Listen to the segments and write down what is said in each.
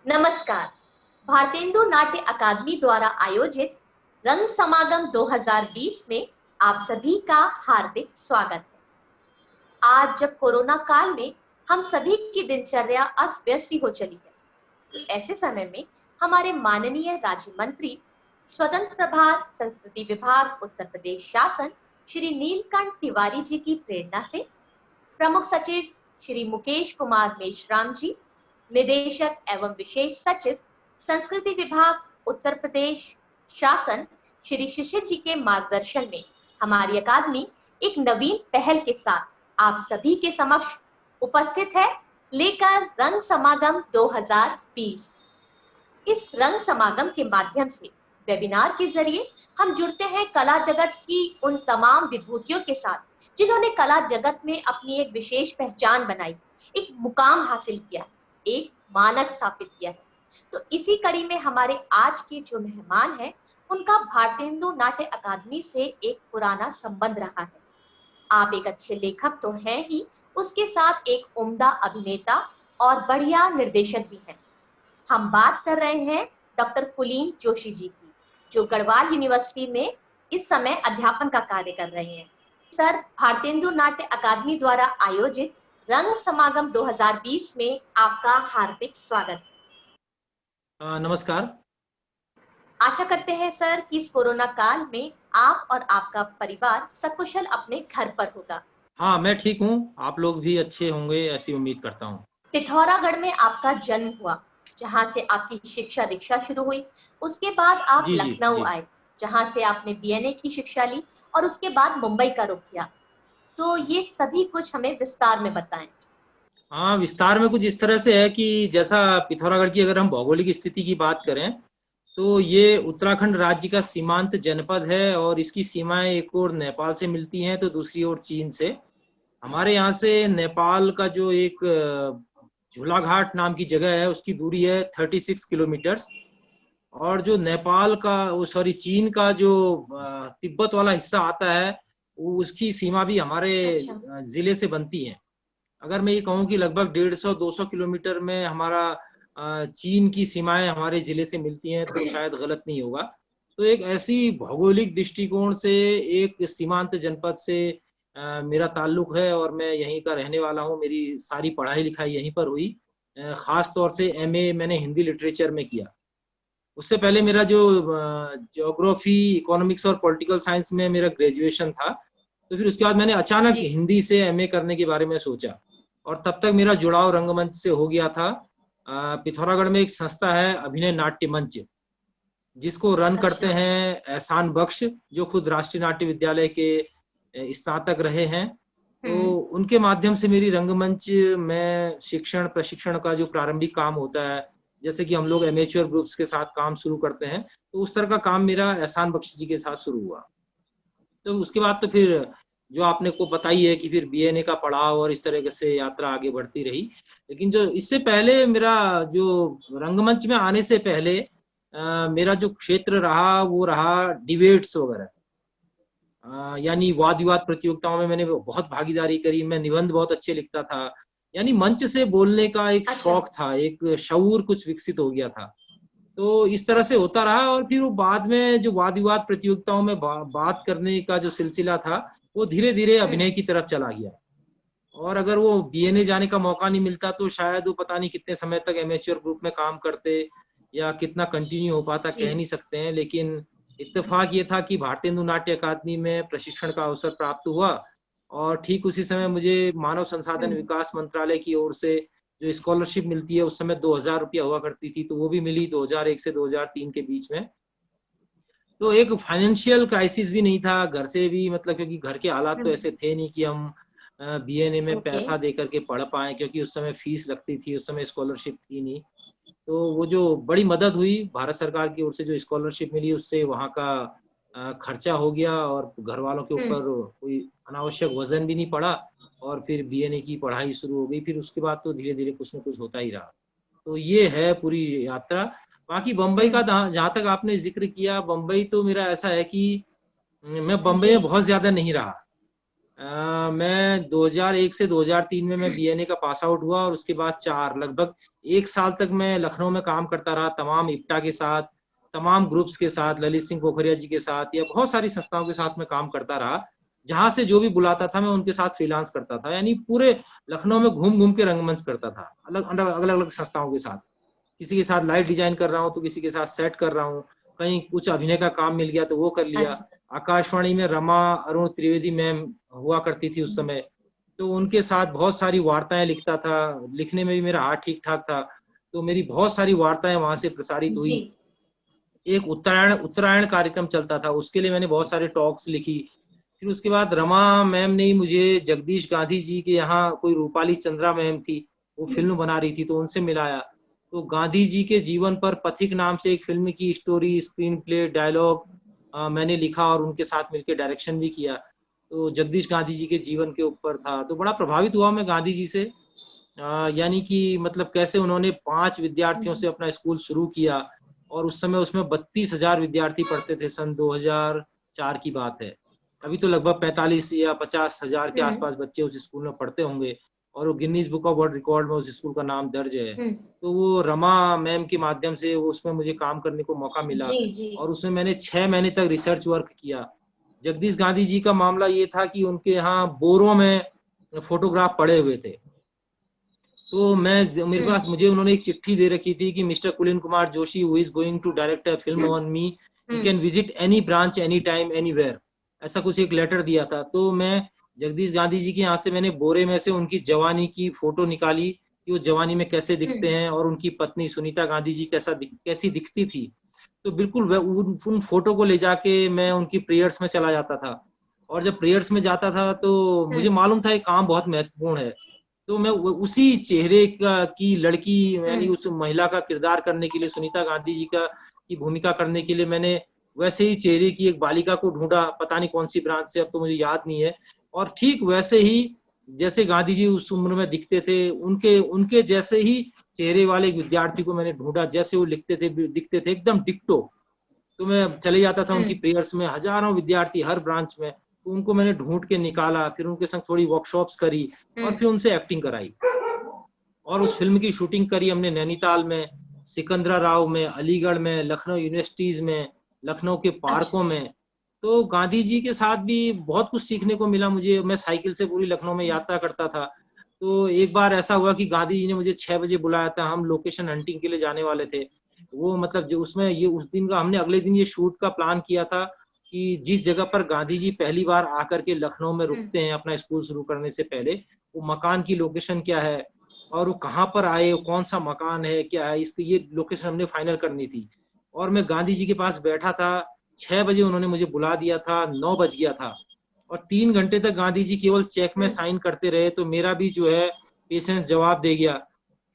नमस्कार। भारतेंदु नाट्य अकादमी द्वारा आयोजित रंग समागम 2020 में आप सभी का हार्दिक स्वागत है। आज जब कोरोना काल में हम सभी की दिनचर्या अस्त व्यस्त सी हो चली है, तो ऐसे समय में हमारे माननीय राज्य मंत्री, स्वतंत्र प्रभार संस्कृति विभाग उत्तर प्रदेश शासन श्री नीलकंठ तिवारी जी की प्रेरणा से प्रमुख सचिव श्री मुकेश कुमार मेश्राम जी, निदेशक एवं विशेष सचिव संस्कृति विभाग उत्तर प्रदेश शासन श्री शिशिर जी के मार्गदर्शन में हमारी अकादमी एक नवीन पहल के साथ आप सभी के समक्ष उपस्थित है, लेकर रंग समागम 2020। इस रंग समागम के माध्यम से वेबिनार के जरिए हम जुड़ते हैं कला जगत की उन तमाम विभूतियों के साथ जिन्होंने कला जगत में अपनी एक विशेष पहचान बनाई, एक मुकाम हासिल किया, एक मानक स्थापित किया है। तो इसी कड़ी में हमारे आज के जो मेहमान हैं, उनका भारतेंदु नाट्य अकादमी से एक पुराना संबंध रहा है। आप एक अच्छे लेखक तो हैं ही, उसके साथ एक उम्दा अभिनेता और बढ़िया निर्देशक भी हैं। हम बात कर रहे हैं डॉक्टर कुलीन जोशी जी की, जो गढ़वाल यूनिवर्सिटी में इस समय अध्यापन का कार्य कर रहे हैं। सर, भारतेंदु नाट्य अकादमी द्वारा आयोजित रंग समागम 2020 में आपका हार्दिक स्वागत है। नमस्कार। आशा करते हैं सर कि इस कोरोना काल में आप और आपका परिवार सकुशल अपने घर पर होगा। हाँ, मैं ठीक हूँ, आप लोग भी अच्छे होंगे ऐसी उम्मीद करता हूँ। पिथौरागढ़ में आपका जन्म हुआ, जहां से आपकी शिक्षा दीक्षा शुरू हुई। उसके बाद आप जी जी लखनऊ जी। आए, जहां से आपने बीएनए की शिक्षा ली और उसके बाद मुंबई का रुख किया। तो ये सभी कुछ हमें विस्तार में बताएं। हाँ, विस्तार में कुछ इस तरह से है कि जैसा पिथौरागढ़ की अगर हम भौगोलिक स्थिति की बात करें, तो ये उत्तराखंड राज्य का सीमांत जनपद है और इसकी सीमाएं एक ओर नेपाल से मिलती हैं तो दूसरी ओर चीन से। हमारे यहाँ से नेपाल का जो एक झूलाघाट नाम की जगह है, उसकी दूरी है 36 किलोमीटर्स। और जो नेपाल का वो सॉरी चीन का जो तिब्बत वाला हिस्सा आता है, उसकी सीमा भी हमारे अच्छा। जिले से बनती है। अगर मैं ये कहूँ कि लगभग 150-200 किलोमीटर में हमारा चीन की सीमाएं हमारे जिले से मिलती हैं, तो शायद गलत नहीं होगा। तो एक ऐसी भौगोलिक दृष्टिकोण से एक सीमांत जनपद से मेरा ताल्लुक है और मैं यहीं का रहने वाला हूँ। मेरी सारी पढ़ाई लिखाई यहीं पर हुई। खास तौर से एमए मैंने हिंदी लिटरेचर में किया। उससे पहले मेरा जो ज्योग्राफी, इकोनॉमिक्स और पॉलिटिकल साइंस में मेरा ग्रेजुएशन था। तो फिर उसके बाद मैंने अचानक जी। हिंदी से एमए करने के बारे में सोचा और तब तक मेरा जुड़ाव रंगमंच से हो गया था। पिथौरागढ़ में एक संस्था है अभिनय नाट्य मंच, जिसको रन करते अच्छा। हैं एहसान बख्श, जो खुद राष्ट्रीय नाट्य विद्यालय के स्नातक रहे हैं। तो उनके माध्यम से मेरी रंगमंच में शिक्षण प्रशिक्षण का जो प्रारंभिक काम होता है, जैसे कि हम लोग एमेच्योर ग्रुप्स के साथ काम शुरू करते हैं, तो उस तरह का काम मेरा एहसान बख्श जी के साथ शुरू हुआ। तो उसके बाद तो फिर जो आपने को बताई है कि फिर बीएनए का पढ़ाव और इस तरह से यात्रा आगे बढ़ती रही। लेकिन जो इससे पहले मेरा जो रंगमंच में आने से पहले मेरा जो क्षेत्र रहा वो रहा डिबेट्स वगैरह, यानी वाद विवाद प्रतियोगिताओं में मैंने बहुत भागीदारी करी। मैं निबंध बहुत अच्छे लिखता था, यानी मंच से बोलने का एक अच्छा। शौक था, एक शऊर कुछ विकसित हो गया था। तो इस तरह से होता रहा और फिर वो बाद में जो वाद विवाद प्रतियोगिताओं में बात करने का जो सिलसिला था, वो धीरे धीरे अभिनय की तरफ चला गया। और अगर वो बीएनए जाने का मौका नहीं मिलता तो शायद वो पता नहीं कितने समय तक एमेच्योर ग्रुप में काम करते या कितना कंटिन्यू हो पाता, जी। कह नहीं सकते हैं। लेकिन इत्तेफाक ये था कि भारतेंदु नाट्य अकादमी में प्रशिक्षण का अवसर प्राप्त हुआ और ठीक उसी समय मुझे मानव संसाधन विकास मंत्रालय की ओर से जो स्कॉलरशिप मिलती है, उस समय 2000 रुपया हुआ करती थी, तो वो भी मिली 2001 से 2003 के बीच में। तो एक फाइनेंशियल क्राइसिस भी नहीं था घर से भी, मतलब क्योंकि घर के हालात तो ऐसे थे नहीं कि हम बीएनए में ओके। पैसा दे करके पढ़ पाए, क्योंकि उस समय फीस लगती थी, उस समय स्कॉलरशिप थी नहीं। तो वो जो बड़ी मदद हुई भारत सरकार की ओर से, जो स्कॉलरशिप मिली, उससे वहाँ का खर्चा हो गया और घर वालों के ऊपर कोई अनावश्यक वजन भी नहीं पड़ा। और फिर बीएनए की पढ़ाई शुरू हो गई। फिर उसके बाद तो धीरे धीरे कुछ न कुछ होता ही रहा। तो ये है पूरी यात्रा। बाकी बम्बई का जहाँ तक आपने जिक्र किया, बम्बई तो मेरा ऐसा है कि मैं बम्बई जी। में बहुत ज्यादा नहीं रहा। मैं 2001 से 2003 में मैं बीएनए का पास आउट हुआ और उसके बाद लगभग 1 साल तक मैं लखनऊ में काम करता रहा, तमाम इप्टा के साथ, तमाम ग्रुप्स के साथ, ललित सिंह पोखरिया जी के साथ या बहुत सारी संस्थाओं के साथ मैं काम करता रहा। जहाँ से जो भी बुलाता था मैं उनके साथ फ्रीलांस करता था, यानी पूरे लखनऊ में घूम घूम के रंगमंच करता था, अलग अलग अलग संस्थाओं के साथ। किसी के साथ लाइट डिजाइन कर रहा हूँ तो किसी के साथ सेट कर रहा हूँ, कहीं कुछ अभिनय का काम मिल गया तो वो कर लिया। अच्छा। आकाशवाणी में रमा अरुण त्रिवेदी मैम हुआ करती थी उस समय, तो उनके साथ बहुत सारी वार्ताएं लिखता था, लिखने में भी मेरा हाथ ठीक ठाक था, तो मेरी बहुत सारी वार्ताएं वहां से प्रसारित जी। हुई। एक उत्तरायण उत्तरायण कार्यक्रम चलता था, उसके लिए मैंने बहुत सारे टॉक्स लिखी। फिर उसके बाद रमा मैम ने ही मुझे जगदीश गांधी जी के यहाँ, कोई रूपाली चंद्रा मैम थी, वो फिल्म बना रही थी, तो उनसे मिलाया। तो गांधी जी के जीवन पर पथिक नाम से एक फिल्म की स्टोरी, स्क्रीन प्ले, डायलॉग मैंने लिखा और उनके साथ मिलकर डायरेक्शन भी किया। तो जगदीश गांधी जी के जीवन के ऊपर था, तो बड़ा प्रभावित हुआ मैं गांधी जी से। यानी कि मतलब कैसे उन्होंने 5 विद्यार्थियों जी। से अपना स्कूल शुरू किया और उस समय उसमें 32,000 विद्यार्थी पढ़ते थे, सन 2004 की बात है। अभी तो लगभग 45 या 50,000 के हम्म। आसपास बच्चे उस स्कूल में पढ़ते होंगे और वो Guinness book of world record में उस स्कूल का नाम दर्ज है। हम्म। तो वो रमा मैम के माध्यम से उसमें मुझे काम करने को मौका मिला जी। जी। और उसमें मैंने 6 महीने तक रिसर्च वर्क किया। जगदीश गांधी जी का मामला ये था कि उनके यहाँ बोरों में फोटोग्राफ पड़े हुए थे। तो मेरे हम्म। पास मुझे उन्होंने एक चिट्ठी दे रखी थी कि mister Kulin Kumar Joshi who is going to direct a film on me, he hmm. Can visit any branch any time anywhere, ऐसा कुछ एक लेटर दिया था। तो मैं जगदीश गांधी जी के यहाँ से मैंने बोरे में से उनकी जवानी की फोटो निकाली कि वो जवानी में कैसे दिखते हम्म। हैं और उनकी पत्नी सुनीता गांधी जी कैसी दिखती थी। तो बिल्कुल उन फोटो को ले जाके मैं उनकी प्रेयर्स में चला जाता था और जब प्रेयर्स में जाता था तो मुझे हम्म। मालूम था ये काम बहुत महत्वपूर्ण है। तो मैं उसी चेहरे की लड़की, यानी हम्म। उस महिला का किरदार करने के लिए, सुनीता गांधी जी का की भूमिका करने के लिए मैंने वैसे ही चेहरे की एक बालिका को ढूंढा, पता नहीं कौन सी ब्रांच से, अब तो मुझे याद नहीं है। और ठीक वैसे ही जैसे गांधी जी उस उम्र में दिखते थे, उनके उनके जैसे ही चेहरे वाले एक विद्यार्थी को मैंने ढूंढा, जैसे वो लिखते थे दिखते थे एकदम डिक्टो। तो मैं चले जाता था उनकी हम्म। प्रेयर्स में, हजारों विद्यार्थी हर ब्रांच में, तो उनको मैंने ढूंढ के निकाला, फिर उनके संग थोड़ी वर्कशॉप्स करी और हम्म। फिर उनसे एक्टिंग कराई और उस फिल्म की शूटिंग करी हमने नैनीताल में, सिकंदरा राव में, अलीगढ़ में, लखनऊ यूनिवर्सिटीज में, लखनऊ के अच्छा। पार्कों में। तो गांधी जी के साथ भी बहुत कुछ सीखने को मिला मुझे। मैं साइकिल से पूरी लखनऊ में यात्रा करता था। तो एक बार ऐसा हुआ कि गांधी जी ने मुझे 6 बजे बुलाया था, हम लोकेशन हंटिंग के लिए जाने वाले थे। वो मतलब जो उसमें ये उस दिन का हमने अगले दिन ये शूट का प्लान किया था कि जिस जगह पर गांधी जी पहली बार आकर के लखनऊ में हम्म। रुकते हैं अपना स्कूल शुरू करने से पहले, वो मकान की लोकेशन क्या है और वो कहाँ पर आए, कौन सा मकान है, क्या है, इसकी ये लोकेशन हमने फाइनल करनी थी। और मैं गांधी जी के पास बैठा था, 6 बजे उन्होंने मुझे बुला दिया था, 9 बज गया था और 3 घंटे तक गांधी जी केवल चेक में हम्म। साइन करते रहे। तो मेरा भी जो है पेशेंस जवाब दे गया।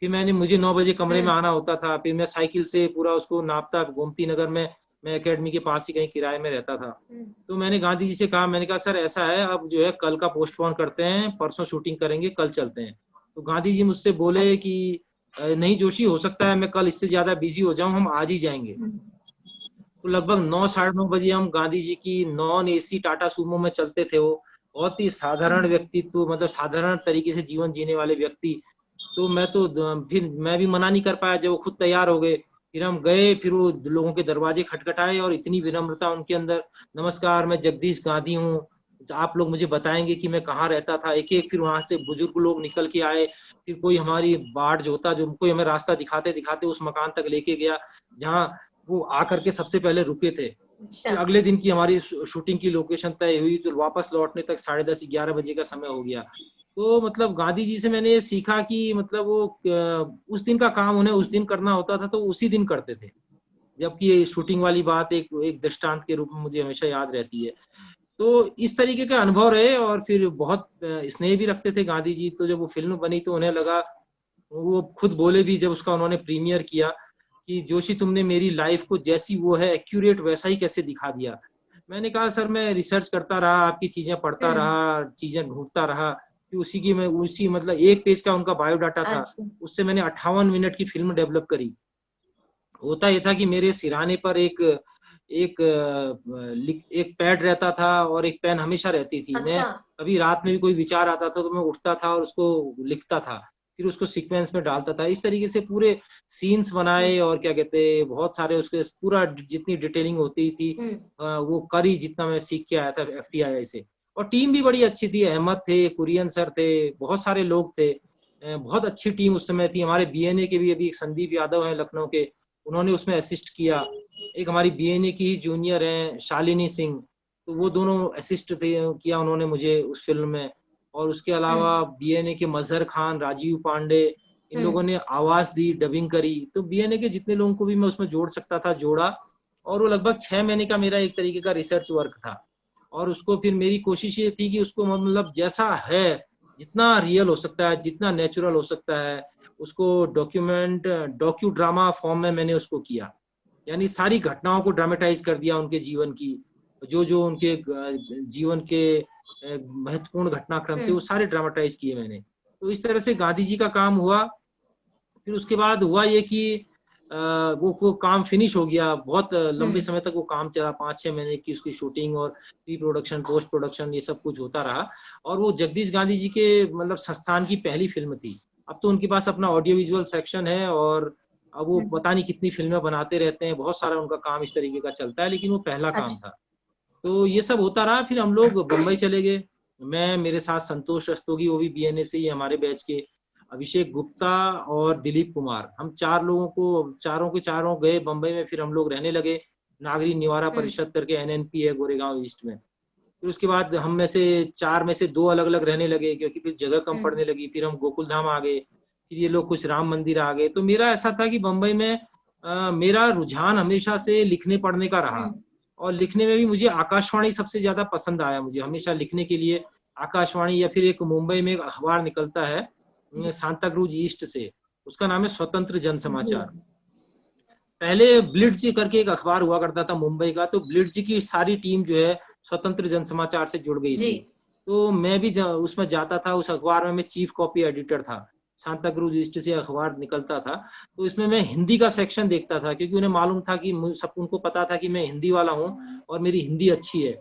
फिर मुझे 9 बजे कमरे में हम्म। आना होता था, फिर मैं साइकिल से पूरा उसको नापता, गोमती नगर में मैं एकेडमी के पास ही कहीं किराए में रहता था। हम्म। तो मैंने गांधी जी से कहा, मैंने कहा सर ऐसा है, अब जो है कल का पोस्टपोन करते हैं, परसों शूटिंग करेंगे, कल चलते हैं। तो गांधी जी मुझसे बोले अच्छा। कि नहीं जोशी, हो सकता है मैं कल इससे ज्यादा बिजी हो जाऊं, हम आज ही जाएंगे। हम्म। तो लगभग 9 साढ़े 9 बजे हम गांधी जी की नॉन एसी टाटा सूमो में चलते थे। वो बहुत ही साधारण हम्म। व्यक्तित्व, मतलब साधारण तरीके से जीवन जीने वाले व्यक्ति। तो फिर मैं भी मना नहीं कर पाया, जब वो खुद तैयार हो गए। फिर हम गए, फिर वो लोगों के दरवाजे खटखटाए और इतनी विनम्रता उनके अंदर, नमस्कार मैं जगदीश गांधी हूँ, आप लोग मुझे बताएंगे कि मैं कहाँ रहता था। एक एक फिर वहां से बुजुर्ग लोग निकल के आए, फिर कोई हमारी बाढ़ जोता जो कोई हमें रास्ता दिखाते दिखाते उस मकान तक लेके गया जहाँ वो आकर के सबसे पहले रुके थे। अच्छा। फिर अगले दिन की हमारी शूटिंग की लोकेशन तय हुई, तो वापस लौटने तक 10:30 11 बजे का समय हो गया। तो मतलब गांधी जी से मैंने ये सीखा कि मतलब वो उस दिन का काम उन्हें उस दिन करना होता था तो उसी दिन करते थे। जबकि ये शूटिंग वाली बात एक एक दृष्टांत के रूप में मुझे हमेशा याद रहती है। तो इस तरीके के अनुभव रहे और फिर बहुत स्नेह भी रखते थे गांधी जी। तो जब वो फिल्म बनी तो उन्हें लगा, वो खुद बोले भी जब उसका उन्होंने प्रीमियर किया कि जोशी तुमने मेरी लाइफ को जैसी वो है एक्यूरेट वैसा ही कैसे दिखा दिया। मैंने कहा सर मैं रिसर्च करता रहा, आपकी चीजें पढ़ता हम्म। रहा, चीजें ढूंढता रहा कि उसी की मैं उसी मतलब 1 पेज का उनका बायोडाटा था, अच्छा। उससे मैंने 58 मिनट की फिल्म डेवलप करी। होता यह था कि मेरे सिराने पर एक एक पैड रहता था और एक पेन हमेशा रहती थी। मैं अच्छा। कभी रात में भी कोई विचार आता था तो मैं उठता था और उसको लिखता था, फिर उसको सीक्वेंस में डालता था। इस तरीके से पूरे सीन्स बनाए और क्या कहते हैं, बहुत सारे उसके पूरा जितनी डिटेलिंग होती थी वो करी, जितना मैं सीख के आया था एफटीआई से। और टीम भी बड़ी अच्छी थी, अहमद थे, कुरियन सर थे, बहुत सारे लोग थे। बहुत अच्छी टीम उस समय थी। हमारे बीएनए के भी अभी एक संदीप यादव हैं लखनऊ के, उन्होंने उसमें असिस्ट किया। एक हमारी बीएनए की ही जूनियर हैं शालिनी सिंह, तो वो दोनों असिस्ट थे किया उन्होंने मुझे उस फिल्म में। और उसके अलावा बीएनए के मजहर खान, राजीव पांडे, इन लोगों ने आवाज दी, डबिंग करी। तो बीएनए के जितने लोगों को भी मैं उसमें जोड़ सकता था जोड़ा। और वो लगभग 6 महीने का मेरा एक तरीके का रिसर्च वर्क था। और उसको फिर मेरी कोशिश ये थी कि उसको मतलब जैसा है, जितना रियल हो सकता है, जितना नेचुरल हो सकता है, उसको डॉक्यू ड्रामा फॉर्म में मैंने उसको किया। यानी सारी घटनाओं को ड्रामेटाइज कर दिया, उनके जीवन की, जो जो उनके जीवन के महत्वपूर्ण घटनाक्रम थे वो सारे ड्रामेटाइज किए मैंने। तो इस तरह से गांधी जी का काम हुआ। फिर उसके बाद हुआ ये कि वो काम फिनिश हो गया। बहुत लंबे समय तक वो काम चला, 5-6 महीने की उसकी शूटिंग और प्री प्रोडक्शन, पोस्ट प्रोडक्शन, ये सब कुछ होता रहा। और वो जगदीश गांधी जी के मतलब संस्थान की पहली फिल्म थी। अब तो उनके पास अपना ऑडियो विजुअल सेक्शन है और अब वो पता नहीं कितनी फिल्में बनाते रहते हैं, बहुत सारा उनका काम इस तरीके का चलता है, लेकिन वो पहला काम अच्छा। था। तो ये सब होता रहा। फिर हम लोग बम्बई चले गए। मैं, मेरे साथ संतोष रस्तोगी, वो भी बीएनए से ही हमारे बैच के, अभिषेक गुप्ता और दिलीप कुमार, हम 4 लोगों को, चारों के चारों गए बम्बई में। फिर हम लोग रहने लगे नागरी निवारा परिषद करके, एनएनपी है गोरेगांव ईस्ट में। फिर उसके बाद हम में से 4 में से 2 अलग अलग रहने लगे, क्योंकि फिर जगह कम पड़ने लगी। फिर हम गोकुल धाम आ गए, फिर ये लोग कुछ राम मंदिर आ गए। तो मेरा ऐसा था कि बम्बई में मेरा रुझान हमेशा से लिखने पढ़ने का रहा। और लिखने में भी मुझे आकाशवाणी सबसे ज्यादा पसंद आया। मुझे हमेशा लिखने के लिए आकाशवाणी, या फिर एक मुंबई में एक अखबार निकलता है सांता क्रूज ईस्ट से, उसका नाम है स्वतंत्र जन समाचार। पहले ब्लिट्ज करके एक अखबार हुआ करता था मुंबई का, तो ब्लिट्ज की सारी टीम जो है स्वतंत्र जन समाचार से जुड़ गई थी। तो मैं भी उसमें जाता था। उस अखबार में मैं चीफ कॉपी एडिटर था। सांता क्रूज ईस्ट से अखबार निकलता था। तो इसमें मैं हिंदी का सेक्शन देखता था, क्योंकि उन्हें मालूम था कि सब उनको पता था कि मैं हिंदी वाला हूँ और मेरी हिंदी अच्छी है।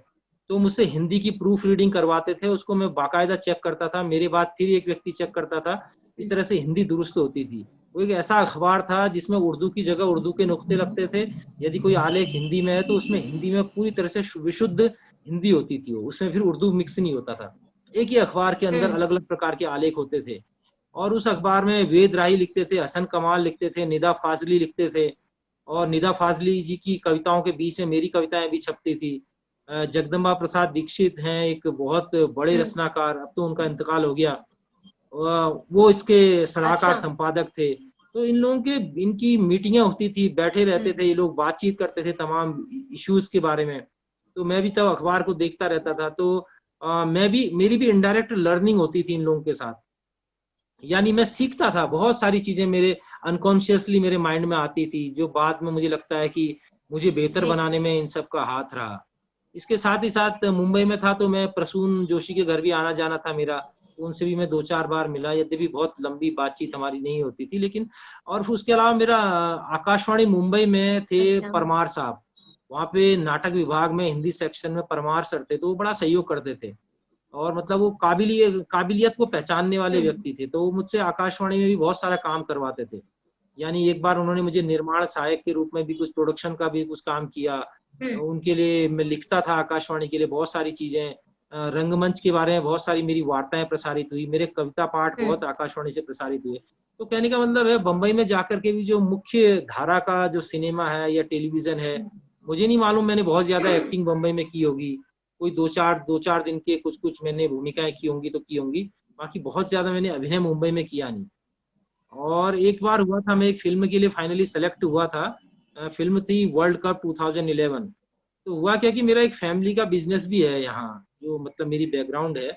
तो मुझसे हिंदी की प्रूफ रीडिंग करवाते थे, उसको मैं बाकायदा चेक करता था, मेरे बाद फिर एक व्यक्ति चेक करता था। इस तरह से हिंदी दुरुस्त होती थी। वो एक ऐसा अखबार था जिसमें उर्दू की जगह उर्दू के नुक्ते लगते थे। यदि कोई आलेख हिंदी में है तो उसमें हिंदी में पूरी तरह से विशुद्ध हिंदी होती थी, उसमें फिर उर्दू मिक्स नहीं होता था। एक ही अखबार के अंदर अलग अलग प्रकार के आलेख होते थे। और उस अखबार में वेद राही लिखते थे, हसन कमाल लिखते थे, निदा फाजली लिखते थे। और निदा फाजली जी की कविताओं के बीच में मेरी कविताएं भी छपती थी। जगदम्बा प्रसाद दीक्षित हैं एक बहुत बड़े रचनाकार, अब तो उनका इंतकाल हो गया, वो इसके सलाहकार संपादक थे। तो इन लोगों के, इनकी मीटिंगें होती थी, बैठे रहते थे ये लोग, बातचीत करते थे तमाम इश्यूज के बारे में। तो मैं भी तब अखबार को देखता रहता था। तो मैं भी, मेरी भी इनडायरेक्ट लर्निंग होती थी इन लोगों के साथ। यानी मैं सीखता था, बहुत सारी चीजें मेरे अनकॉन्शियसली मेरे माइंड में आती थी, जो बाद में मुझे लगता है कि मुझे बेहतर बनाने में इन सब का हाथ रहा। इसके साथ ही साथ मुंबई में था तो मैं प्रसून जोशी के घर भी आना जाना था मेरा, तो उनसे भी मैं 2-4 बार मिला, यद्यपि बहुत लंबी बातचीत हमारी नहीं होती थी, लेकिन। और उसके अलावा मेरा आकाशवाणी मुंबई में थे परमार साहब, वहाँ पे नाटक विभाग में हिंदी सेक्शन में परमार सर थे, तो वो बड़ा सहयोग करते थे। और मतलब वो काबिलियत को पहचानने वाले व्यक्ति थे। तो वो मुझसे आकाशवाणी में भी बहुत सारा काम करवाते थे। यानी एक बार उन्होंने मुझे निर्माण सहायक के रूप में भी कुछ प्रोडक्शन का भी कुछ काम किया। उनके लिए मैं लिखता था आकाशवाणी के लिए बहुत सारी चीजें। रंगमंच के बारे में बहुत सारी मेरी वार्ताएं प्रसारित हुई, मेरे कविता पाठ बहुत आकाशवाणी से प्रसारित हुए। तो कहने का मतलब है, बंबई में जाकर के भी जो मुख्य धारा का जो सिनेमा है या टेलीविजन है, मुझे नहीं मालूम, मैंने बहुत ज्यादा एक्टिंग बंबई में की होगी। कोई 2-4 दिन के कुछ मैंने भूमिकाएं की होंगी तो की होंगी, बाकी बहुत ज्यादा मैंने अभिनय मुंबई में किया नहीं। और एक बार हुआ था, मैं एक फिल्म के लिए फाइनली सेलेक्ट हुआ था। फिल्म थी वर्ल्ड कप 2011। तो हुआ क्या कि मेरा एक फैमिली का बिजनेस भी है यहाँ, जो मतलब मेरी बैकग्राउंड है।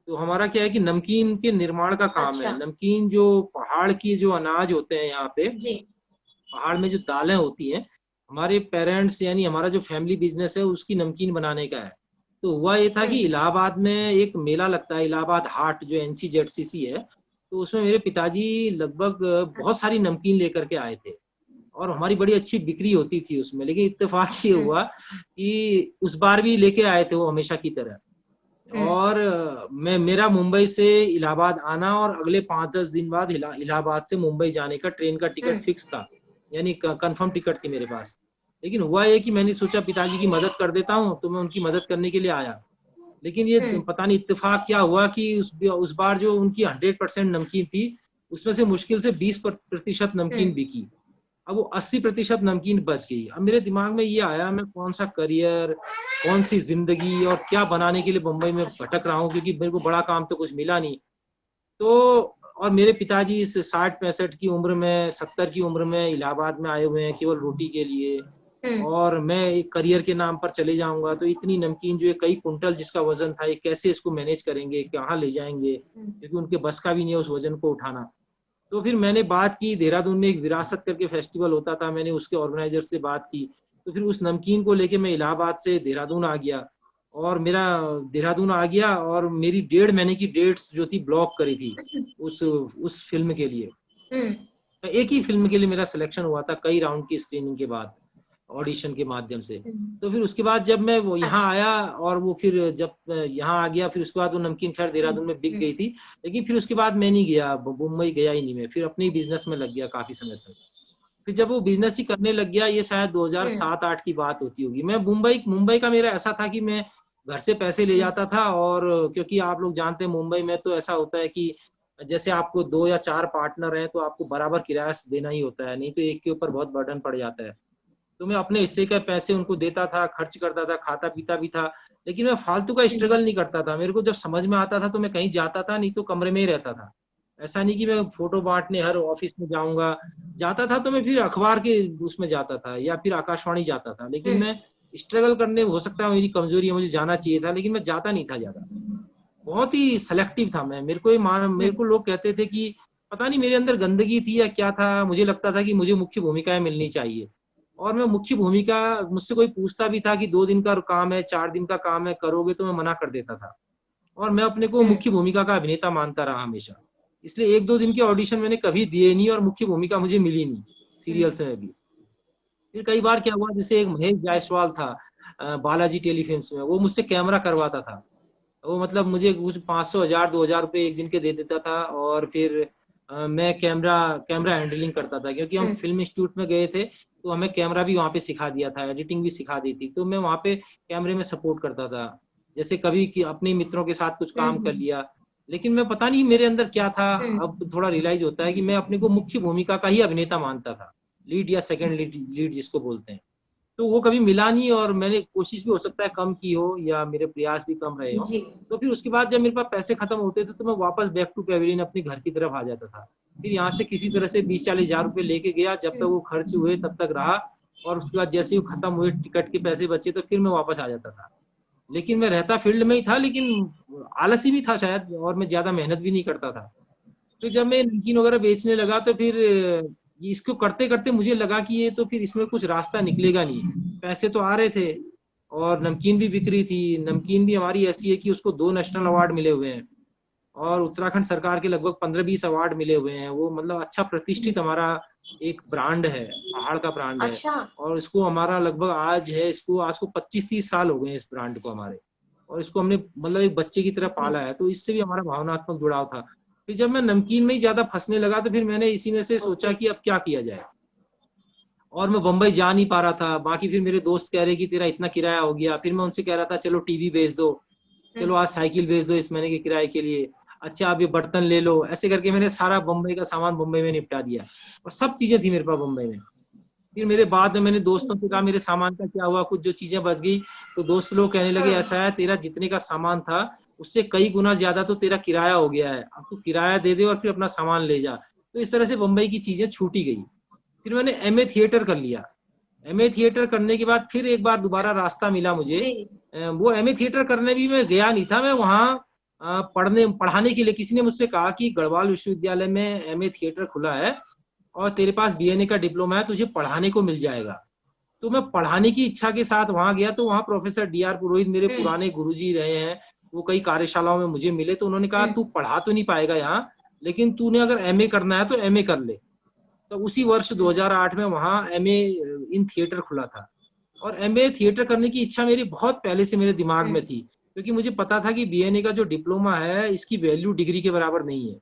तो हमारा क्या है कि नमकीन के निर्माण का काम है। नमकीन, जो पहाड़ की जो अनाज होते हैं यहाँ पे, पहाड़ में जो दालें होती हैं, हमारे पेरेंट्स यानी हमारा जो फैमिली बिजनेस है उसकी नमकीन बनाने का है। तो हुआ ये था कि इलाहाबाद में एक मेला लगता है, इलाहाबाद हाट, जो NCZCC है। तो उसमें मेरे पिताजी लगभग बहुत सारी नमकीन लेकर के आए थे। और हमारी बड़ी अच्छी बिक्री होती थी उसमें। लेकिन इत्तेफाक ये हुआ कि उस बार भी लेके आए थे वो हमेशा की तरह, और मेरा मुंबई से इलाहाबाद आना और अगले 5-10 दिन बाद इलाहाबाद से मुंबई जाने का ट्रेन का टिकट फिक्स था, यानी कंफर्म टिकट थी मेरे पास। लेकिन हुआ ये कि मैंने सोचा पिताजी की मदद कर देता हूँ, तो मैं उनकी मदद करने के लिए आया। लेकिन ये पता नहीं इत्तेफाक क्या हुआ कि उस बार जो उनकी 100% नमकीन थी, उसमें से मुश्किल से 20% नमकीन बिकी। अब वो 80% नमकीन बच गई। अब मेरे दिमाग में ये आया, मैं कौन सा करियर, कौन सी जिंदगी और क्या बनाने के लिए मुंबई में भटक रहा हूँ, क्योंकि मेरे को बड़ा काम तो कुछ मिला नहीं। तो और मेरे पिताजी इस 60-65 की उम्र में, 70 की उम्र में इलाहाबाद में आए हुए हैं केवल रोटी के लिए, और मैं एक करियर के नाम पर चले जाऊंगा तो इतनी नमकीन जो है कई कुंटल जिसका वजन था, ये कैसे इसको मैनेज करेंगे, कहाँ ले जाएंगे, क्योंकि उनके बस का भी नहीं है उस वजन को उठाना। तो फिर मैंने बात की, देहरादून में एक विरासत करके फेस्टिवल होता था, मैंने उसके ऑर्गेनाइजर से बात की। तो फिर उस नमकीन को लेके मैं इलाहाबाद से देहरादून आ गया, और मेरा देहरादून आ गया और मेरी 1.5 महीने की डेट्स जो थी ब्लॉक करी थी उस फिल्म के लिए। एक ही फिल्म के लिए मेरा सिलेक्शन हुआ था कई राउंड की स्क्रीनिंग के बाद, ऑडिशन के माध्यम से। तो फिर उसके बाद जब मैं वो यहाँ आया, और वो फिर जब यहाँ आ गया, फिर उसके बाद वो नमकीन खैर देहरादून में बिक गई थी। लेकिन फिर उसके बाद मैं नहीं गया, मुंबई गया ही नहीं मैं, फिर अपने बिजनेस में लग गया काफी समय तक। फिर जब वो बिजनेस ही करने लग गया, ये शायद 2007-8 की बात होती होगी। मैं मुंबई का मेरा ऐसा था कि मैं घर से पैसे ले जाता था, और क्योंकि आप लोग जानते हैं मुंबई में तो ऐसा होता है कि जैसे आपको 2 या 4 पार्टनर हैं तो आपको बराबर किराया देना ही होता है, नहीं तो एक के ऊपर बहुत बर्डन पड़ जाता है। तो मैं अपने हिस्से के पैसे उनको देता था, खर्च करता था, खाता पीता भी था, लेकिन मैं फालतू का स्ट्रगल नहीं करता था। मेरे को जब समझ में आता था तो मैं कहीं जाता था, नहीं तो कमरे में ही रहता था। ऐसा नहीं कि मैं फोटो बांटने हर ऑफिस में जाता था तो मैं फिर अखबार के उसमें जाता था या फिर आकाशवाणी जाता था। लेकिन मैं स्ट्रगल करने, हो सकता है मेरी कमजोरी है, मुझे जाना चाहिए था, लेकिन मैं जाता नहीं था ज्यादा। बहुत ही सेलेक्टिव था मैं। मेरे को लोग कहते थे कि पता नहीं मेरे अंदर गंदगी थी या क्या था, मुझे लगता था कि मुझे मुख्य भूमिकाएं मिलनी चाहिए। और मैं मुख्य भूमिका, मुझसे कोई पूछता भी था कि 2 दिन का काम है, 4 दिन का काम है, करोगे, तो मैं मना कर देता था। और मैं अपने को मुख्य भूमिका का अभिनेता मानता रहा हमेशा। इसलिए 1-2 दिन के ऑडिशन मैंने कभी दिए नहीं, और मुख्य भूमिका मुझे मिली नहीं सीरियल्स में भी। फिर कई बार क्या हुआ, जैसे एक महेश जायसवाल था बालाजी टेलीफिल्म्स में, वो मुझसे कैमरा करवाता था। वो मतलब मुझे कुछ 500, 1000, 2000 रुपए एक दिन के दे देता था, और फिर मैं कैमरा हैंडलिंग करता था, क्योंकि हम फिल्म इंस्टीट्यूट में गए थे तो हमें कैमरा भी वहाँ पे सिखा दिया था, एडिटिंग भी सिखा दी थी। तो मैं वहाँ पे कैमरे में सपोर्ट करता था, जैसे कभी कि अपने मित्रों के साथ कुछ काम कर लिया। लेकिन मैं पता नहीं मेरे अंदर क्या था, अब थोड़ा रियलाइज होता है कि मैं अपने को मुख्य भूमिका का ही अभिनेता मानता था, लीड या सेकंड लीड जिसको बोलते हैं। तो वो कभी मिला नहीं, और मैंने कोशिश भी हो सकता है कम की हो, या मेरे प्रयास भी कम रहे हो। तो फिर उसके बाद जब मेरे पास पैसे खत्म होते थे तो मैं वापस बैक टू पेविलियन अपने घर की तरफ आ जाता था। फिर यहाँ से किसी तरह से 20-40 हजार रुपए लेके गया, जब तक वो खर्च हुए तब तक रहा, और उसके बाद जैसे ही खत्म हुए, टिकट के पैसे बचे, तो फिर मैं वापस आ जाता था। लेकिन मैं रहता फील्ड में ही था, लेकिन आलसी भी था शायद, और मैं ज्यादा मेहनत भी नहीं करता था। फिर जब मैं नमकीन वगैरह बेचने लगा तो फिर इसको करते करते मुझे लगा कि ये तो फिर इसमें कुछ रास्ता निकलेगा नहीं। पैसे तो आ रहे थे और नमकीन भी बिक रही थी। नमकीन भी हमारी ऐसी है कि उसको 2 नेशनल अवार्ड मिले हुए हैं, और उत्तराखंड सरकार के लगभग 15-20 अवार्ड मिले हुए हैं। वो मतलब अच्छा प्रतिष्ठित हमारा एक ब्रांड है, पहाड़ का ब्रांड है। अच्छा। और इसको हमारा लगभग आज को 25-30 साल हो गए हैं इस ब्रांड को हमारे, और इसको हमने मतलब एक बच्चे की तरह पाला है, तो इससे भी हमारा भावनात्मक जुड़ाव था। फिर जब मैं नमकीन में ही ज्यादा फंसने लगा तो फिर मैंने इसी में से सोचा कि अब क्या किया जाए, और मैं बम्बई जा नहीं पा रहा था। बाकी फिर मेरे दोस्त कह रहे कि तेरा इतना किराया हो गया। फिर मैं उनसे कह रहा था चलो टीवी बेच दो, चलो आज साइकिल बेच दो इस महीने के किराए के लिए, अच्छा आप ये बर्तन ले लो। ऐसे करके मैंने सारा बम्बई का सामान बम्बई में निपटा दिया, और सब चीजें थी मेरे पास बम्बई में। फिर मेरे बाद में मैंने दोस्तों से कहा मेरे सामान का क्या हुआ, कुछ जो चीजें बच गई, तो दोस्त लोग कहने लगे ऐसा है, तेरा जितने का सामान था उससे कई गुना ज्यादा तो तेरा किराया हो गया है, अब तू किराया दे दे और फिर अपना सामान ले जा। तो इस तरह से बम्बई की चीजें छूटी गई। फिर मैंने एमए थिएटर कर लिया। एमए थिएटर करने के बाद फिर एक बार दोबारा रास्ता मिला मुझे। वो एमए थिएटर करने भी मैं गया नहीं था, मैं वहाँ पढ़ाने के लिए, किसी ने मुझसे कहा कि गढ़वाल विश्वविद्यालय में एमए थिएटर खुला है और तेरे पास बीएनए का डिप्लोमा है, तुझे पढ़ाने को मिल जाएगा। तो मैं पढ़ाने की इच्छा के साथ वहां गया। तो वहाँ प्रोफेसर डीआर पुरोहित मेरे पुराने गुरुजी रहे हैं, वो कई कार्यशालाओं में मुझे मिले। तो उन्होंने कहा तू पढ़ा तो नहीं पाएगा यहाँ, लेकिन तूने अगर एमए करना है तो एमए कर ले। तो उसी वर्ष 2008 में वहाँ एमए इन थिएटर खुला था। और एमए थिएटर करने की इच्छा मेरी बहुत पहले से मेरे दिमाग में थी, क्योंकि मुझे पता था कि बीएनए का जो डिप्लोमा है इसकी वैल्यू डिग्री के बराबर नहीं है।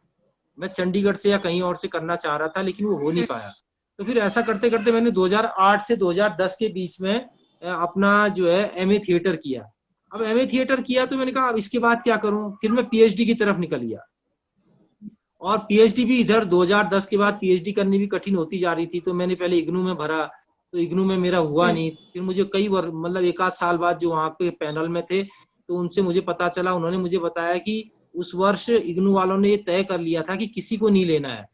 मैं चंडीगढ़ से या कहीं और से करना चाह रहा था, लेकिन वो हो नहीं पाया। तो फिर ऐसा करते करते मैंने 2008 से 2010 के बीच में अपना जो है एमए थिएटर किया। अब एमए थिएटर किया तो मैंने कहा अब इसके बाद क्या करूं, फिर मैं पीएचडी की तरफ निकल गया। और पीएचडी भी इधर 2010 के बाद पीएचडी करनी भी कठिन होती जा रही थी, तो मैंने पहले इग्नू में भरा, तो इग्नू में मेरा हुआ नहीं। फिर मुझे कई बार मतलब एक आध साल बाद जो वहाँ पे पैनल में थे, तो उनसे मुझे पता चला, उन्होंने मुझे बताया कि उस वर्ष इग्नू वालों ने ये तय कर लिया था कि किसी को नहीं लेना है,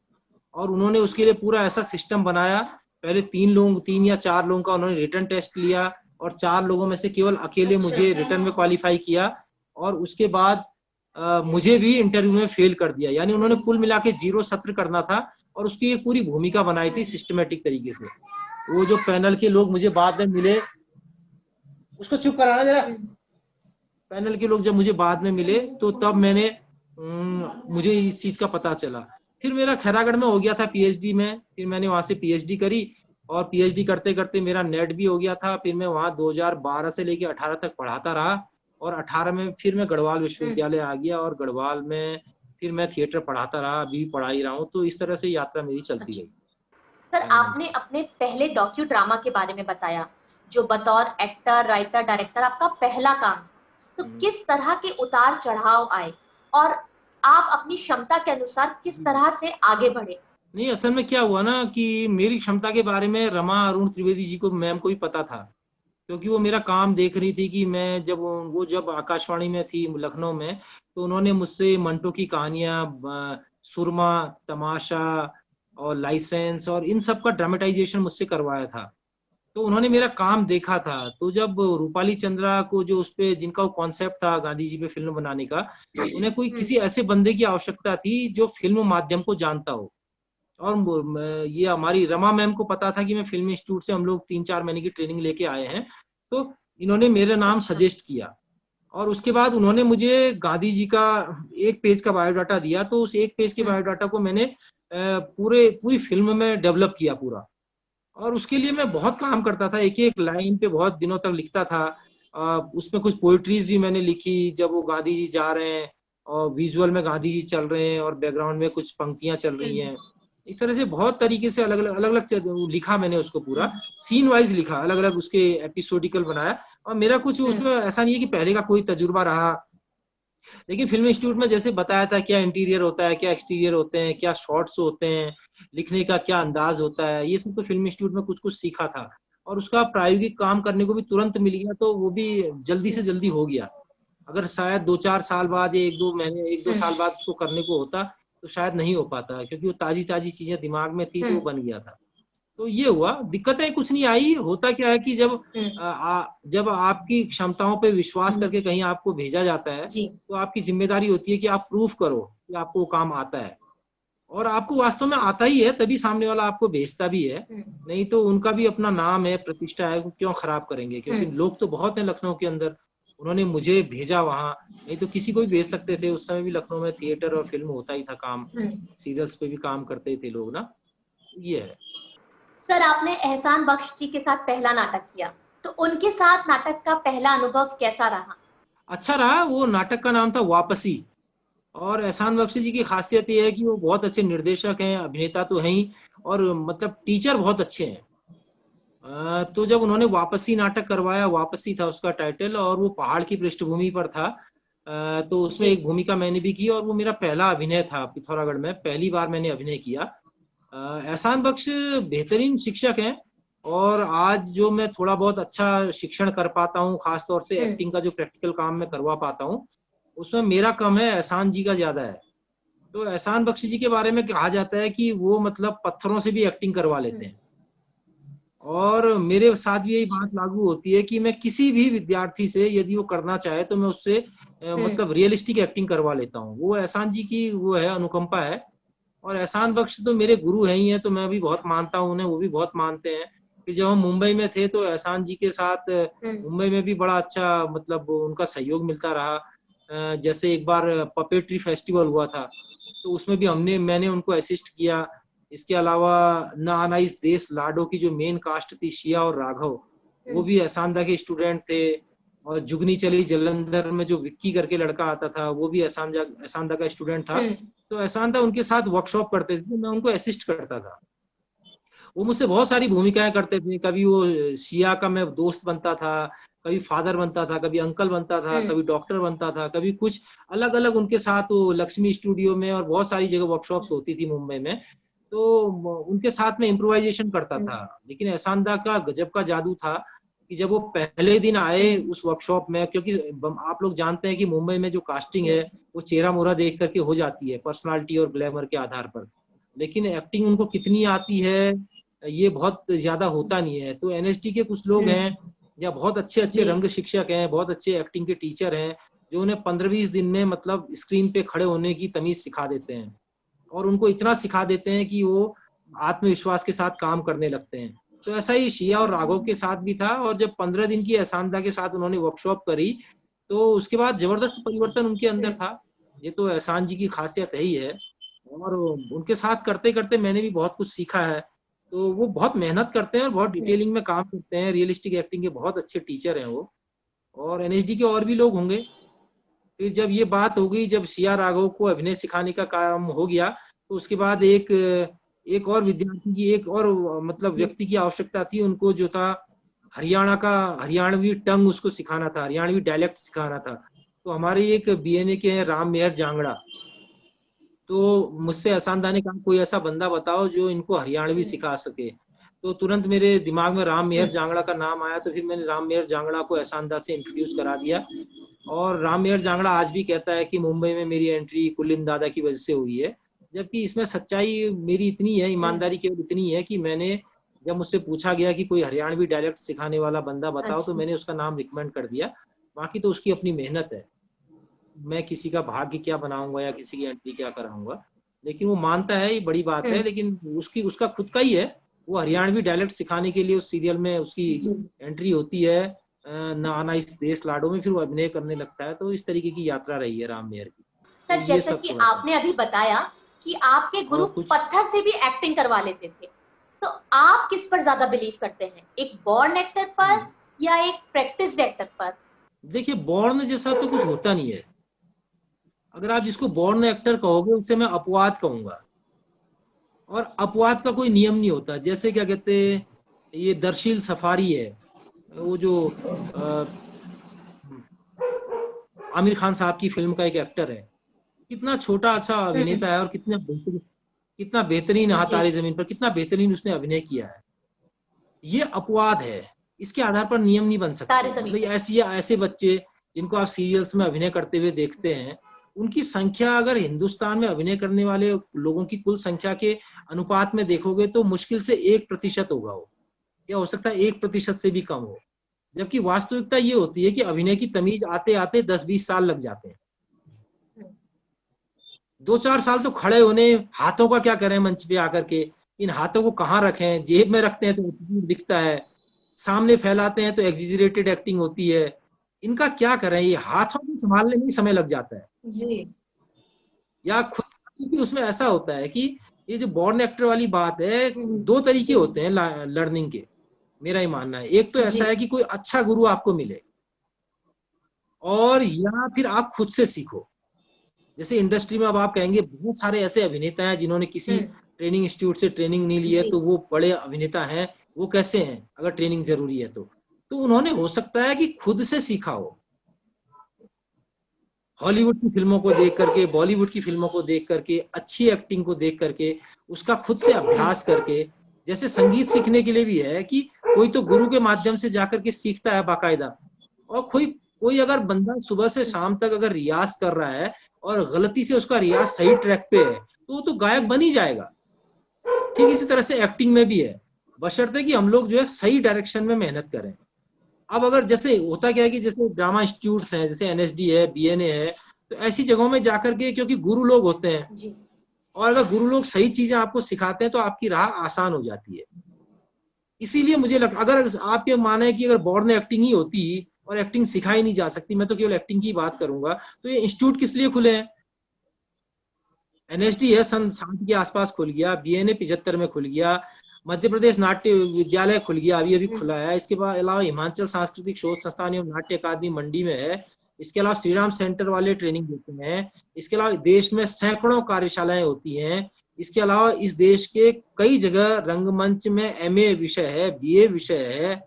और उन्होंने उसके लिए पूरा ऐसा सिस्टम बनाया। पहले 3 या 4 लोगों का उन्होंने रिटन टेस्ट लिया, और 4 लोगों में से केवल अकेले मुझे रिटन में क्वालिफाई किया, और उसके बाद मुझे भी इंटरव्यू में फेल कर दिया। यानी उन्होंने कुल मिला के 0 सत्र करना था, और उसकी एक पूरी भूमिका बनाई थी सिस्टमेटिक तरीके से। वो जो पैनल के लोग मुझे बाद में मिले, उसको चुप कराना जरा, पैनल के लोग जब मुझे बाद में मिले तो तब मुझे इस चीज का पता चला। फिर मेरा खैरागढ़ में हो गया था पीएचडी में, फिर मैंने वहां से पीएचडी करी, और पीएचडी करते करते मेरा नेट भी हो गया था। फिर मैं वहां 2012 से लेके 18 तक पढ़ाता रहा, और 18 में फिर मैं गढ़वाल विश्वविद्यालय आ गया, और गढ़वाल में फिर मैं थिएटर पढ़ाता रहा, अभी भी पढ़ा ही रहा हूँ। तो इस तरह से यात्रा मेरी चलती गई। सर, आपने अपने पहले डॉक्यू ड्रामा के बारे में बताया, जो बतौर एक्टर, राइटर, डायरेक्टर आपका पहला काम। तो किस तरह के उतार चढ़ाव आए, और आप अपनी क्षमता के अनुसार किस तरह से आगे बढ़े? नहीं, असल में क्या हुआ ना कि मेरी क्षमता के बारे में रमा अरुण त्रिवेदी जी को, मैम को भी पता था, क्योंकि वो मेरा काम देख रही थी कि मैं जब आकाशवाणी में थी लखनऊ में, तो उन्होंने मुझसे मंटो की कहानियां, सुरमा, तमाशा और लाइसेंस और इन सब का ड्रामेटाइजेशन मुझसे करवाया था। तो उन्होंने मेरा काम देखा था। तो जब रूपाली चंद्रा को, जो उस पे जिनका वो कॉन्सेप्ट था गांधी जी पे फिल्म बनाने का, उन्हें कोई किसी ऐसे बंदे की आवश्यकता थी जो फिल्म माध्यम को जानता हो। और ये हमारी रमा मैम को पता था कि मैं फिल्म इंस्टीट्यूट से, हम लोग 3-4 महीने की ट्रेनिंग लेके आए हैं, तो इन्होंने मेरा नाम सजेस्ट किया। और उसके बाद उन्होंने मुझे गांधी जी का 1 पेज का बायोडाटा दिया। तो उस 1 पेज के बायोडाटा को मैंने पूरी फिल्म में डेवलप किया पूरा। और उसके लिए मैं बहुत काम करता था, एक एक लाइन पे बहुत दिनों तक लिखता था। उसमें कुछ पोइट्रीज भी मैंने लिखी, जब वो गांधी जी जा रहे हैं और विजुअल में गांधी जी चल रहे हैं और बैकग्राउंड में कुछ पंक्तियां चल रही हैं। इस तरह से बहुत तरीके से अलग अलग लिखा मैंने उसको, पूरा सीन वाइज लिखा, अलग अलग उसके एपिसोडिकल बनाया। और मेरा कुछ उसमें ऐसा नहीं है कि पहले का कोई तजुर्बा रहा, लेकिन फिल्म इंस्टीट्यूट में जैसे बताया था क्या इंटीरियर होता है, क्या एक्सटीरियर होते हैं, क्या शॉट्स होते हैं, लिखने का क्या अंदाज होता है, ये सब तो फिल्म इंस्टीट्यूट में कुछ कुछ सीखा था। और उसका प्रायोगिक काम करने को भी तुरंत मिल गया, तो वो भी जल्दी से जल्दी हो गया। अगर शायद 2-4 साल बाद या 1-2 साल बाद उसको करने को होता तो शायद नहीं हो पाता, क्योंकि वो ताजी ताजी चीजें दिमाग में थी तो वो बन गया था। तो ये हुआ, दिक्कतें कुछ नहीं आई। होता क्या है कि जब आपकी क्षमताओं पे विश्वास करके कहीं आपको भेजा जाता है, तो आपकी जिम्मेदारी होती है कि आप प्रूफ करो कि आपको काम आता है। और आपको वास्तव में आता ही है, तभी सामने वाला आपको भेजता भी है। नहीं तो उनका भी अपना नाम है, प्रतिष्ठा है, वो क्यों खराब करेंगे? क्योंकि लोग तो बहुत हैं लखनऊ के अंदर, उन्होंने मुझे भेजा वहां, नहीं तो किसी को भी भेज सकते थे। उस समय भी लखनऊ में थिएटर और फिल्म होता ही था काम, सीरियल्स पे भी काम करते थे लोग ना। ये है। सर, आपने एहसान बख्श जी के साथ पहला नाटक किया, तो उनके साथ नाटक का पहला अनुभव कैसा रहा? अच्छा रहा। वो नाटक का नाम था वापसी। और एहसान बख्श जी की खासियत ये है कि वो बहुत अच्छे निर्देशक हैं, अभिनेता तो हैं ही, और मतलब टीचर बहुत अच्छे हैं। तो जब उन्होंने वापसी नाटक करवाया, वापसी था उसका टाइटल, और वो पहाड़ की पृष्ठभूमि पर था, तो उसमें एक भूमिका मैंने भी की, और वो मेरा पहला अभिनय था। पिथौरागढ़ में पहली बार मैंने अभिनय किया। एहसान बख्श बेहतरीन शिक्षक हैं, और आज जो मैं थोड़ा बहुत अच्छा शिक्षण कर पाता हूँ, खासतौर से एक्टिंग का जो प्रैक्टिकल काम मैं करवा पाता हूँ, उसमें मेरा कम है, एहसान जी का ज्यादा है। तो एहसान बख्श जी के बारे में कहा जाता है कि वो मतलब पत्थरों से भी एक्टिंग करवा लेते हैं। और मेरे साथ भी यही बात लागू होती है कि मैं किसी भी विद्यार्थी से यदि वो करना चाहे तो मैं उससे मतलब रियलिस्टिक एक्टिंग करवा लेता हूँ। वो एहसान जी की वो है, अनुकंपा है। और एहसान बख्श तो मेरे गुरु हैं ही हैं, तो मैं भी बहुत मानता हूँ उन्हें, वो भी बहुत मानते हैं। कि जब हम मुंबई में थे तो एहसान जी के साथ मुंबई में भी बड़ा अच्छा मतलब उनका सहयोग मिलता रहा। जैसे एक बार पपेट्री फेस्टिवल हुआ था, तो उसमें भी मैंने उनको असिस्ट किया। इसके अलावा न आना इस देश लाडो की जो मेन कास्ट थी शिया और राघव, वो भी एहसानदा के स्टूडेंट थे। और जुगनी चली जलंधर में जो विक्की करके लड़का आता था वो भी एहसानदा का स्टूडेंट था। तो एहसानदा उनके साथ वर्कशॉप करते थे, मैं उनको असिस्ट करता था। वो मुझसे बहुत सारी भूमिकाएं करते थे, कभी वो शिया का मैं दोस्त बनता था, कभी फादर बनता था, कभी अंकल बनता था, कभी डॉक्टर बनता था, कभी कुछ अलग अलग उनके साथ वो लक्ष्मी स्टूडियो में और बहुत सारी जगह वर्कशॉप्स होती थी मुंबई में, तो उनके साथ में इम्प्रोवाइजेशन करता था। लेकिन एहसानदा का गजब का जादू था कि जब वो पहले दिन आए उस वर्कशॉप में, क्योंकि आप लोग जानते हैं कि मुंबई में जो कास्टिंग है वो चेहरा मोहरा देख करके हो जाती है पर्सनालिटी और ग्लैमर के आधार पर, लेकिन एक्टिंग उनको कितनी आती है ये बहुत ज्यादा होता नहीं है। तो एनएसडी के कुछ लोग हैं या बहुत अच्छे अच्छे रंग शिक्षक हैं, बहुत अच्छे एक्टिंग के टीचर हैं, जो उन्हें 15-20 दिन में मतलब स्क्रीन पे खड़े होने की तमीज सिखा देते हैं, और उनको इतना सिखा देते हैं कि वो आत्मविश्वास के साथ काम करने लगते हैं। तो ऐसा ही शिया और राघव के साथ भी था। और जब 15 दिन की एहसानदा के साथ उन्होंने वर्कशॉप करी तो उसके बाद जबरदस्त परिवर्तन उनके अंदर था। ये तो एहसान जी की खासियत है ही है। और उनके साथ करते करते मैंने भी बहुत कुछ सीखा है। तो वो बहुत मेहनत करते हैं और बहुत डिटेलिंग में काम करते हैं, रियलिस्टिक एक्टिंग के बहुत अच्छे टीचर हैं वो। और एनएसडी के और भी लोग होंगे। फिर जब ये बात हो गई, जब शिया राघव को अभिनय सिखाने का काम हो गया, तो उसके बाद एक और विद्यार्थी की, एक और मतलब व्यक्ति की आवश्यकता थी उनको, जो था हरियाणवी टंग उसको सिखाना था, हरियाणवी डायलेक्ट सिखाना था। तो हमारे एक बीएनए के हैं राम मेहर जांगड़ा, तो मुझसे एहसानदा ने कहा कोई ऐसा बंदा बताओ जो इनको हरियाणवी सिखा सके। तो तुरंत मेरे दिमाग में राम मेहर जांगड़ा का नाम आया। तो फिर मैंने राम मेहर जांगड़ा को एहसानदा से इंट्रोड्यूस करा दिया। और राम मेहर जांगड़ा आज भी कहता है कि मुंबई में मेरी एंट्री कुलिन दादा की वजह से हुई है, जबकि इसमें सच्चाई मेरी इतनी है, ईमानदारी केवल इतनी है कि मैंने जब मुझसे पूछा गया कि कोई हरियाणवी डायलेक्ट सिखाने वाला बंदा बताओ, तो मैंने उसका नाम रिकमेंड कर दिया। बाकी तो उसकी अपनी मेहनत है, मैं किसी का भाग्य क्या बनाऊंगा या किसी की एंट्री क्या कराऊंगा, लेकिन वो मानता है, ये बड़ी बात है। लेकिन उसका खुद का ही है, वो हरियाणवी डायलेक्ट सिखाने के लिए उस सीरियल में उसकी एंट्री होती है न आना इस देश लाडो में, फिर वो अभिनय करने लगता है। तो इस तरीके की यात्रा रही है राम मेहर की। सर, जैसा कि आपने अभी बताया कि आपके गुरु पत्थर से भी एक्टिंग करवा लेते थे, तो आप किस पर ज्यादा बिलीव करते हैं, एक बॉर्न एक्टर पर या एक प्रैक्टिस्ड एक्टर पर? देखिए, बॉर्न जैसा तो कुछ होता नहीं है। अगर आप जिसको बॉर्न एक्टर कहोगे उससे मैं अपवाद कहूंगा, और अपवाद का कोई नियम नहीं होता। जैसे क्या कहते हैं, ये दरशील सफारी है, वो जो आमिर खान साहब की फिल्म का एक एक्टर है, कितना छोटा अच्छा अभिनेता है और कितना बेहतरीन हाथ तारे जमीन पर, कितना बेहतरीन उसने अभिनय किया है। ये अपवाद है, इसके आधार पर नियम नहीं बन सकते। मतलब ऐसे बच्चे जिनको आप सीरियल्स में अभिनय करते हुए देखते हैं, उनकी संख्या अगर हिंदुस्तान में अभिनय करने वाले लोगों की कुल संख्या के अनुपात में देखोगे तो मुश्किल से 1% होगा वो, या हो सकता है 1% से भी कम हो। जबकि वास्तविकता ये होती है कि अभिनय की तमीज आते आते 10-20 साल लग जाते हैं। 2-4 साल तो खड़े होने, हाथों का क्या करें मंच पे आकर के, इन हाथों को कहाँ रखें, जेब में रखते हैं तो दिखता है, सामने फैलाते हैं तो एग्जिजरेटेड एक्टिंग होती है, इनका क्या करें, ये हाथों को संभालने में समय लग जाता है जी। या खुद, क्योंकि उसमें ऐसा होता है कि ये जो बॉर्न एक्टर वाली बात है, 2 तरीके होते हैं लर्निंग के, मेरा ही मानना है। एक तो ऐसा है कि कोई अच्छा गुरु आपको मिले, और या फिर आप खुद से सीखो। जैसे इंडस्ट्री में अब आप कहेंगे बहुत सारे ऐसे अभिनेता हैं जिन्होंने किसी ट्रेनिंग इंस्टीट्यूट से ट्रेनिंग नहीं ली है तो वो बड़े अभिनेता हैं। वो कैसे हैं? अगर ट्रेनिंग जरूरी है तो उन्होंने हो सकता है कि खुद से सीखा हो, हॉलीवुड की फिल्मों को देख करके, बॉलीवुड की फिल्मों को देख करके, अच्छी एक्टिंग को देख करके, उसका खुद से अभ्यास करके। जैसे संगीत सीखने के लिए भी है कि कोई तो गुरु के माध्यम से जाकर के सीखता है बाकायदा, और कोई अगर बंदा सुबह से शाम तक अगर रियाज कर रहा है और गलती से उसका रियाज सही ट्रैक पे है तो वो तो गायक बन ही जाएगा। ठीक इसी तरह से एक्टिंग में भी है, बशर्ते कि हम लोग जो है सही डायरेक्शन में मेहनत करें। अब अगर जैसे होता क्या है कि जैसे ड्रामा इंस्टीट्यूट्स हैं, जैसे एनएसडी है, बीएनए है, तो ऐसी जगहों में जाकर के, क्योंकि गुरु लोग होते हैं और अगर गुरु लोग सही चीजें आपको सिखाते हैं तो आपकी राह आसान हो जाती है। इसीलिए मुझे लगता, अगर आप ये माने कि अगर बॉर्न एक्टिंग ही होती और एक्टिंग सिखाई नहीं जा सकती, मैं तो केवल एक्टिंग की बात करूंगा, तो ये इंस्टीट्यूट किस लिए खुले हैं? एनएसडी है सन 60 के आसपास खुल गया, बीएनए 75 में खुल गया, मध्य प्रदेश नाट्य विद्यालय खुल गया, अभी अभी खुला है। इसके बाद अलावा हिमाचल सांस्कृतिक शोध संस्थान एवं नाट्य अकादमी मंडी में है। इसके अलावा श्री राम सेंटर वाले ट्रेनिंग देते हैं। इसके अलावा देश में सैकड़ों कार्यशालाएं होती हैं। इसके अलावा इस देश के कई जगह रंगमंच में एमए विषय है, बीए विषय है,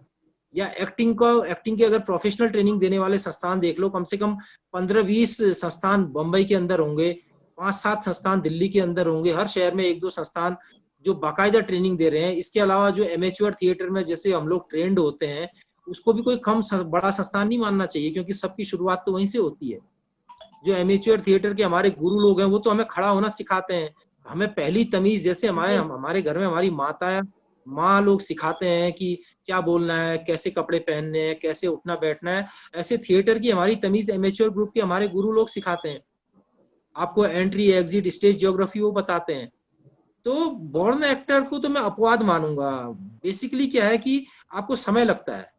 या एक्टिंग की अगर प्रोफेशनल ट्रेनिंग देने वाले संस्थान देख लो, कम से कम 15-20 संस्थान बंबई के अंदर होंगे, 5-7 संस्थान दिल्ली के अंदर होंगे, हर शहर में 1-2 संस्थान जो बाकायदा ट्रेनिंग दे रहे हैं। इसके अलावा जो एमेच्योर थिएटर में जैसे हम लोग ट्रेंड होते हैं, उसको भी कोई कम बड़ा संस्थान नहीं मानना चाहिए, क्योंकि सबकी शुरुआत तो वहीं से होती है। जो एमेच्योर थिएटर के हमारे गुरु लोग हैं, वो तो हमें खड़ा होना सिखाते हैं, हमें पहली तमीज, जैसे हमारे घर में हमारी माँ लोग सिखाते हैं कि क्या बोलना है, कैसे कपड़े पहनने हैं, कैसे उठना बैठना है, ऐसे थिएटर की हमारी तमीज एमेच्योर ग्रुप के हमारे गुरु लोग सिखाते हैं। आपको एंट्री एग्जिट स्टेज ज्योग्राफी वो बताते हैं। तो बॉर्न एक्टर को तो मैं अपवाद मानूंगा। बेसिकली क्या है कि आपको समय लगता है,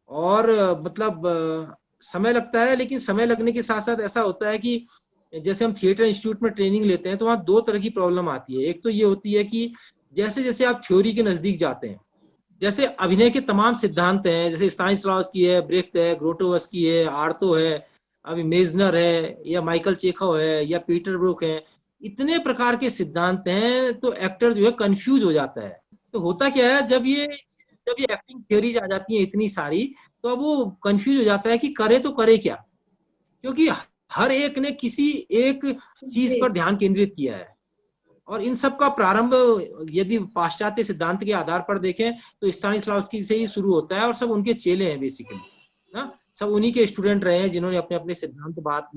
और मतलब समय लगता है, लेकिन समय लगने के साथ साथ ऐसा होता है कि जैसे हम थिएटर इंस्टीट्यूट में ट्रेनिंग लेते हैं तो वहाँ 2 तरह की प्रॉब्लम आती है। एक तो ये होती है कि जैसे जैसे आप थ्योरी के नजदीक जाते हैं, जैसे अभिनय के तमाम सिद्धांत हैं, जैसे स्टानिस्लॉवस्की है, ब्रेख्त है, ग्रोटोवस्की है, आर्तो है, अभी मेजनर है, या माइकल चेखव है, या पीटर ब्रूक है, इतने प्रकार के सिद्धांत हैं, तो एक्टर जो है कंफ्यूज हो जाता है। तो होता क्या है, जब ये एक्टिंग थियोरीज आ जाती हैं इतनी सारी, तो अब वो कंफ्यूज हो जाता है कि करे तो करे क्या, क्योंकि हर एक ने किसी एक चीज पर ध्यान केंद्रित किया है। और इन सब का प्रारंभ यदि पाश्चात्य सिद्धांत के आधार पर देखें तो स्टानिस्लावस्की से ही शुरू होता है, और सब उनके चेले हैं बेसिकली ना, सब उन्हीं के स्टूडेंट रहे हैं जिन्होंने अपने अपने सिद्धांत बाद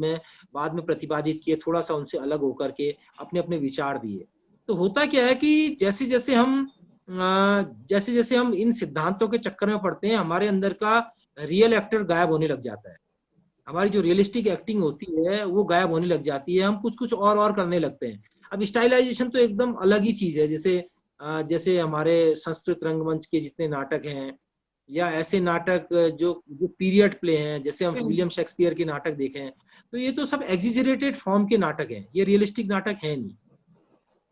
में प्रतिपादित किए, थोड़ा सा उनसे अलग होकर के अपने अपने विचार दिए। तो होता क्या है कि जैसे जैसे हम इन सिद्धांतों के चक्कर में पड़ते हैं, हमारे अंदर का रियल एक्टर गायब होने लग जाता है। हमारी जो रियलिस्टिक एक्टिंग होती है वो गायब होने लग जाती है, हम कुछ और करने लगते हैं। अब स्टाइलाइजेशन तो एकदम अलग ही चीज है। जैसे हमारे संस्कृत रंगमंच के जितने नाटक हैं, या ऐसे नाटक जो पीरियड प्ले हैं, जैसे हम विलियम शेक्सपियर के नाटक देखें, तो ये तो सब एग्जिजरेटेड फॉर्म के नाटक हैं, ये रियलिस्टिक नाटक है नहीं।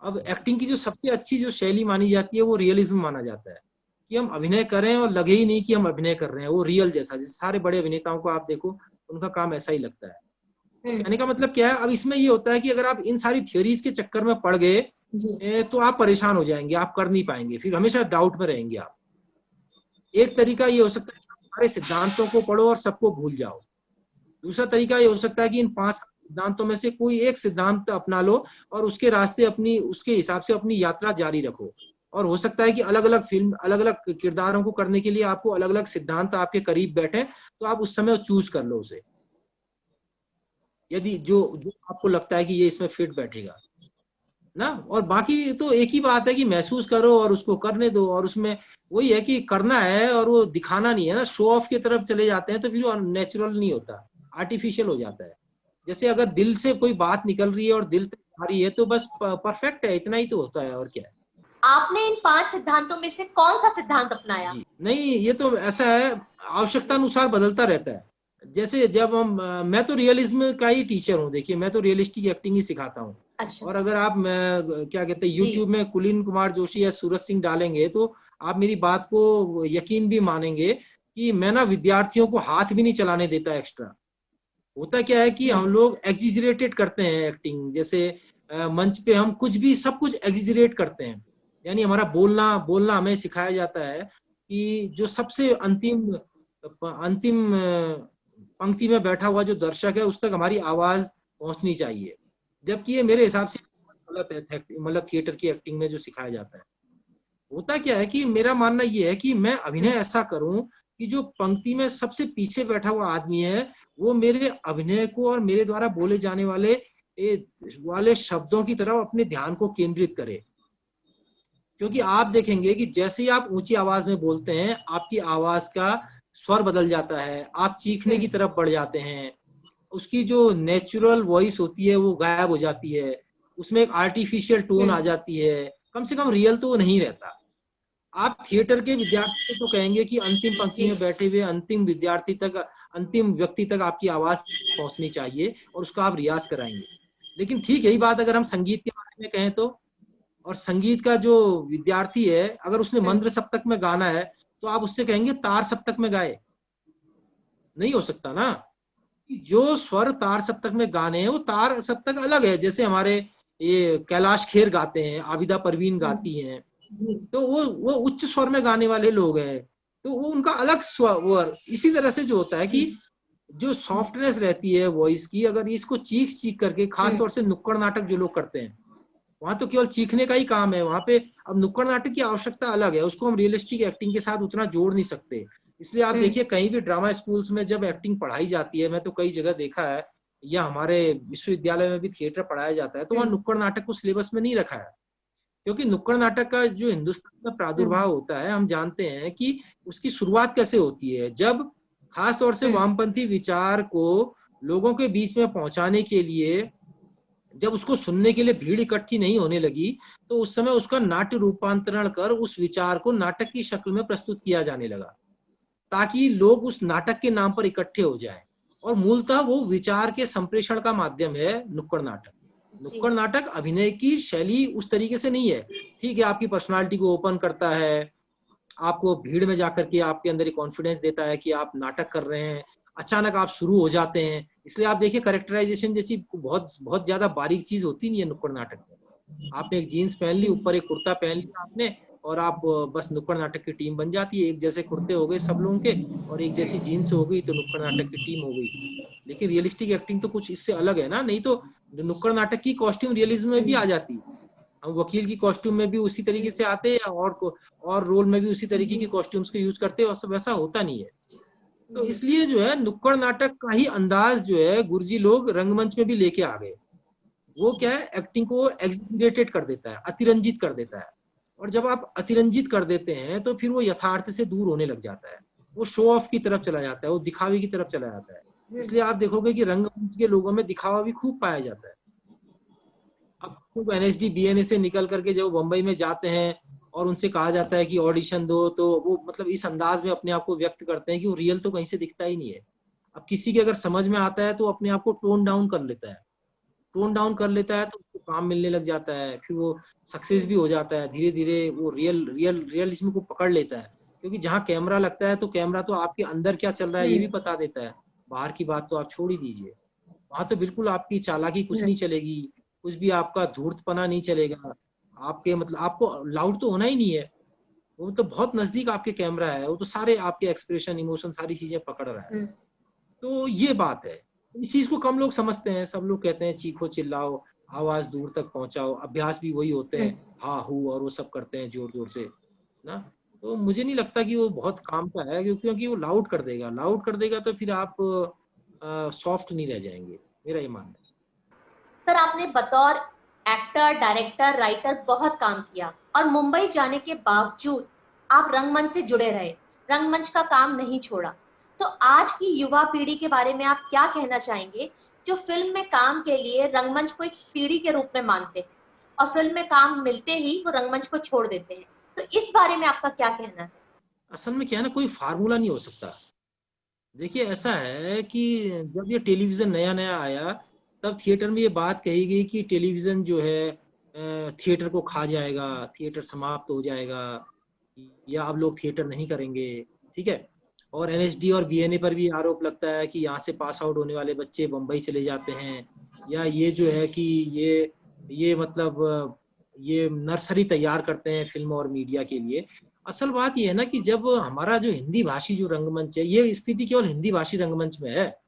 अब एक्टिंग की जो सबसे अच्छी जो शैली मानी जाती है वो रियलिज्म माना जाता है, कि हम अभिनय करें और लगे ही नहीं कि हम अभिनय कर रहे हैं, वो रियल जैसा। जैसे सारे बड़े अभिनेताओं को आप देखो, उनका काम ऐसा ही लगता है। कहने का मतलब क्या है, अब इसमें ये होता है कि अगर आप इन सारी थ्योरीज के चक्कर में पड़ गए तो आप परेशान हो जाएंगे, आप कर नहीं पाएंगे, फिर हमेशा डाउट में रहेंगे आप। एक तरीका ये हो सकता है कि सारे सिद्धांतों को पढ़ो और सबको भूल जाओ। दूसरा तरीका ये हो सकता है कि इन 5 सिद्धांतों में से कोई एक सिद्धांत अपना लो और उसके रास्ते उसके हिसाब से अपनी यात्रा जारी रखो। और हो सकता है कि अलग अलग किरदारों को करने के लिए आपको अलग अलग सिद्धांत आपके करीब बैठे, तो आप उस समय चूज कर लो उसे, यदि जो आपको लगता है कि ये इसमें फिट बैठेगा ना। और बाकी तो एक ही बात है कि महसूस करो और उसको करने दो। और उसमें वही है कि करना है और वो दिखाना नहीं है ना। शो ऑफ की तरफ चले जाते हैं तो फिर वो नेचुरल नहीं होता, आर्टिफिशियल हो जाता है। जैसे अगर दिल से कोई बात निकल रही है और दिल पे आ रही है तो बस परफेक्ट है, इतना ही तो होता है, और क्या है। आपने इन 5 सिद्धांतों में से कौन सा सिद्धांत अपनाया? जी नहीं, ये तो ऐसा है, आवश्यकता अनुसार बदलता रहता है। जैसे मैं तो रियलिज्म का ही टीचर हूँ। देखिए, मैं तो रियलिस्टिक एक्टिंग ही सिखाता हूँ। अच्छा। और अगर आप क्या कहते हैं यूट्यूब में कुलीन कुमार जोशी या सूरज सिंह डालेंगे तो आप मेरी बात को यकीन भी मानेंगे कि मैं ना विद्यार्थियों को हाथ भी नहीं चलाने देता एक्स्ट्रा। होता क्या है कि हम लोग एग्जिजरेटेड करते हैं एक्टिंग। जैसे मंच पे हम सब कुछ एग्जिजरेट करते हैं। यानी हमारा बोलना हमें सिखाया जाता है कि जो सबसे अंतिम पंक्ति में बैठा हुआ जो दर्शक है उस तक हमारी आवाज पहुंचनी चाहिए, जबकि ये मेरे हिसाब से गलत है। मतलब थिएटर की एक्टिंग में जो सिखाया जाता है, होता क्या है कि मेरा मानना ये है कि मैं अभिनय ऐसा करूं कि जो पंक्ति में सबसे पीछे बैठा हुआ आदमी है वो मेरे अभिनय को और मेरे द्वारा बोले जाने वाले शब्दों की तरफ अपने ध्यान को केंद्रित करे। क्योंकि आप देखेंगे कि जैसे ही आप ऊंची आवाज में बोलते हैं आपकी आवाज का स्वर बदल जाता है, आप चीखने की तरफ बढ़ जाते हैं, उसकी जो नेचुरल वॉइस होती है वो गायब हो जाती है, उसमें एक आर्टिफिशियल टोन आ जाती है, कम से कम रियल तो वो नहीं रहता। आप थिएटर के विद्यार्थी से तो कहेंगे कि अंतिम पंक्ति में बैठे हुए अंतिम व्यक्ति तक आपकी आवाज पहुंचनी चाहिए और उसका आप रियाज कराएंगे। लेकिन ठीक यही बात अगर हम संगीत के बारे में कहें तो, और संगीत का जो विद्यार्थी है अगर उसने मंद्र सप्तक में गाना है तो आप उससे कहेंगे तार सप्तक में गाए, नहीं हो सकता ना। जो स्वर तार सप्तक में गाने हैं वो तार सप्तक अलग है। जैसे हमारे ये कैलाश खेर गाते हैं, आबिदा परवीन गाती हैं, तो वो उच्च स्वर में गाने वाले लोग हैं, तो वो उनका अलग स्वर। इसी तरह से जो होता है कि जो सॉफ्टनेस रहती है वॉइस की, अगर इसको चीख चीख करके, खास तौर से नुक्कड़ नाटक जो लोग करते हैं वहां तो केवल चीखने का ही काम है, वहां पे अब नुक्कड़ नाटक की आवश्यकता अलग है, उसको हम रियलिस्टिक एक्टिंग के साथ उतना जोड़ नहीं सकते। इसलिए आप देखिए कहीं भी ड्रामा स्कूल्स में जब एक्टिंग पढ़ाई जाती है, मैं तो कई जगह देखा है, या हमारे विश्वविद्यालय में भी थिएटर पढ़ाया जाता है, तो वहाँ नुक्कड़ नाटक को सिलेबस में नहीं रखा है। क्योंकि नुक्कड़ नाटक का जो हिंदुस्तान में प्रादुर्भाव होता है, हम जानते हैं कि उसकी शुरुआत कैसे होती है, जब खास तौर से वामपंथी विचार को लोगों के बीच में पहुंचाने के लिए, जब उसको सुनने के लिए भीड़ इकट्ठी नहीं होने लगी, तो उस समय उसका नाट्य रूपांतरण कर उस विचार को नाटक की शक्ल में प्रस्तुत किया जाने लगा, ताकि लोग उस नाटक के नाम पर इकट्ठे हो जाएं। और मूलतः वो विचार के संप्रेषण का माध्यम है नुक्कड़ नाटक। नुक्कड़ नाटक अभिनय की शैली उस तरीके से नहीं है। ठीक है, आपकी पर्सनालिटी को ओपन करता है, आपको भीड़ में जाकर के आपके अंदर एक कॉन्फिडेंस देता है कि आप नाटक कर रहे हैं, अचानक आप शुरू हो जाते हैं। इसलिए आप देखिए कैरेक्टराइजेशन जैसी बहुत बहुत ज्यादा बारीक चीज होती नहीं है नुक्कड़ नाटक में। आपने एक जीन्स पहन ली, ऊपर एक कुर्ता पहन लिया आपने, और आप बस नुक्कड़ नाटक की टीम बन जाती है। एक जैसे कुर्ते हो गए सब लोगों के और एक जैसी जीन्स हो गई तो नुक्कड़ नाटक की टीम हो गई। लेकिन रियलिस्टिक एक्टिंग तो कुछ इससे अलग है ना। नहीं तो नुक्कड़ नाटक की कॉस्ट्यूम रियलिज्म में भी आ जाती है, हम वकील की कॉस्ट्यूम में भी उसी तरीके से आते हैं, और रोल में भी उसी तरीके की कॉस्ट्यूम्स को यूज करते हैं, और सब वैसा होता नहीं है। तो इसलिए जो है नुक्कड़ नाटक का ही अंदाज जो है गुरुजी लोग रंगमंच में भी लेके आ गए। वो क्या है, एक्टिंग को एग्जीजरेटेड कर देता है, अतिरंजित कर देता है। और जब आप अतिरंजित कर देते हैं तो फिर वो यथार्थ से दूर होने लग जाता है, वो शो ऑफ की तरफ चला जाता है, वो दिखावे की तरफ चला जाता है। इसलिए आप देखोगे कि रंगमंच के लोगों में दिखावा भी खूब पाया जाता है। अब खूब एनएसडी बीएनए से निकल करके जब बम्बई में जाते हैं और उनसे कहा जाता है कि ऑडिशन दो, तो वो मतलब इस अंदाज में अपने आप को व्यक्त करते हैं कि वो रियल तो कहीं से दिखता ही नहीं है। अब किसी के अगर समझ में आता है तो अपने आप को टोन डाउन कर लेता है, टोन डाउन कर लेता है तो उसको काम मिलने लग जाता है, फिर वो सक्सेस भी हो जाता है। धीरे धीरे वो रियलिज्म को पकड़ लेता है, क्योंकि जहाँ कैमरा लगता है तो कैमरा तो आपके अंदर क्या चल रहा है ये भी बता देता है, बाहर की बात तो आप छोड़ ही दीजिए। वहां तो बिल्कुल आपकी चालाकी कुछ नहीं चलेगी, कुछ भी आपका धूर्तपना नहीं चलेगा। आपके मतलब आपको लाउड तो होना ही नहीं है, वो तो बहुत नजदीक आपके कैमरा है, वो तो सारे आपके एक्सप्रेशन, इमोशन, सारी चीजें पकड़ रहा है। तो ये बात है, इस चीज को कम लोग समझते हैं। सब लोग कहते हैं चीखो चिल्लाओ, आवाज दूर तक पहुंचाओ, अभ्यास भी वही होते हैं, हा हु और वो सब करते हैं जोर जोर से ना। तो मुझे नहीं लगता कि वो बहुत काम का है, क्योंकि वो लाउड कर देगा, लाउड कर देगा तो फिर आप सॉफ्ट नहीं रह जाएंगे, मेरा ये मानना है। सर, आपने बतौर एक्टर, डायरेक्टर, राइटर बहुत काम किया और मुंबई जाने के बावजूद आप रंगमंच से जुड़े रहे, रंगमंच का काम नहीं छोड़ा। तो आज की युवा पीढ़ी के बारे में आप क्या कहना चाहेंगे, जो फिल्म में काम के लिए रंगमंच को एक सीढ़ी के रूप में मानते हैं और फिल्म में काम मिलते ही वो रंगमंच को छोड़ देते हैं? तो इस बारे में आपका क्या कहना है? असल में क्या है ना, कोई फार्मूला नहीं हो सकता। देखिए ऐसा है कि जब ये टेलीविजन नया नया आया तब थिएटर में ये बात कही गई कि टेलीविजन जो है थिएटर को खा जाएगा, थिएटर समाप्त हो जाएगा, या अब लोग थिएटर नहीं करेंगे। ठीक है, और एनएसडी और बीएनए पर भी आरोप लगता है कि यहाँ से पास आउट होने वाले बच्चे बम्बई चले जाते हैं, या ये जो है कि ये मतलब ये नर्सरी तैयार करते हैं फिल्म और मीडिया के लिए। असल बात ये है ना कि जब हमारा जो हिंदी भाषी जो रंगमंच है, ये स्थिति केवल हिंदी भाषी रंगमंच में है।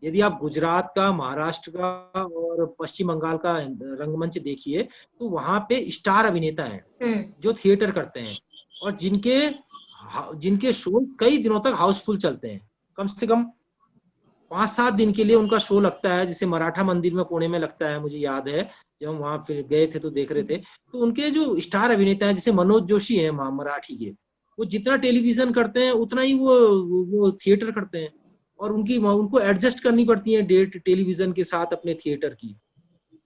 यदि आप गुजरात का, महाराष्ट्र का और पश्चिम बंगाल का रंगमंच देखिए तो वहां पे स्टार अभिनेता हैं जो थिएटर करते हैं, और जिनके शो कई दिनों तक हाउसफुल चलते हैं। कम से कम 5-7 दिन के लिए उनका शो लगता है, जिसे मराठा मंदिर में पुणे में लगता है, मुझे याद है जब हम वहां फिर गए थे तो देख रहे थे। तो उनके जो स्टार अभिनेता हैं जैसे मनोज जोशी हैं मराठी के, वो जितना टेलीविजन करते हैं उतना ही वो थिएटर करते हैं, और उनको एडजस्ट करनी पड़ती है डेट टेलीविजन के साथ अपने थिएटर की।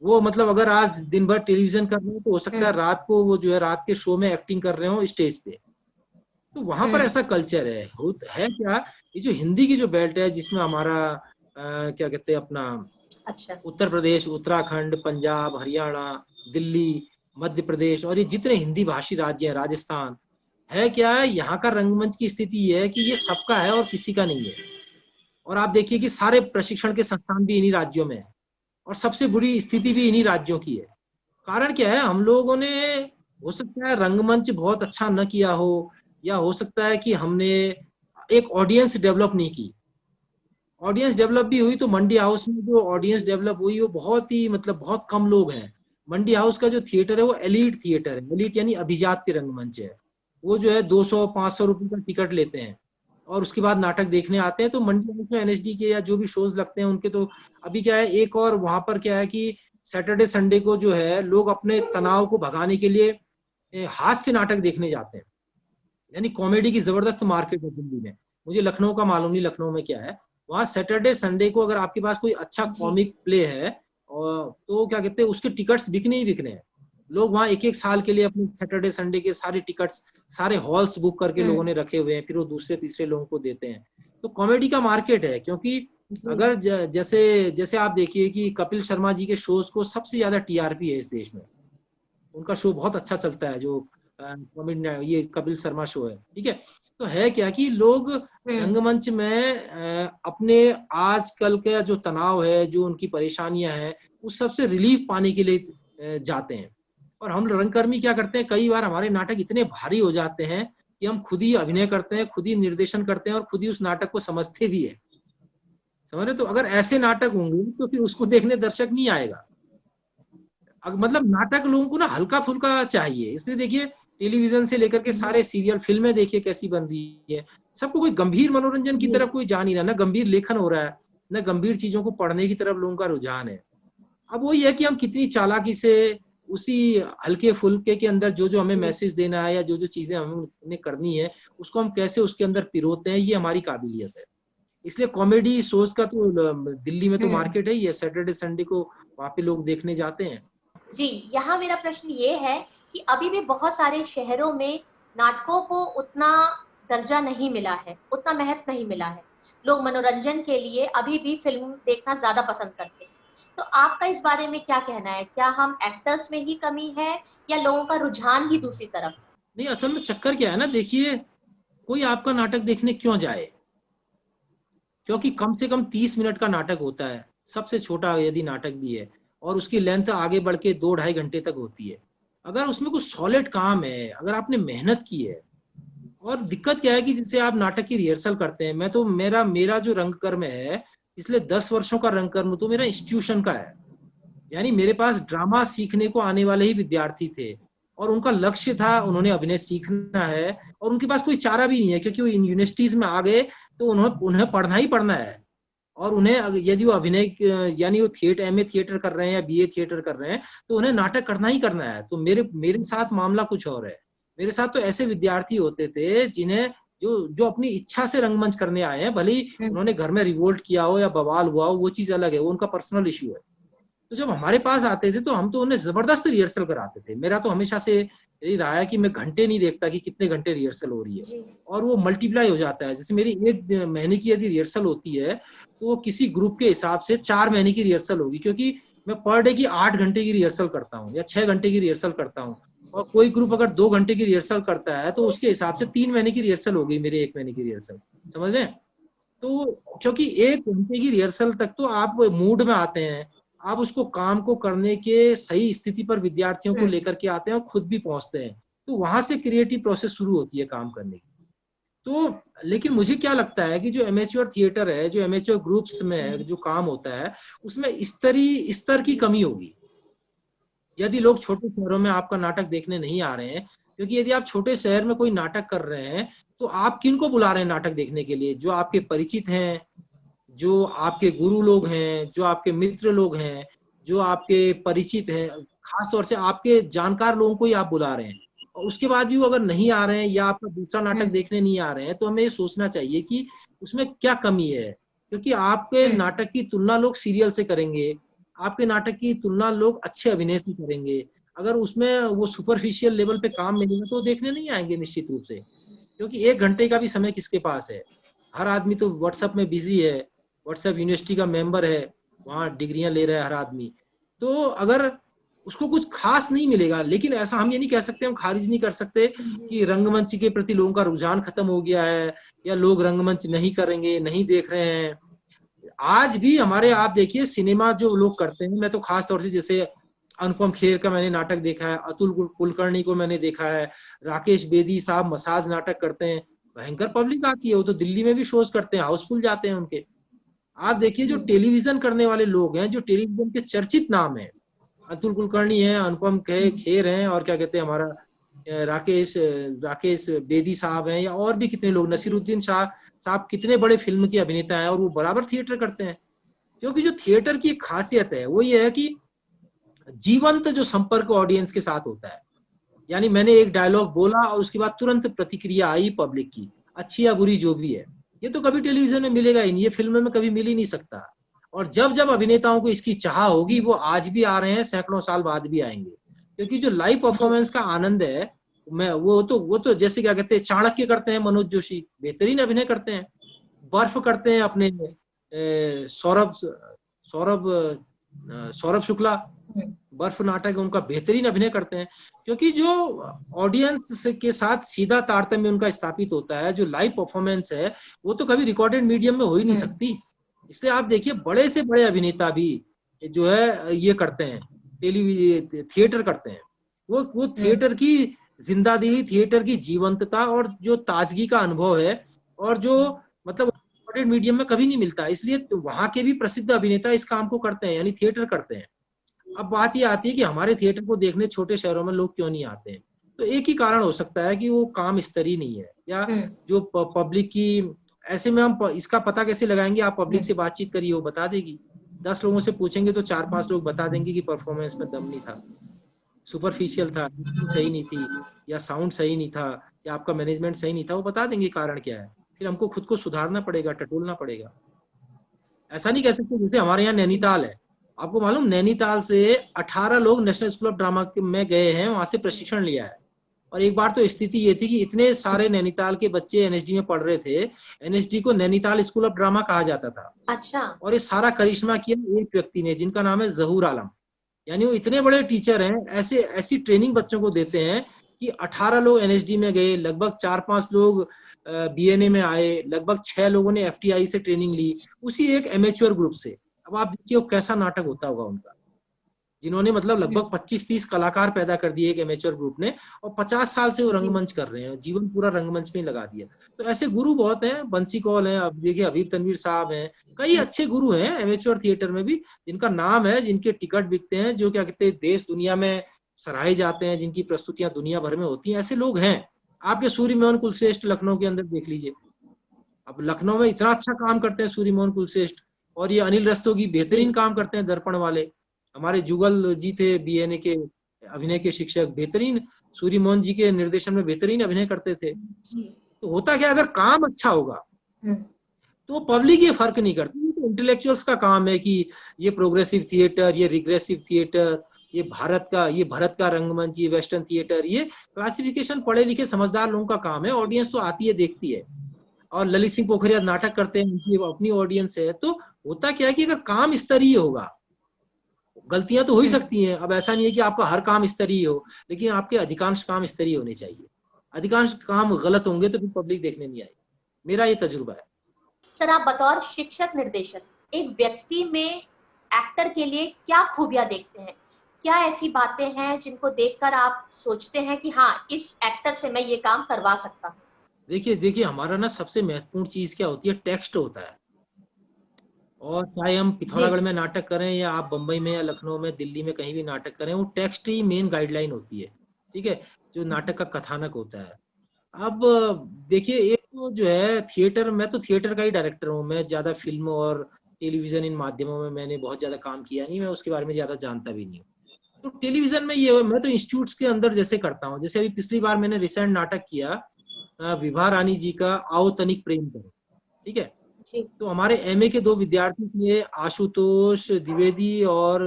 वो मतलब अगर आज दिन भर टेलीविजन कर रहे हो तो हो सकता है रात को वो जो है रात के शो में एक्टिंग कर रहे हो स्टेज पे। तो वहां पर ऐसा कल्चर है क्या, ये जो हिंदी की जो बेल्ट है जिसमें हमारा क्या कहते हैं अपना अच्छा। उत्तर प्रदेश, उत्तराखंड, पंजाब, हरियाणा, दिल्ली, मध्य प्रदेश और ये जितने हिंदी भाषी राज्य हैं, राजस्थान, है क्या है, यहाँ का रंगमंच की स्थिति ये है कि ये सबका है और किसी का नहीं है। और आप देखिए कि सारे प्रशिक्षण के संस्थान भी इन्हीं राज्यों में है और सबसे बुरी स्थिति भी इन्हीं राज्यों की है। कारण क्या है, हम लोगों ने, हो सकता है रंगमंच बहुत अच्छा न किया हो, या हो सकता है कि हमने एक ऑडियंस डेवलप नहीं की। ऑडियंस डेवलप भी हुई तो मंडी हाउस में जो ऑडियंस डेवलप हुई वो बहुत ही, मतलब बहुत कम लोग हैं। मंडी हाउस का जो थिएटर है वो एलीट थिएटर है, एलीट यानी अभिजात्य रंगमंच है। वो जो है 200-500 रुपए का टिकट लेते हैं और उसके बाद नाटक देखने आते हैं। तो मंडी हाउस में एनएसडी के या जो भी शोज लगते हैं उनके, तो अभी क्या है, एक और वहां पर क्या है कि सैटरडे संडे को जो है लोग अपने तनाव को भगाने के लिए हास्य नाटक देखने जाते हैं। यानी कॉमेडी की जबरदस्त मार्केट है दिल्ली में। मुझे लखनऊ का मालूम नहीं लखनऊ में क्या है। वहां सैटरडे संडे को अगर आपके पास कोई अच्छा जी। कॉमिक प्ले है और तो क्या कहते हैं, उसके टिकट्स बिकने ही बिकने हैं। लोग वहां एक एक साल के लिए अपने सैटरडे संडे के सारे टिकट्स, सारे हॉल्स बुक करके लोगों ने रखे हुए हैं, फिर वो दूसरे तीसरे लोगों को देते हैं। तो कॉमेडी का मार्केट है। क्योंकि जी। अगर जैसे जैसे आप देखिए कि कपिल शर्मा जी के शोज को सबसे ज्यादा टीआरपी है इस देश में। उनका शो बहुत अच्छा चलता है, जो कॉमेडी ये कपिल शर्मा शो है, ठीक है। तो है क्या कि लोग रंगमंच में अपने आजकल का जो तनाव है, जो उनकी परेशानियां हैं, उस सबसे रिलीफ पाने के लिए जाते हैं। और हम रंगकर्मी क्या करते हैं, कई बार हमारे नाटक इतने भारी हो जाते हैं कि हम खुद ही अभिनय करते हैं, खुद ही निर्देशन करते हैं और खुद ही उस नाटक को समझते भी है। समझ रहे? तो अगर ऐसे नाटक होंगे तो फिर उसको देखने दर्शक नहीं आएगा। मतलब नाटक लोगों को ना हल्का फुल्का चाहिए। इसलिए देखिए टेलीविजन से लेकर के सारे सीरियल, फिल्में देखिए कैसी बन रही है। सबको कोई गंभीर मनोरंजन की तरफ कोई जा नहीं रहा, ना गंभीर लेखन हो रहा है, ना गंभीर चीजों को पढ़ने की तरफ लोगों का रुझान है। अब वही है कि हम कितनी चालाकी से उसी हल्के फुल्के के अंदर जो जो हमें मैसेज देना है या जो जो चीजें हमें करनी है, उसको हम कैसे उसके अंदर पिरोते हैं, ये हमारी काबिलियत है। इसलिए कॉमेडी शोज का तो दिल्ली में तो मार्केट है ही है। सैटरडे संडे को वहां पे लोग देखने जाते हैं। जी, यहाँ मेरा प्रश्न ये है कि अभी भी बहुत सारे शहरों में नाटकों को उतना दर्जा नहीं मिला है, उतना महत्व नहीं मिला है। लोग मनोरंजन के लिए अभी भी फिल्म देखना ज्यादा पसंद करते हैं। तो आपका इस बारे में क्या कहना है? क्या हम एक्टर्स में ही कमी है या लोगों का रुझान ही दूसरी तरफ? नहीं, असल में चक्कर क्या है ना, देखिए कोई आपका नाटक देखने क्यों जाए? क्योंकि कम से कम 30 मिनट का नाटक होता है, सबसे छोटा यदि नाटक भी है, और उसकी लेंथ आगे बढ़ के 2-2.5 घंटे तक होती है। अगर उसमें कुछ सॉलिड काम है, अगर आपने मेहनत की है, और दिक्कत क्या है कि जैसे आप नाटक की रिहर्सल करते हैं, मैं तो मेरा मेरा जो रंगकर्म है, इसलिए 10 वर्षों का रंगकर्म तो मेरा इंस्टीट्यूशन का है। यानी मेरे पास ड्रामा सीखने को आने वाले ही विद्यार्थी थे और उनका लक्ष्य था, उन्होंने अभिनय सीखना है और उनके पास कोई चारा भी नहीं है, क्योंकि वो यूनिवर्सिटीज में आ गए तो उन्हें पढ़ना ही पढ़ना है। और उन्हें यदि वो अभिनय यानी वो एमए थिएटर कर रहे हैं या बीए थिएटर कर रहे हैं, तो उन्हें नाटक करना ही करना है। तो मेरे मेरे साथ मामला कुछ और है। मेरे साथ तो ऐसे विद्यार्थी होते थे जिन्हें जो जो अपनी इच्छा से रंगमंच करने आए हैं, भले ही उन्होंने घर में रिवोल्ट किया हो या बवाल हुआ हो, वो चीज अलग है, वो उनका पर्सनल इश्यू है। तो जब हमारे पास आते थे तो हम तो उन्हें जबरदस्त रिहर्सल कराते थे। मेरा तो हमेशा से यही रहा है कि मैं घंटे नहीं देखता कि कितने घंटे रिहर्सल हो रही है, और वो मल्टीप्लाई हो जाता है। जैसे मेरी 1 महीने की यदि रिहर्सल होती है तो वो किसी ग्रुप के हिसाब से 4 महीने की रिहर्सल होगी, क्योंकि मैं पर डे की 8 घंटे की रिहर्सल करता हूँ या 6 घंटे की रिहर्सल करता हूँ। और कोई ग्रुप अगर 2 घंटे की रिहर्सल करता है तो उसके हिसाब से 3 महीने की रिहर्सल होगी मेरे 1 महीने की रिहर्सल। समझ रहे हैं? तो क्योंकि 1 घंटे की रिहर्सल तक तो आप मूड में आते हैं, आप उसको काम को करने के सही स्थिति पर विद्यार्थियों को लेकर के आते हैं और खुद भी पहुंचते हैं। तो वहां से क्रिएटिव प्रोसेस शुरू होती है काम करने की। तो लेकिन मुझे क्या लगता है कि जो एमेच्योर थिएटर है, जो एमेच्योर ग्रुप्स में जो काम होता है, उसमें स्तर की कमी होगी। यदि लोग छोटे शहरों में आपका नाटक देखने नहीं आ रहे हैं, क्योंकि यदि आप छोटे शहर में कोई नाटक कर रहे हैं तो आप किनको बुला रहे हैं नाटक देखने के लिए? जो आपके परिचित हैं, जो आपके गुरु लोग हैं, जो आपके मित्र लोग हैं, जो आपके परिचित हैं, खास तौर से आपके जानकार लोगों को ही आप बुला रहे हैं। और उसके बाद भी वो अगर नहीं आ रहे हैं या आपका दूसरा नाटक देखने नहीं आ रहे हैं, तो हमें ये सोचना चाहिए कि उसमें क्या कमी है। क्योंकि आपके नाटक की तुलना लोग सीरियल से करेंगे, आपके नाटक की तुलना लोग अच्छे अभिनय से करेंगे। अगर उसमें वो सुपरफिशियल लेवल पे काम मिलेगा तो देखने नहीं आएंगे निश्चित रूप से। क्योंकि 1 घंटे का भी समय किसके पास है? हर आदमी तो व्हाट्सएप में बिजी है, व्हाट्सएप यूनिवर्सिटी का मेंबर है, वहाँ डिग्रियां ले रहा है हर आदमी, तो अगर उसको कुछ खास नहीं मिलेगा, लेकिन ऐसा हम ये नहीं कह सकते, हम खारिज नहीं कर सकते कि रंगमंच के प्रति लोगों का रुझान खत्म हो गया है या लोग रंगमंच नहीं करेंगे, नहीं देख रहे हैं। आज भी हमारे, आप देखिए सिनेमा जो लोग करते हैं, मैं तो खास तौर से जैसे अनुपम खेर का मैंने नाटक देखा है, अतुल कुलकर्णी को मैंने देखा है, राकेश बेदी साहब मसाज नाटक करते हैं, भयंकर पब्लिक आती है। वो तो दिल्ली में भी शोज करते हैं, हाउसफुल जाते हैं उनके। आप देखिए जो टेलीविजन करने वाले लोग हैं, जो टेलीविजन के चर्चित नाम है, अतुल कुलकर्णी है, अनुपम खेर हैं, और क्या कहते हैं हमारा राकेश राकेश बेदी साहब हैं, या और भी कितने लोग, नसीरुद्दीन शाह साहब, कितने बड़े फिल्म के अभिनेता हैं, और वो बराबर थिएटर करते हैं। क्योंकि जो थिएटर की खासियत है वो ये है कि जीवंत जो संपर्क ऑडियंस के साथ होता है। यानी मैंने एक डायलॉग बोला और उसके बाद तुरंत प्रतिक्रिया आई पब्लिक की, अच्छी या बुरी जो भी है। ये तो कभी टेलीविजन में मिलेगा ही नहीं, ये फिल्म में कभी मिल ही नहीं सकता। और जब जब अभिनेताओं को इसकी चाह होगी, वो आज भी आ रहे हैं, सैकड़ों साल बाद भी आएंगे। क्योंकि जो लाइव परफॉर्मेंस का आनंद है, मैं वो तो जैसे क्या कहते हैं, चाणक्य करते हैं मनोज जोशी, बेहतरीन अभिनय करते हैं। बर्फ करते हैं अपने सौरभ सौरभ सौरभ शुक्ला, बर्फ नाटक उनका बेहतरीन अभिनय करते हैं। क्योंकि जो ऑडियंस के साथ सीधा तारतम्य उनका स्थापित होता है, जो लाइव परफॉर्मेंस है, वो तो कभी रिकॉर्डेड मीडियम में हो ही नहीं सकती। इसलिए आप देखिए बड़े से बड़े अभिनेता भी जो है ये करते हैं, थिएटर करते हैं। वो थिएटर की जिंदादिली, थिएटर की जीवंतता और जो ताजगी का अनुभव है, और जो मतलब रिकॉर्डेड मीडियम में कभी नहीं मिलता। इसलिए तो वहां के भी प्रसिद्ध अभिनेता इस काम को करते हैं, यानी थिएटर करते हैं। अब बात ये आती है कि हमारे थिएटर को देखने छोटे शहरों में लोग क्यों नहीं आते हैं। तो एक ही कारण हो सकता है कि वो काम स्तरीय नहीं है, या जो पब्लिक की, ऐसे में हम इसका पता कैसे लगाएंगे? आप पब्लिक से बातचीत करिए, वो बता देगी। 10 लोगों से पूछेंगे तो 4-5 लोग बता देंगे कि परफॉर्मेंस में दम नहीं था, सुपरफिशियल था, सही नहीं थी, या साउंड सही नहीं था, या आपका मैनेजमेंट सही नहीं था। वो बता देंगे कारण क्या है। फिर हमको खुद को सुधारना पड़ेगा, टटोलना पड़ेगा। ऐसा नहीं कह सकते जैसे हमारे यहाँ नैनीताल है, आपको मालूम नैनीताल से 18 लोग नेशनल स्कूल ऑफ ड्रामा में गए हैं, वहां से प्रशिक्षण लिया है। और एक बार तो स्थिति ये थी कि इतने सारे नैनीताल के बच्चे एनएसडी में पढ़ रहे थे, एनएसडी को नैनीताल स्कूल ऑफ ड्रामा कहा जाता था। अच्छा। और ये सारा करिश्मा किया एक व्यक्ति ने, जिनका नाम है जहूर आलम। यानी वो इतने बड़े टीचर हैं, ऐसी ट्रेनिंग बच्चों को देते हैं कि 18 लोग एनएसडी में गए, लगभग 4-5 लोग बीएनए में आए, लगभग 6 लोगों ने एफटीआई से ट्रेनिंग ली, उसी एक एमेच्योर ग्रुप से। अब आप देखिए वो कैसा नाटक होता होगा उनका, जिन्होंने मतलब लगभग 25-30 कलाकार पैदा कर दिए एक एमेच्योर ग्रुप ने, और 50 साल से वो रंगमंच कर रहे हैं, जीवन पूरा रंगमंच में लगा दिया। तो ऐसे गुरु बहुत हैं, बंसी कौल हैं, अब देखिए हबीब तनवीर साहब हैं, कई अच्छे गुरु हैं एमेच्योर थिएटर में भी, जिनका नाम है, जिनके टिकट बिकते हैं, जो क्या कहते हैं देश दुनिया में सराहे जाते हैं, जिनकी प्रस्तुतियां दुनिया भर में होती हैं। ऐसे लोग हैं। आपके सूर्य मोहन कुलश्रेष्ठ लखनऊ के अंदर देख लीजिए, अब लखनऊ में इतना अच्छा काम करते हैं सूर्य मोहन कुलश्रेष्ठ। और ये अनिल रस्तोगी बेहतरीन काम करते हैं, दर्पण वाले हमारे जुगल जी थे बीएनए के अभिनय के शिक्षक, बेहतरीन सूर्य मोहन जी के निर्देशन में बेहतरीन अभिनय करते थे। तो होता क्या, अगर काम अच्छा होगा तो पब्लिक ये फर्क नहीं करती। तो इंटेलेक्चुअल्स का काम है कि ये प्रोग्रेसिव थिएटर, ये रिग्रेसिव थिएटर, ये भरत का रंगमंच, ये वेस्टर्न थिएटर, ये क्लासिफिकेशन पढ़े लिखे समझदार लोगों का काम है। ऑडियंस तो आती है, देखती है। और ललित सिंह पोखरिया नाटक करते हैं, उनकी अपनी ऑडियंस है। तो होता क्या है कि अगर काम स्तरीय होगा, गलतियां तो हो ही सकती हैं, अब ऐसा नहीं है कि आपका हर काम स्तरीय हो, लेकिन आपके अधिकांश काम स्तरीय होने चाहिए। अधिकांश काम गलत होंगे तो फिर पब्लिक देखने नहीं आएगी। मेरा ये तजुर्बा है। सर, आप बतौर शिक्षक निर्देशक एक व्यक्ति में एक्टर के लिए क्या खूबियां देखते हैं? क्या ऐसी बातें हैं जिनको देखकर आप सोचते हैं कि हाँ, इस एक्टर से मैं ये काम करवा सकता हूँ? देखिए हमारा ना सबसे महत्वपूर्ण चीज क्या होती है, टेक्स्ट होता है। और चाहे हम पिथौरागढ़ में नाटक करें, या आप बंबई में या लखनऊ में, दिल्ली में कहीं भी नाटक करें, वो टेक्स्ट ही मेन गाइडलाइन होती है। ठीक है, जो नाटक का कथानक होता है। अब देखिए, एक तो जो है थिएटर, मैं तो थिएटर का ही डायरेक्टर हूँ, मैं ज्यादा फिल्म और टेलीविजन इन माध्यमों में मैंने बहुत ज्यादा काम किया नहीं, मैं उसके बारे में ज्यादा जानता भी नहीं हूँ। तो टेलीविजन में ये मैं तो इंस्टीट्यूट्स के अंदर जैसे करता हूँ। जैसे अभी पिछली बार मैंने रिसेंट नाटक किया विभा रानी जी का आओ तनिक प्रेम करो। ठीक है, तो हमारे एमए के 2 विद्यार्थी थे, आशुतोष द्विवेदी और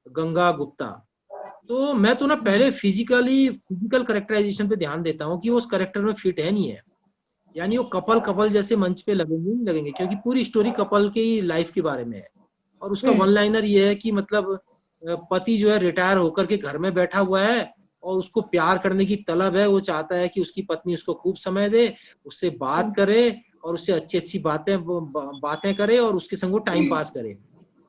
गंगा गुप्ता। तो मैं तो ना पहले फिजिकल करेक्टराइजेशन पे ध्यान देता हूँ कि वो उस करेक्टर में फिट है नहीं है। यानी वो कपल जैसे मंच पे लगेंगे नहीं लगेंगे, क्योंकि पूरी स्टोरी कपल की लाइफ के बारे में है। और उसका वन लाइनर ये है कि मतलब पति जो है रिटायर होकर के घर में बैठा हुआ है और उसको प्यार करने की तलब है, वो चाहता है कि उसकी पत्नी उसको खूब समय दे, उससे बात करे और उससे अच्छी अच्छी बातें करे और उसके संग वो टाइम पास करे।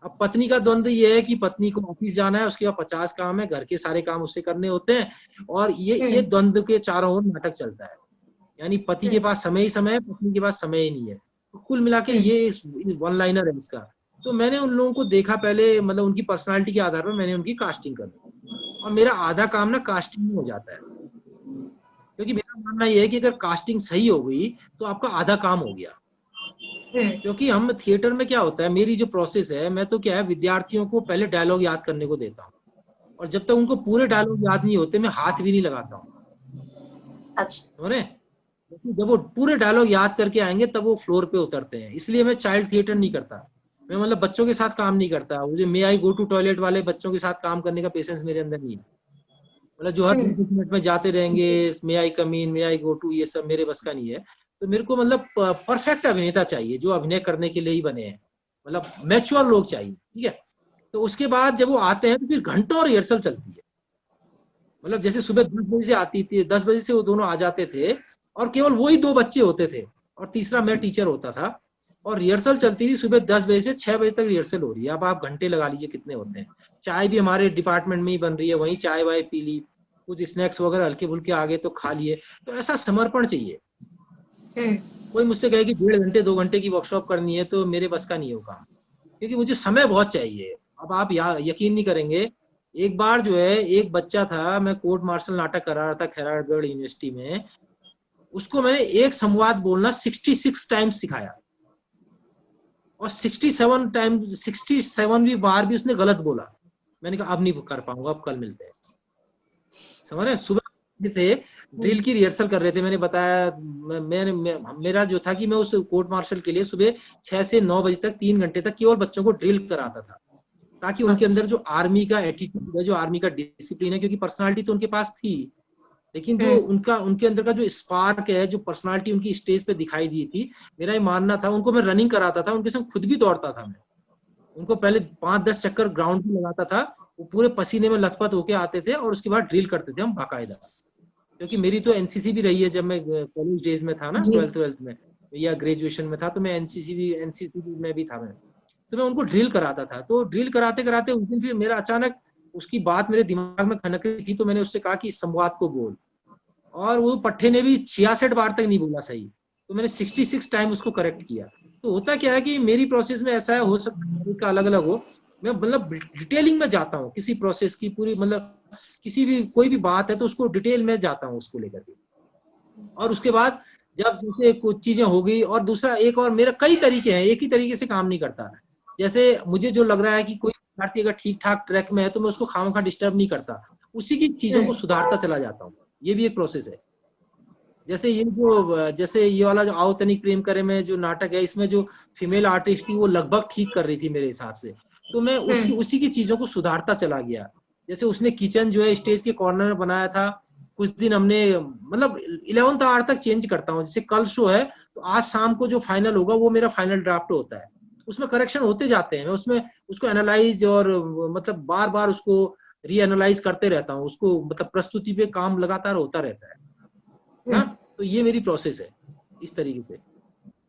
अब पत्नी का द्वंद्व ये है कि पत्नी को ऑफिस जाना है, उसके बाद 50 काम है, घर के सारे काम उससे करने होते हैं और ये द्वंद्व के चारों ओर नाटक चलता है। यानी पति के पास समय ही समय है, पत्नी के पास समय ही नहीं है। तो कुल मिला के ये वन लाइनर है इसका। तो मैंने उन लोगों को देखा पहले, मतलब उनकी पर्सनालिटी के आधार पर मैंने उनकी कास्टिंग कर दी और मेरा आधा काम ना कास्टिंग में हो जाता है, क्योंकि मेरा मानना यह है कि अगर कास्टिंग सही हो गई तो आपका आधा काम हो गया। क्योंकि हम थिएटर में क्या होता है, मेरी जो प्रोसेस है, मैं तो क्या है विद्यार्थियों को पहले डायलॉग याद करने को देता हूँ और जब तक उनको पूरे डायलॉग याद नहीं होते मैं हाथ भी नहीं लगाता हूँ। अच्छा, समझ रहे? जब वो पूरे डायलॉग याद करके आएंगे तब वो फ्लोर पे उतरते हैं। इसलिए मैं चाइल्ड थिएटर नहीं करता, मैं मतलब बच्चों के साथ काम नहीं करता। मुझे मे आई गो टू टॉयलेट वाले बच्चों के साथ काम करने का पेशेंस मेरे अंदर नहीं है। मतलब जो हर 20 मिनट में जाते रहेंगे, मे आई कम इन, मे आई गो टू, ये सब मेरे बस का नहीं है। तो मेरे को मतलब परफेक्ट अभिनेता चाहिए जो अभिनय करने के लिए ही बने हैं, मतलब मैच्योर लोग चाहिए। ठीक है, तो उसके बाद जब वो आते हैं तो फिर घंटों रिहर्सल चलती है। मतलब जैसे सुबह 10 बजे से आती थी, 10 बजे से वो दोनों आ जाते थे और केवल वही 2 बच्चे होते थे और तीसरा मैं टीचर होता था और रिहर्सल चलती थी सुबह 10 बजे से 6 बजे तक रिहर्सल हो रही है। अब आप घंटे लगा लीजिए कितने होते हैं। चाय भी हमारे डिपार्टमेंट में ही बन रही है, वहीं चाय वाय पी ली, कुछ स्नैक्स वगैरह हल्के फुल्के आगे तो खा लिए। तो ऐसा समर्पण चाहिए। कोई मुझसे कहे कि 1.5 घंटे 2 घंटे की वर्कशॉप करनी है तो मेरे बस का नहीं होगा, क्योंकि मुझे समय बहुत चाहिए। अब आप यकीन नहीं करेंगे, एक बार जो है एक बच्चा था, मैं कोर्ट मार्शल नाटक करा रहा था खैरागढ़ यूनिवर्सिटी में, उसको मैंने एक संवाद बोलना 66 टाइम्स सिखाया और 67वीं बार भी उसने गलत बोला। मैंने कहा अब नहीं कर पाऊंगा, अब कल मिलते हैं। समझ रहे? सुबह थे, ड्रिल की रिहर्सल कर रहे थे, मैंने बताया मेरा जो था कि मैं उस कोर्ट मार्शल के लिए सुबह 6 से 9 बजे तक 3 घंटे तक केवल बच्चों को ड्रिल कराता था, ताकि उनके अंदर जो आर्मी का एटीट्यूड है, जो आर्मी का डिसिप्लिन है, क्योंकि पर्सनालिटी तो उनके पास थी, लेकिन जो उनके अंदर का जो स्पार्क है, जो पर्सनालिटी उनकी स्टेज पे दिखाई दी थी, मेरा ये मानना था। उनको मैं रनिंग कराता था, उनके संग खुद भी दौड़ता था मैं। उनको पहले 5-10 चक्कर ग्राउंड में लगाता था, वो पूरे पसीने में लथपथ होके आते थे और उसके बाद ड्रिल करते थे हम बाकायदा। क्योंकि मेरी तो एनसीसी भी रही है, जब मैं कॉलेज डेज में था ना, 12th में या ग्रेजुएशन में था, तो मैं एनसीसी में भी था मैं। तो मैं उनको ड्रिल कराता था। तो ड्रिल कराते कराते उस दिन फिर मेरा अचानक उसकी बात मेरे दिमाग में खनक रही थी, तो मैंने उससे कहा कि इस संवाद को बोल, और वो पट्टे ने भी 66 बार तक नहीं बोला सही, तो मैंने 66 टाइम उसको करेक्ट किया। तो होता क्या है कि मेरी प्रोसेस में ऐसा है, हो सकता है का अलग अलग हो, मैं मतलब डिटेलिंग में जाता हूँ किसी प्रोसेस की पूरी, मतलब किसी भी कोई भी बात है तो उसको डिटेल में जाता हूँ उसको लेकर के। और उसके बाद जब जैसे कुछ चीजें हो गई, और दूसरा एक और मेरा कई तरीके हैं, एक ही तरीके से काम नहीं करता। जैसे मुझे जो लग रहा है कि कोई विद्यार्थी अगर ठीक ठाक ट्रैक में है तो मैं उसको खामखा डिस्टर्ब नहीं करता, उसी की चीजों को सुधारता चला जाता हूँ। ये भी एक प्रोसेस है। जैसे ये वाला जो आओ तनिक प्रेम करे में जो नाटक है, इसमें जो फीमेल आर्टिस्ट थी वो लगभग ठीक कर रही थी मेरे हिसाब से, तो मैं उसी की चीजों को सुधारता चला गया। जैसे उसने किचन जो है स्टेज के कॉर्नर में बनाया था, कुछ दिन हमने मतलब 11th आवर तक चेंज करता हूँ। जैसे कल शो है तो आज शाम को जो फाइनल होगा वो मेरा फाइनल ड्राफ्ट होता है, उसमें करेक्शन होते जाते हैं। मैं उसमें उसको एनालाइज और मतलब बार बार उसको री एनालाइज करते रहता हूँ, उसको मतलब प्रस्तुति पे काम लगातार होता रहता है ना। तो ये मेरी प्रोसेस है इस तरीके से।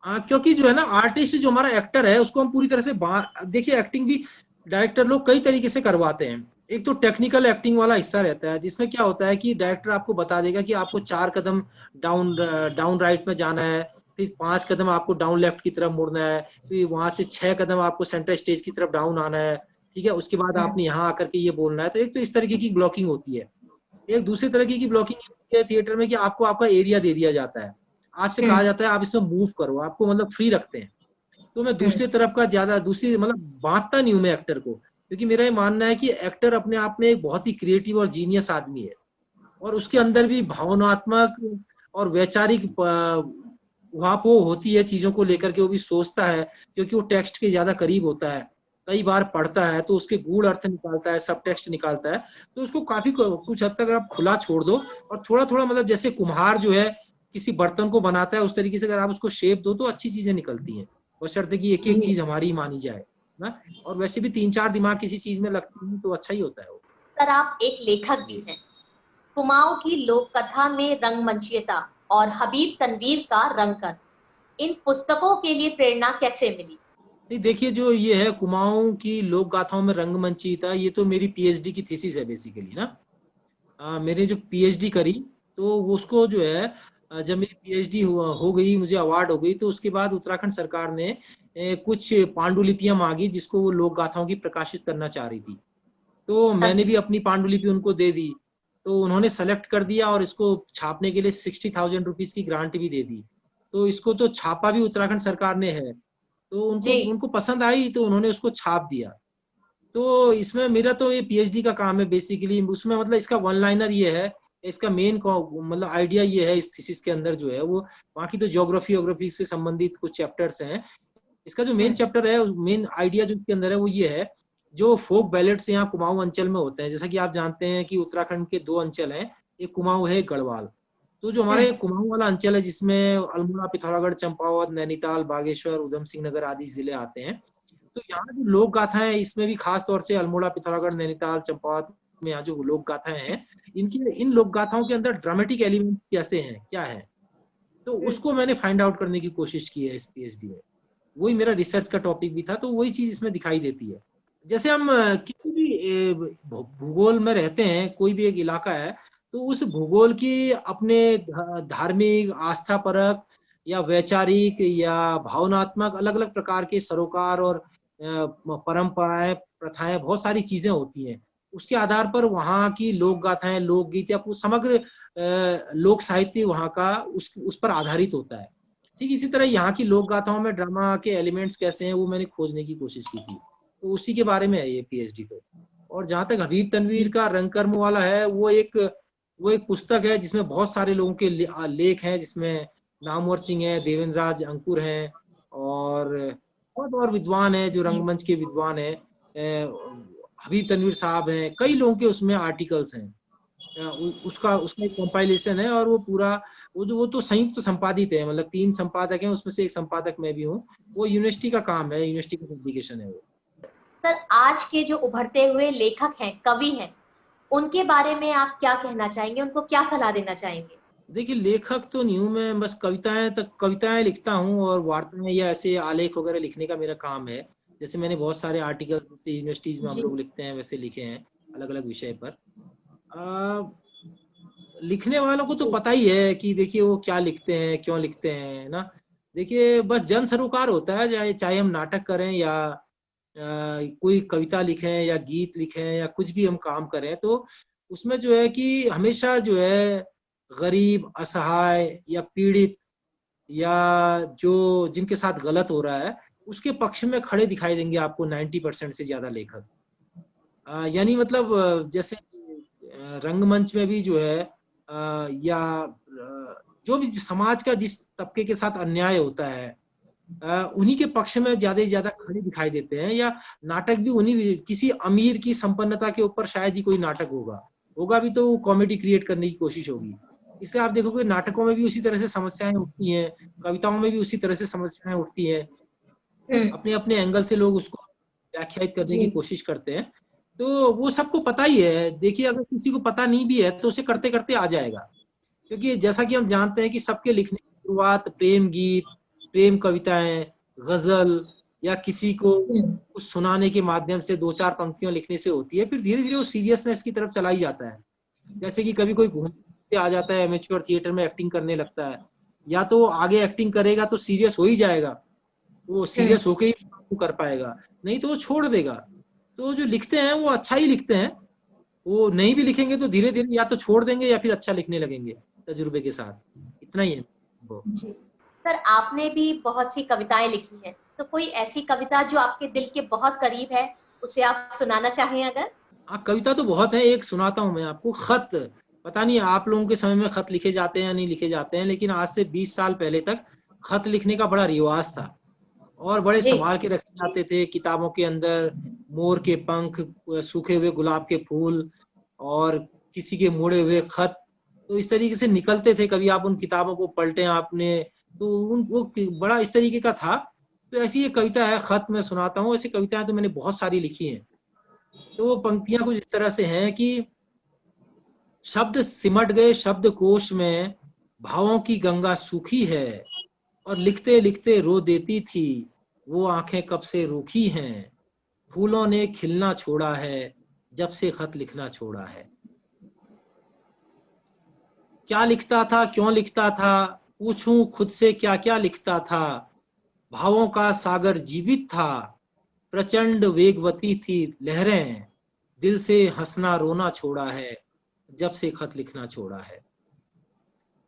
क्योंकि जो है ना आर्टिस्ट जो हमारा एक्टर है उसको हम पूरी तरह से देखिए, एक्टिंग भी डायरेक्टर लोग कई तरीके से करवाते हैं। एक तो टेक्निकल एक्टिंग वाला हिस्सा रहता है, जिसमें क्या होता है कि डायरेक्टर आपको बता देगा कि आपको 4 कदम डाउन राइट में जाना है, फिर 5 कदम आपको डाउन लेफ्ट की तरफ मुड़ना है, फिर वहां से 6 कदम आपको सेंटर स्टेज की तरफ डाउन आना है। ठीक है, उसके बाद आपने यहाँ आकर के ये बोलना है। तो एक तो इस तरीके की ब्लॉकिंग होती है। एक दूसरे तरीके की ब्लॉकिंग होती है थिएटर में कि आपको आपका एरिया दे दिया जाता है, आपसे कहा जाता है आप इसमें मूव करो, आपको मतलब फ्री रखते हैं। तो मैं दूसरी तरफ का ज्यादा दूसरी मतलब बांटता नहीं हूं मैं एक्टर को, क्योंकि मेरा ये मानना है कि एक्टर अपने आप में एक बहुत ही क्रिएटिव और जीनियस आदमी है, और उसके अंदर भी भावनात्मक और वैचारिक उहापोह होती है चीजों को लेकर के। वो भी सोचता है, क्योंकि वो टेक्स्ट के ज्यादा करीब होता है, कई बार पढ़ता है तो उसके गूढ़ अर्थ निकालता है, सब टेक्स्ट निकालता है। तो उसको काफी कुछ हद तक आप खुला छोड़ दो, और थोड़ा थोड़ा मतलब जैसे कुम्हार जो है किसी बर्तन को बनाता है, उस तरीके से अगर आप उसको शेप दो तो अच्छी चीजें निकलती हैं, बशर्ते कि एक एक चीज हमारी मानी जाए। ना। और वैसे भी 3-4 दिमाग किसी चीज में लगते हैं तो अच्छा ही होता है वो। सर आप एक लेखक भी हैं। कुमाऊं की लोक कथा में रंगमंचीयता और हबीब तनवीर का रंगकर, इन पुस्तकों के लिए प्रेरणा कैसे मिली? नहीं देखिए, जो ये है कुमाऊं की लोक गाथाओं में रंगमंचीयता, ये तो मेरी पीएचडी की थीसिस है बेसिकली ना। मैंने जो पीएचडी करी तो वो उसको जो है जब मेरी पीएचडी हो गई, मुझे अवार्ड हो गई, तो उसके बाद उत्तराखंड सरकार ने कुछ पांडुलिपियां मांगी जिसको वो लोक गाथाओं की प्रकाशित करना चाह रही थी। तो मैंने भी अच्छा। अपनी पांडुलिपि उनको दे दी। तो उन्होंने सेलेक्ट कर दिया और इसको छापने के लिए 60,000 रुपीज की ग्रांट भी दे दी। तो इसको तो छापा भी उत्तराखंड सरकार ने है। तो उनको जी। उनको पसंद आई तो उन्होंने उसको छाप दिया। तो इसमें मेरा तो ये पीएचडी का काम है बेसिकली। उसमें मतलब इसका वन लाइनर ये है, इसका मेन मतलब आइडिया ये है इस थीसिस के अंदर जो है वो, बाकी तो ज्योग्राफी से संबंधित कुछ चैप्टर्स हैं। इसका जो मेन चैप्टर है, मेन आइडिया जो इसके अंदर है वो ये है, जो फोक बैलेट्स यहाँ कुमाऊं अंचल में होते हैं। जैसा कि आप जानते हैं कि उत्तराखंड के 2 अंचल हैं, एक कुमाऊं है, एक गढ़वाल। तो जो हमारे कुमाऊं वाला अंचल है जिसमें अल्मोड़ा, पिथौरागढ़, चंपावत, नैनीताल, बागेश्वर, उधम सिंह नगर आदि जिले आते हैं। तो यहाँ जो लोक गाथाएं, इसमें भी खास तौर से अल्मोड़ा, पिथौरागढ़, नैनीताल, चंपावत में यहाँ जो लोक गाथाएं हैं, इन लोक गाथाओं के अंदर ड्रामेटिक एलिमेंट कैसे हैं, क्या है, तो उसको मैंने फाइंड आउट करने की कोशिश की है इस पीएचडी में। वही मेरा रिसर्च का टॉपिक भी था, तो वही चीज इसमें दिखाई देती है। जैसे हम किसी भी भूगोल में रहते हैं, कोई भी एक इलाका है, तो उस भूगोल की अपने धार्मिक, आस्था परक या वैचारिक या भावनात्मक अलग अलग प्रकार के सरोकार और परंपराएं, प्रथाएं, बहुत सारी चीजें होती हैं। उसके आधार पर वहाँ की लोक गाथाएं, लोकगीत या समग्र लोक साहित्य वहाँ का उस पर आधारित होता है। ठीक इसी तरह यहाँ की लोक गाथाओं में ड्रामा के एलिमेंट्स कैसे हैं वो मैंने खोजने की कोशिश की थी। तो उसी के बारे में है ये पीएचडी तो। और जहाँ तक हबीब तनवीर का रंगकर्म वाला है, वो एक पुस्तक है जिसमें बहुत सारे लोगों के लेख हैं, जिसमें नामवर सिंह है, देवेंद्र राज अंकुर हैं, और बहुत और विद्वान है जो रंगमंच के विद्वान है। हबीब तनवीर साहब हैं, कई लोगों के उसमें आर्टिकल्स हैं। उसका उसका एक कंपाइलेशन है, और वो पूरा वो तो संयुक्त संपादित है, मतलब 3 संपादक हैं, उसमें से एक संपादक मैं भी हूँ। वो यूनिवर्सिटी का काम है, यूनिवर्सिटी का पब्लिकेशन है वो। सर आज के जो उभरते हुए लेखक हैं, कवि हैं, उनके बारे में आप क्या कहना चाहेंगे, उनको क्या सलाह देना चाहेंगे? देखिए, लेखक तो नहीं हूँ मैं, बस कविताएं लिखता हूँ, और वार्ताएं या ऐसे आलेख वगैरह लिखने का मेरा काम है। जैसे मैंने बहुत सारे आर्टिकल जैसे यूनिवर्सिटीज में हम जी। लोग लिखते हैं वैसे लिखे हैं, अलग अलग विषय पर। लिखने वालों को तो जी। पता ही है कि देखिए वो क्या लिखते हैं, क्यों लिखते हैं ना। देखिए बस जन सरोकार होता है, चाहे चाहे हम नाटक करें या कोई कविता लिखें या गीत लिखें या कुछ भी हम काम करें, तो उसमें जो है कि हमेशा जो है गरीब, असहाय या पीड़ित या जो जिनके साथ गलत हो रहा है, उसके पक्ष में खड़े दिखाई देंगे आपको 90% से ज्यादा लेखक। यानी मतलब जैसे रंगमंच में भी जो है या जो भी समाज का जिस तबके के साथ अन्याय होता है, उन्हीं के पक्ष में ज्यादा से ज्यादा खड़े दिखाई देते हैं। या नाटक भी उन्हीं, किसी अमीर की संपन्नता के ऊपर शायद ही कोई नाटक होगा, होगा भी तो कॉमेडी क्रिएट करने की कोशिश होगी। इसलिए आप देखोगे नाटकों में भी उसी तरह से समस्याएं उठती हैं, कविताओं में भी उसी तरह से समस्याएं उठती हैं। अपने अपने एंगल से लोग उसको व्याख्यायित करने की जी। कोशिश करते हैं। तो वो सबको पता ही है। देखिए अगर किसी को पता नहीं भी है तो उसे करते करते आ जाएगा, क्योंकि जैसा कि हम जानते हैं कि सबके लिखने की शुरुआत प्रेम गीत, प्रेम कविताएं, गजल या किसी को कुछ सुनाने के माध्यम से 2-4 पंक्तियां लिखने से होती है। फिर धीरे धीरे वो सीरियसनेस की तरफ चला ही जाता है। जैसे कि कभी कोई घूमते आ जाता है, एमेच्योर थिएटर में एक्टिंग करने लगता है, या तो आगे एक्टिंग करेगा तो सीरियस हो ही जाएगा, वो सीरियस होके ही कर पाएगा, नहीं तो वो छोड़ देगा। तो जो लिखते हैं वो अच्छा ही लिखते हैं, वो नहीं भी लिखेंगे तो धीरे धीरे या तो छोड़ देंगे या फिर अच्छा लिखने लगेंगे तजुर्बे के साथ। इतना ही है वो। जी। सर आपने भी बहुत सी कविताएं लिखी हैं, तो कोई ऐसी कविता जो आपके दिल के बहुत करीब है, उसे आप सुनाना चाहें अगर? हाँ, कविता तो बहुत है, एक सुनाता हूँ मैं आपको। खत, पता नहीं आप लोगों के समय में खत लिखे जाते हैं या नहीं लिखे जाते हैं, लेकिन आज से 20 साल पहले तक खत लिखने का बड़ा रिवाज था, और बड़े जी। संभाल के रखे जाते थे किताबों के अंदर। मोर के पंख, सूखे हुए गुलाब के फूल, और किसी के मोड़े हुए खत, तो इस तरीके से निकलते थे। कभी आप उन किताबों को पलटें आपने, तो उन वो बड़ा इस तरीके का था। तो ऐसी एक कविता है, खत मैं सुनाता हूँ। ऐसी कविताएं तो मैंने बहुत सारी लिखी हैं। तो वो पंक्तियां कुछ इस तरह से हैं कि शब्द सिमट गए शब्दकोश में, भावों की गंगा सूखी है, और लिखते लिखते रो देती थी वो आंखें कब से रूखी हैं, फूलों ने खिलना छोड़ा है जब से खत लिखना छोड़ा है। क्या लिखता था, क्यों लिखता था, पूछूं खुद से क्या क्या लिखता था, भावों का सागर जीवित था, प्रचंड वेगवती थी लहरें, दिल से हंसना रोना छोड़ा है जब से खत लिखना छोड़ा है।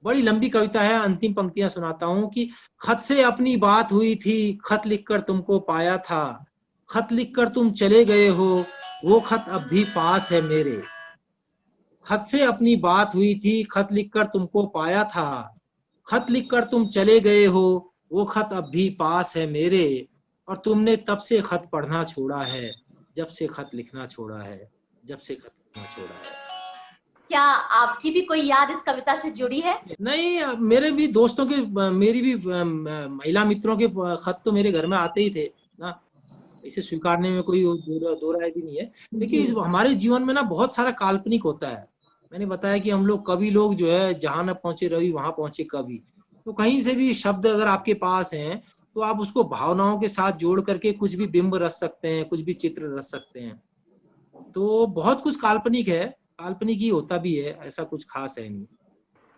बड़ी लंबी कविता है, अंतिम पंक्तियां सुनाता हूं कि खत से अपनी बात हुई थी, खत लिखकर तुमको पाया था, खत लिखकर तुम चले गए हो, वो खत अब भी पास है मेरे। खत से अपनी बात हुई थी, खत लिखकर तुमको पाया था, खत लिखकर तुम चले गए हो, वो खत अब भी पास है मेरे, और तुमने तब से खत पढ़ना छोड़ा है जब से खत लिखना छोड़ा है, जब से खत लिखना छोड़ा है। क्या आपकी भी कोई याद इस कविता से जुड़ी है? नहीं, मेरे भी दोस्तों के, मेरी भी महिला मित्रों के खत तो मेरे घर में आते ही थे ना, इसे स्वीकारने में कोई दो राय भी नहीं है। लेकिन इस हमारे जीवन में ना बहुत सारा काल्पनिक होता है। मैंने बताया कि हम लोग कवि लोग जो है, जहां न पहुंचे रवि वहां पहुंचे कवि। तो कहीं से भी शब्द अगर आपके पास हैं तो आप उसको भावनाओं के साथ जोड़ करके कुछ भी बिंब रच सकते हैं, कुछ भी चित्र रच सकते हैं। तो बहुत कुछ काल्पनिक है, काल्पनिक ही होता भी है, ऐसा कुछ खास है नहीं।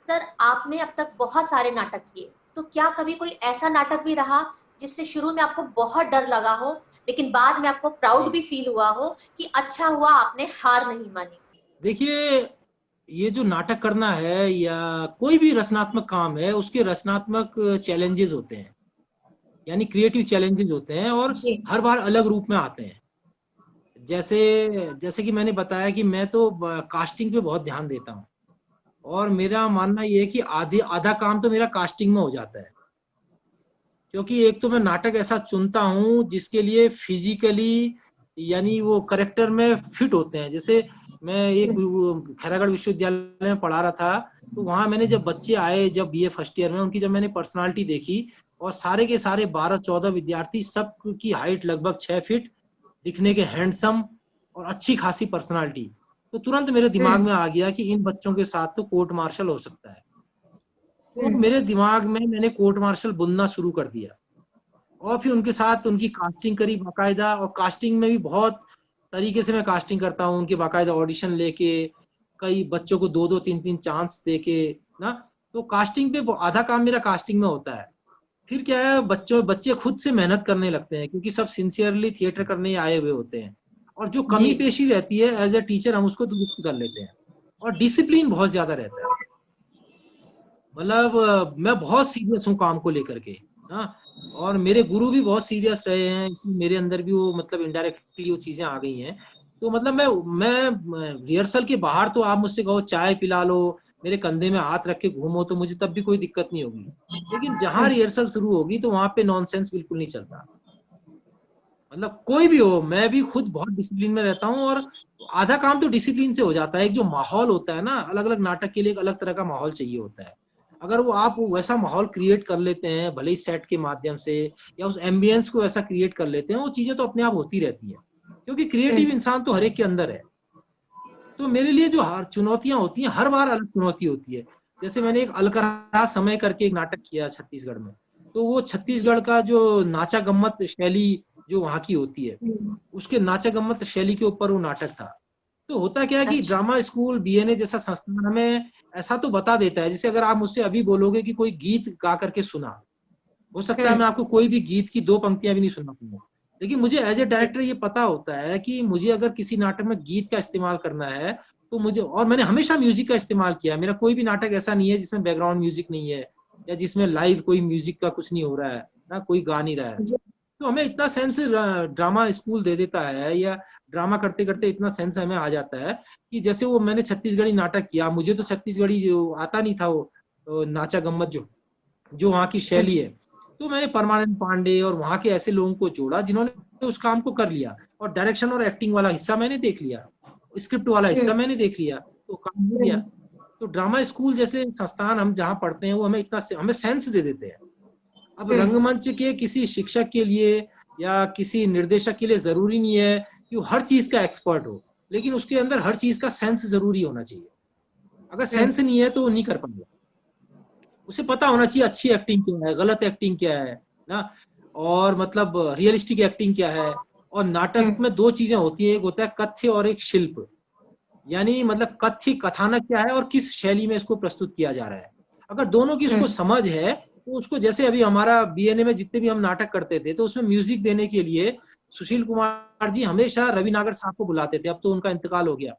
सर, आपने अब तक बहुत सारे नाटक किए, तो क्या कभी कोई ऐसा नाटक भी रहा जिससे शुरू में आपको बहुत डर लगा हो, लेकिन बाद में आपको प्राउड भी फील हुआ हो कि अच्छा हुआ आपने हार नहीं मानी? देखिए, ये जो नाटक करना है या कोई भी रचनात्मक काम है, उसके रचनात्मक चैलेंजेस होते हैं, यानी क्रिएटिव चैलेंजेस होते हैं, और जी। हर बार अलग रूप में आते हैं। जैसे जैसे कि मैंने बताया कि मैं तो कास्टिंग पे बहुत ध्यान देता हूँ, और मेरा मानना ये है कि आधे आधा काम तो मेरा कास्टिंग में हो जाता है। क्योंकि एक तो मैं नाटक ऐसा चुनता हूँ जिसके लिए फिजिकली, यानी वो करेक्टर में फिट होते हैं। जैसे मैं एक खैरागढ़ विश्वविद्यालय में पढ़ा रहा था, तो वहां मैंने जब बच्चे आए, जब बीए फर्स्ट ईयर में, उनकी जब मैंने पर्सनालिटी देखी, और सारे के सारे 12-14 विद्यार्थी, सब की हाइट लगभग 6 फीट, दिखने के हैंडसम और अच्छी खासी पर्सनालिटी, तो तुरंत मेरे दिमाग में आ गया कि इन बच्चों के साथ तो कोर्ट मार्शल हो सकता है। तो मेरे दिमाग में मैंने कोर्ट मार्शल बुनना शुरू कर दिया, और फिर उनके साथ उनकी कास्टिंग करी बाकायदा। और कास्टिंग में भी बहुत तरीके से मैं कास्टिंग करता हूँ, उनके बाकायदा ऑडिशन लेके, कई बच्चों को 2-2 3-3 चांस देके ना। तो कास्टिंग पे आधा काम मेरा कास्टिंग में होता है। फिर क्या है, बच्चे खुद से मेहनत करने लगते हैं, क्योंकि सब सिंसियरली थिएटर करने आए हुए होते हैं, और जो कमी पेशी रहती है एज ए टीचर हम उसको दुरुस्त कर लेते हैं। और डिसिप्लिन बहुत ज्यादा रहता है, मतलब मैं बहुत सीरियस हूँ काम को लेकर के ना। और मेरे गुरु भी बहुत सीरियस रहे हैं, मेरे अंदर भी वो मतलब इनडायरेक्टली वो चीजें आ गई हैं। तो मतलब मैं रिहर्सल के बाहर तो आप मुझसे कहो चाय पिला लो, मेरे कंधे में हाथ रख के घूमो, तो मुझे तब भी कोई दिक्कत नहीं होगी। लेकिन जहां रिहर्सल शुरू होगी तो वहां पे नॉनसेंस बिल्कुल नहीं चलता। मतलब कोई भी हो, मैं भी खुद बहुत डिसिप्लिन में रहता हूँ, और आधा काम तो डिसिप्लिन से हो जाता है। एक जो माहौल होता है ना, अलग अलग नाटक के लिए एक अलग तरह का माहौल चाहिए होता है। अगर वो आप वैसा माहौल क्रिएट कर लेते हैं, भले ही सेट के माध्यम से, या उस एम्बियंस को ऐसा क्रिएट कर लेते हैं, वो चीजें तो अपने आप होती रहती है, क्योंकि क्रिएटिव इंसान तो हर एक के अंदर है। तो मेरे लिए जो हर चुनौतियां होती हैं, हर बार अलग चुनौती होती है। जैसे मैंने एक अलकरा समय करके एक नाटक किया छत्तीसगढ़ में, तो वो छत्तीसगढ़ का जो नाचा गम्मत शैली जो वहां की होती है, उसके नाचा गम्मत शैली के ऊपर वो नाटक था। तो होता क्या है कि ड्रामा स्कूल, बीएनए जैसा संस्थान हमें ऐसा तो बता देता है, जैसे अगर आप मुझसे अभी बोलोगे कि कोई गीत गा करके सुना, हो सकता है मैं आपको कोई भी गीत की 2 पंक्तियां भी नहीं सुना पाऊंगा। लेकिन मुझे एज ए डायरेक्टर ये पता होता है कि मुझे अगर किसी नाटक में गीत का इस्तेमाल करना है तो मुझे, और मैंने हमेशा म्यूजिक का इस्तेमाल किया। मेरा कोई भी नाटक ऐसा नहीं है जिसमें बैकग्राउंड म्यूजिक नहीं है, या जिसमें लाइव कोई म्यूजिक का कुछ नहीं हो रहा है ना, कोई गा नहीं रहा है। तो हमें इतना सेंस ड्रामा स्कूल दे देता है, या ड्रामा करते करते इतना सेंस हमें आ जाता है कि जैसे वो मैंने छत्तीसगढ़ी नाटक किया, मुझे तो छत्तीसगढ़ी जो आता नहीं था, वो नाचा गम्मत जो जो वहाँ की शैली है। तो मैंने परमानंद पांडे और वहाँ के ऐसे लोगों को जोड़ा जिन्होंने उस काम को कर लिया, और डायरेक्शन और एक्टिंग वाला हिस्सा मैंने देख लिया, स्क्रिप्ट वाला हिस्सा मैंने देख लिया, तो काम हो गया। तो ड्रामा स्कूल जैसे संस्थान हम जहाँ पढ़ते हैं, वो हमें इतना हमें सेंस दे देते हैं। अब रंगमंच के किसी शिक्षक के लिए या किसी निर्देशक के लिए जरूरी नहीं है कि वो हर चीज का एक्सपर्ट हो, लेकिन उसके अंदर हर चीज का सेंस जरूरी होना चाहिए। अगर सेंस नहीं है तो वो नहीं कर पाएगा। उसे पता होना चाहिए अच्छी एक्टिंग क्या है, गलत एक्टिंग क्या है ना, और मतलब रियलिस्टिक एक्टिंग क्या है। और नाटक में दो चीजें होती है, एक होता है कथ्य और एक शिल्प। यानी मतलब कथ्य कथानक क्या है और किस शैली में इसको प्रस्तुत किया जा रहा है। अगर दोनों की उसको समझ है तो उसको, जैसे अभी हमारा बीएनए में जितने भी हम नाटक करते थे तो उसमें म्यूजिक देने के लिए सुशील कुमार जी हमेशा रवि नागर साहब को बुलाते थे। अब तो उनका इंतकाल हो गया।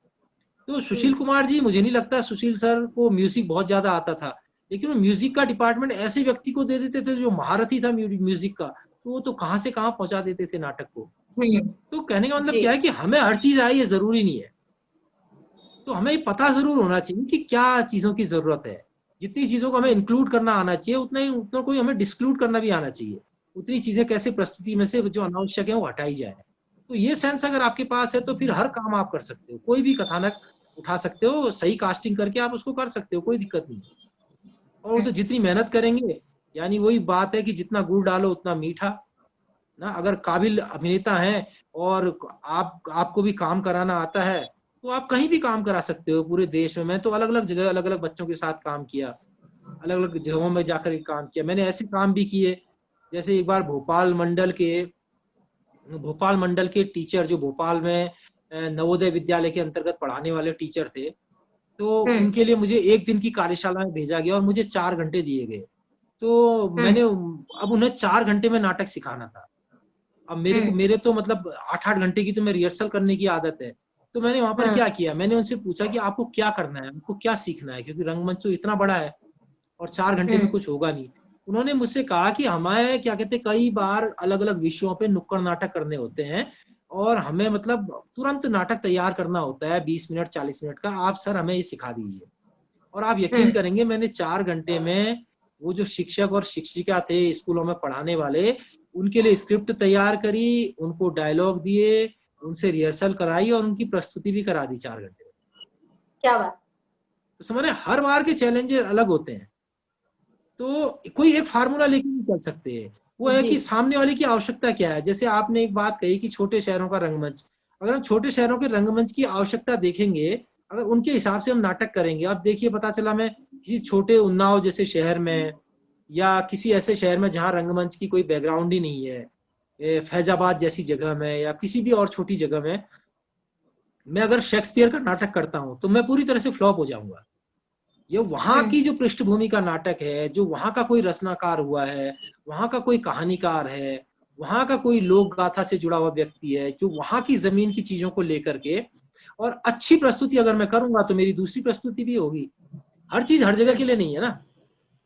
तो सुशील कुमार जी, मुझे नहीं लगता सुशील सर को म्यूजिक बहुत ज्यादा आता था, लेकिन वो म्यूजिक का डिपार्टमेंट ऐसे व्यक्ति को दे देते थे जो महारथी था म्यूजिक का, तो वो तो कहाँ से कहाँ पहुंचा देते थे नाटक को। तो कहने का मतलब क्या है कि हमें हर चीज आए ये जरूरी नहीं है। तो हमें पता जरूर होना चाहिए कि क्या चीजों की जरूरत है। जितनी चीजों को हमें इंक्लूड करना आना चाहिए उतना कोई हमें डिस्क्लूड करना भी आना चाहिए। उतनी चीजें कैसे प्रस्तुति में से जो अनावश्यक है वो हटाई जाए। तो ये सेंस अगर आपके पास है तो फिर हर काम आप कर सकते हो, कोई भी कथानक उठा सकते हो, सही कास्टिंग करके आप उसको कर सकते हो, कोई दिक्कत नहीं। और तो जितनी मेहनत करेंगे, यानी वही बात है कि जितना गुड़ डालो उतना मीठा ना। अगर काबिल अभिनेता है और आपको भी काम कराना आता है तो आप कहीं भी काम करा सकते हो पूरे देश में। मैं तो अलग अलग जगह अलग अलग बच्चों के साथ काम किया, अलग अलग जगहों में जाकर काम किया। मैंने ऐसे काम भी किए, जैसे एक बार भोपाल मंडल के टीचर जो भोपाल में नवोदय विद्यालय के अंतर्गत पढ़ाने वाले टीचर थे, तो उनके लिए मुझे एक दिन की कार्यशाला में भेजा गया और मुझे 4 घंटे दिए गए। तो मैंने अब उन्हें 4 घंटे में नाटक सिखाना था। अब मेरे तो मतलब 8-8 घंटे की तो मैं रिहर्सल करने की आदत है। तो मैंने वहां पर क्या किया, मैंने उनसे पूछा कि आपको क्या करना है, आपको क्या सीखना है, क्योंकि रंगमंच तो इतना बड़ा है और 4 घंटे में कुछ होगा नहीं। उन्होंने मुझसे कहा कि हमें क्या कहते, कई बार अलग अलग विषयों पे नुक्कड़ नाटक करने होते हैं और हमें मतलब तुरंत नाटक तैयार करना होता है 20 मिनट 40 मिनट का। आप सर हमें ये सिखा दीजिए। और आप यकीन करेंगे, मैंने 4 घंटे में वो जो शिक्षक और शिक्षिका थे स्कूलों में पढ़ाने वाले, उनके लिए स्क्रिप्ट तैयार करी, उनको डायलॉग दिए, उनसे रिहर्सल कराई और उनकी प्रस्तुति भी करा दी 4 घंटे में। क्या बात। तो समझ, हर बार के चैलेंजेस अलग होते हैं, तो कोई एक फार्मूला लेके नहीं चल सकते हैं। वो है कि सामने वाले की आवश्यकता क्या है। जैसे आपने एक बात कही कि छोटे शहरों का रंगमंच, अगर हम छोटे शहरों के रंगमंच की आवश्यकता देखेंगे, अगर उनके हिसाब से हम नाटक करेंगे, अब देखिए पता चला मैं किसी छोटे उन्नाव जैसे शहर में या किसी ऐसे शहर में जहाँ रंगमंच की कोई बैकग्राउंड ही नहीं है, फैजाबाद जैसी जगह में या किसी भी और छोटी जगह में, मैं अगर शेक्सपियर का नाटक करता हूँ तो मैं पूरी तरह से फ्लॉप हो जाऊंगा। ये वहां की जो पृष्ठभूमि का नाटक है, जो वहां का कोई रचनाकार हुआ है, वहां का कोई कहानीकार है, वहां का कोई लोक गाथा से जुड़ा हुआ व्यक्ति है, जो वहां की जमीन की चीजों को लेकर के और अच्छी प्रस्तुति अगर मैं करूंगा तो मेरी दूसरी प्रस्तुति भी होगी। हर चीज हर जगह के लिए नहीं है ना,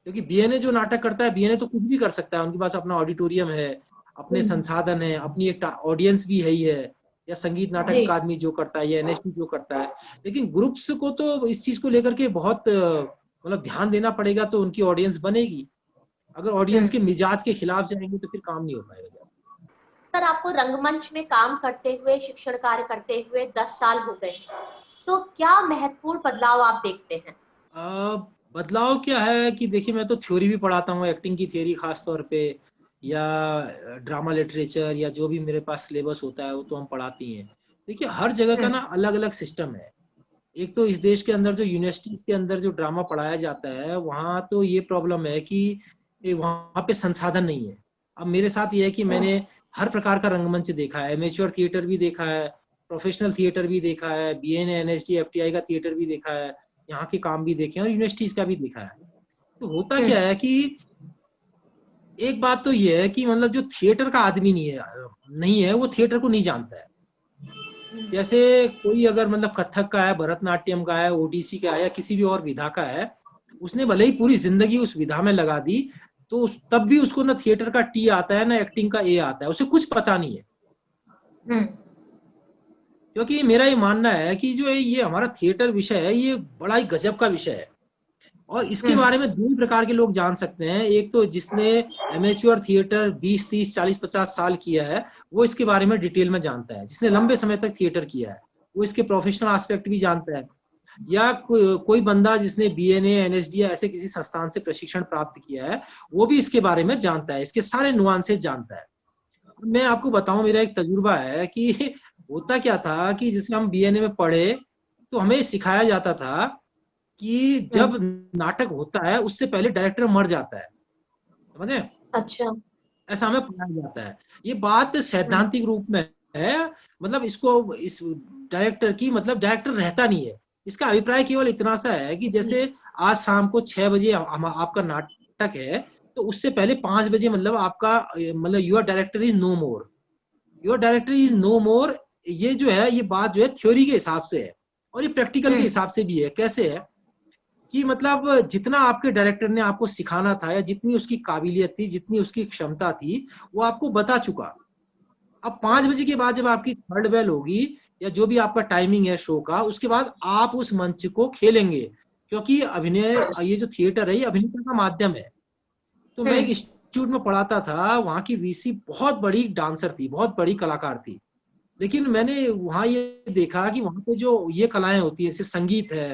क्योंकि बीएनए जो नाटक करता है, बीएनए तो कुछ भी कर सकता है, उनके पास अपना ऑडिटोरियम है, अपने संसाधन है, अपनी एक ऑडियंस भी है ही है, या संगीत नाटक अकादमी जो करता है या एनएसडी जो करता है। लेकिन ग्रुप्स को तो इस चीज को लेकर के बहुत मतलब ध्यान देना पड़ेगा, तो उनकी ऑडियंस बनेगी। अगर ऑडियंस के मिजाज के खिलाफ जाएंगे तो फिर काम नहीं हो पाएगा। सर, आपको रंगमंच में काम करते हुए, शिक्षण कार्य करते हुए 10 साल हो गए, तो क्या महत्वपूर्ण बदलाव आप देखते हैं? बदलाव क्या है कि देखिए, मैं तो थ्योरी भी पढ़ाता हूँ, एक्टिंग की थ्योरी खास तौर पे, या ड्रामा लिटरेचर, या जो भी मेरे पास सिलेबस होता है वो तो हम पढ़ाती हैं। देखिए, हर जगह का ना अलग अलग सिस्टम है। एक तो इस देश के अंदर जो यूनिवर्सिटीज के अंदर जो ड्रामा पढ़ाया जाता है, वहाँ तो ये प्रॉब्लम है कि वहाँ पे संसाधन नहीं है। अब मेरे साथ ये है कि मैंने हर प्रकार का रंगमंच देखा है, एमेच्योर थिएटर भी देखा है, प्रोफेशनल थिएटर भी देखा है, बीएनए एनएसडी एफटीआई का थिएटर भी देखा है, यहाँ के काम भी देखे हैं और यूनिवर्सिटीज का भी देखा है। तो होता क्या है कि एक बात तो ये है कि मतलब जो थिएटर का आदमी नहीं है वो थिएटर को नहीं जानता है। जैसे कोई अगर मतलब कथक का है, भरतनाट्यम का है, ओडिसी का है, या किसी भी और विधा का है, उसने भले ही पूरी जिंदगी उस विधा में लगा दी, तो तब भी उसको ना थिएटर का टी आता है ना एक्टिंग का ए आता है, उसे कुछ पता नहीं है। क्योंकि मेरा ये मानना है कि जो ये हमारा थिएटर विषय है, ये बड़ा ही गजब का विषय है और इसके बारे में दो प्रकार के लोग जान सकते हैं। एक तो जिसने एमेच्योर थिएटर 20, 30, 40, 50 साल किया है, वो इसके बारे में डिटेल में जानता है। जिसने लंबे समय तक थिएटर किया है वो इसके प्रोफेशनल एस्पेक्ट भी जानता है। या कोई बंदा जिसने बीएनए, एनएसडी या ऐसे किसी संस्थान से प्रशिक्षण प्राप्त किया है, वो भी इसके बारे में जानता है, इसके सारे नुआंसेस जानता है। मैं आपको बताऊं, मेरा एक तजुर्बा है कि होता क्या था कि जैसे हम बीएनए में पढ़े तो हमें सिखाया जाता था कि जब नाटक होता है उससे पहले डायरेक्टर मर जाता है, समझे? अच्छा। ऐसा हमें पढ़ाया जाता है। ये बात सैद्धांतिक रूप में है, मतलब इसको इस डायरेक्टर की मतलब डायरेक्टर रहता नहीं है। इसका अभिप्राय केवल इतना सा है कि जैसे आज शाम को 6 बजे आपका नाटक है, तो उससे पहले 5 बजे मतलब आपका मतलब your director is no more, your director is no more. ये जो है, ये बात जो है थ्योरी के हिसाब से है और ये प्रैक्टिकल के हिसाब से भी है। कैसे है कि मतलब जितना आपके डायरेक्टर ने आपको सिखाना था या जितनी उसकी काबिलियत थी, जितनी उसकी क्षमता थी, वो आपको बता चुका। अब 5 बजे के बाद जब आपकी थर्ड बेल होगी या जो भी आपका टाइमिंग है शो का, उसके बाद आप उस मंच को खेलेंगे, क्योंकि अभिनय, ये जो थिएटर है ये अभिनेता का माध्यम है। तो मैं एक इंस्टीट्यूट में पढ़ाता था, वहां की वीसी बहुत बड़ी डांसर थी, बहुत बड़ी कलाकार थी। लेकिन मैंने वहां ये देखा कि वहां पे जो ये कलाएं होती है, जैसे संगीत है,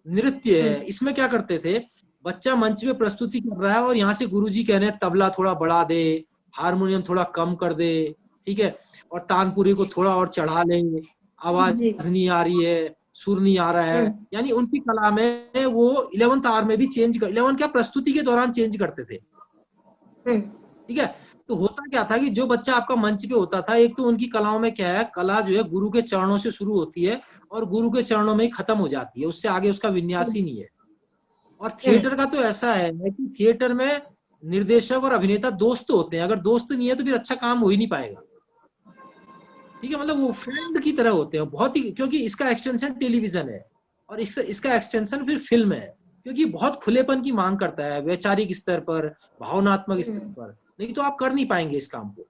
नृत्य है, इसमें क्या करते थे, बच्चा मंच में प्रस्तुति कर रहा है और यहाँ से गुरुजी कह रहे हैं तबला थोड़ा बढ़ा दे, हारमोनियम थोड़ा कम कर दे, ठीक है, और तानपुरी को थोड़ा और चढ़ा ले, आवाज नहीं आ रही है, सुर नहीं आ रहा है। यानी उनकी कला में वो 11th आवर में भी चेंज कर, 11 क्या प्रस्तुति के दौरान चेंज करते थे, ठीक है। तो होता क्या था कि जो बच्चा आपका मंच पे होता था, एक तो उनकी कलाओं में क्या है, कला जो है गुरु के चरणों से शुरू होती है और गुरु के चरणों में ही खत्म हो जाती है, उससे आगे उसका विन्यास ही नहीं है। और थिएटर का तो ऐसा है कि थिएटर में निर्देशक और अभिनेता दोस्त होते हैं, अगर दोस्त नहीं है तो फिर अच्छा काम हो ही नहीं पाएगा, ठीक है। मतलब वो फ्रेंड की तरह होते हैं बहुत ही, क्योंकि इसका एक्सटेंशन टेलीविजन है और इसका एक्सटेंशन फिर फिल्म है, क्योंकि बहुत खुलेपन की मांग करता है, वैचारिक स्तर पर, भावनात्मक स्तर पर, नहीं तो आप कर नहीं पाएंगे इस काम को।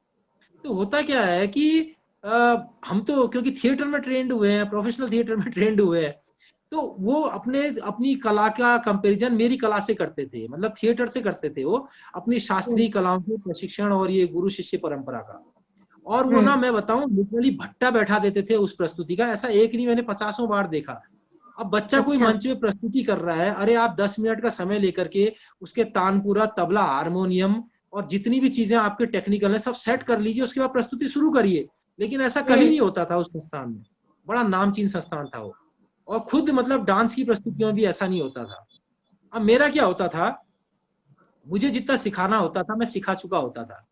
तो होता क्या है कि हम तो क्योंकि थिएटर में ट्रेंड हुए हैं, प्रोफेशनल थिएटर में ट्रेंड हुए हैं, तो वो अपनी कला का कंपैरिजन मेरी कला से करते थे, मतलब थिएटर से करते थे, वो अपनी शास्त्रीय कलाओं के प्रशिक्षण और ये गुरु शिष्य परंपरा का। और वो ना, मैं बताऊं, लिटरली भट्टा बैठा देते थे उस प्रस्तुति का, ऐसा एक नहीं, मैंने 50 बार देखा। अब बच्चा कोई मंच में प्रस्तुति कर रहा है, अरे आप 10 मिनट का समय लेकर के उसके तानपुरा, तबला, हारमोनियम और जितनी भी चीजें आपके टेक्निकल है सब सेट कर लीजिए, उसके बाद प्रस्तुति शुरू करिए। लेकिन ऐसा कभी नहीं होता था उस संस्थान में, बड़ा नामचीन संस्थान था वो, और खुद मतलब डांस की प्रस्तुतियों में भी ऐसा नहीं होता था। अब मेरा क्या होता था, मुझे जितना सिखाना होता था मैं सिखा चुका होता था,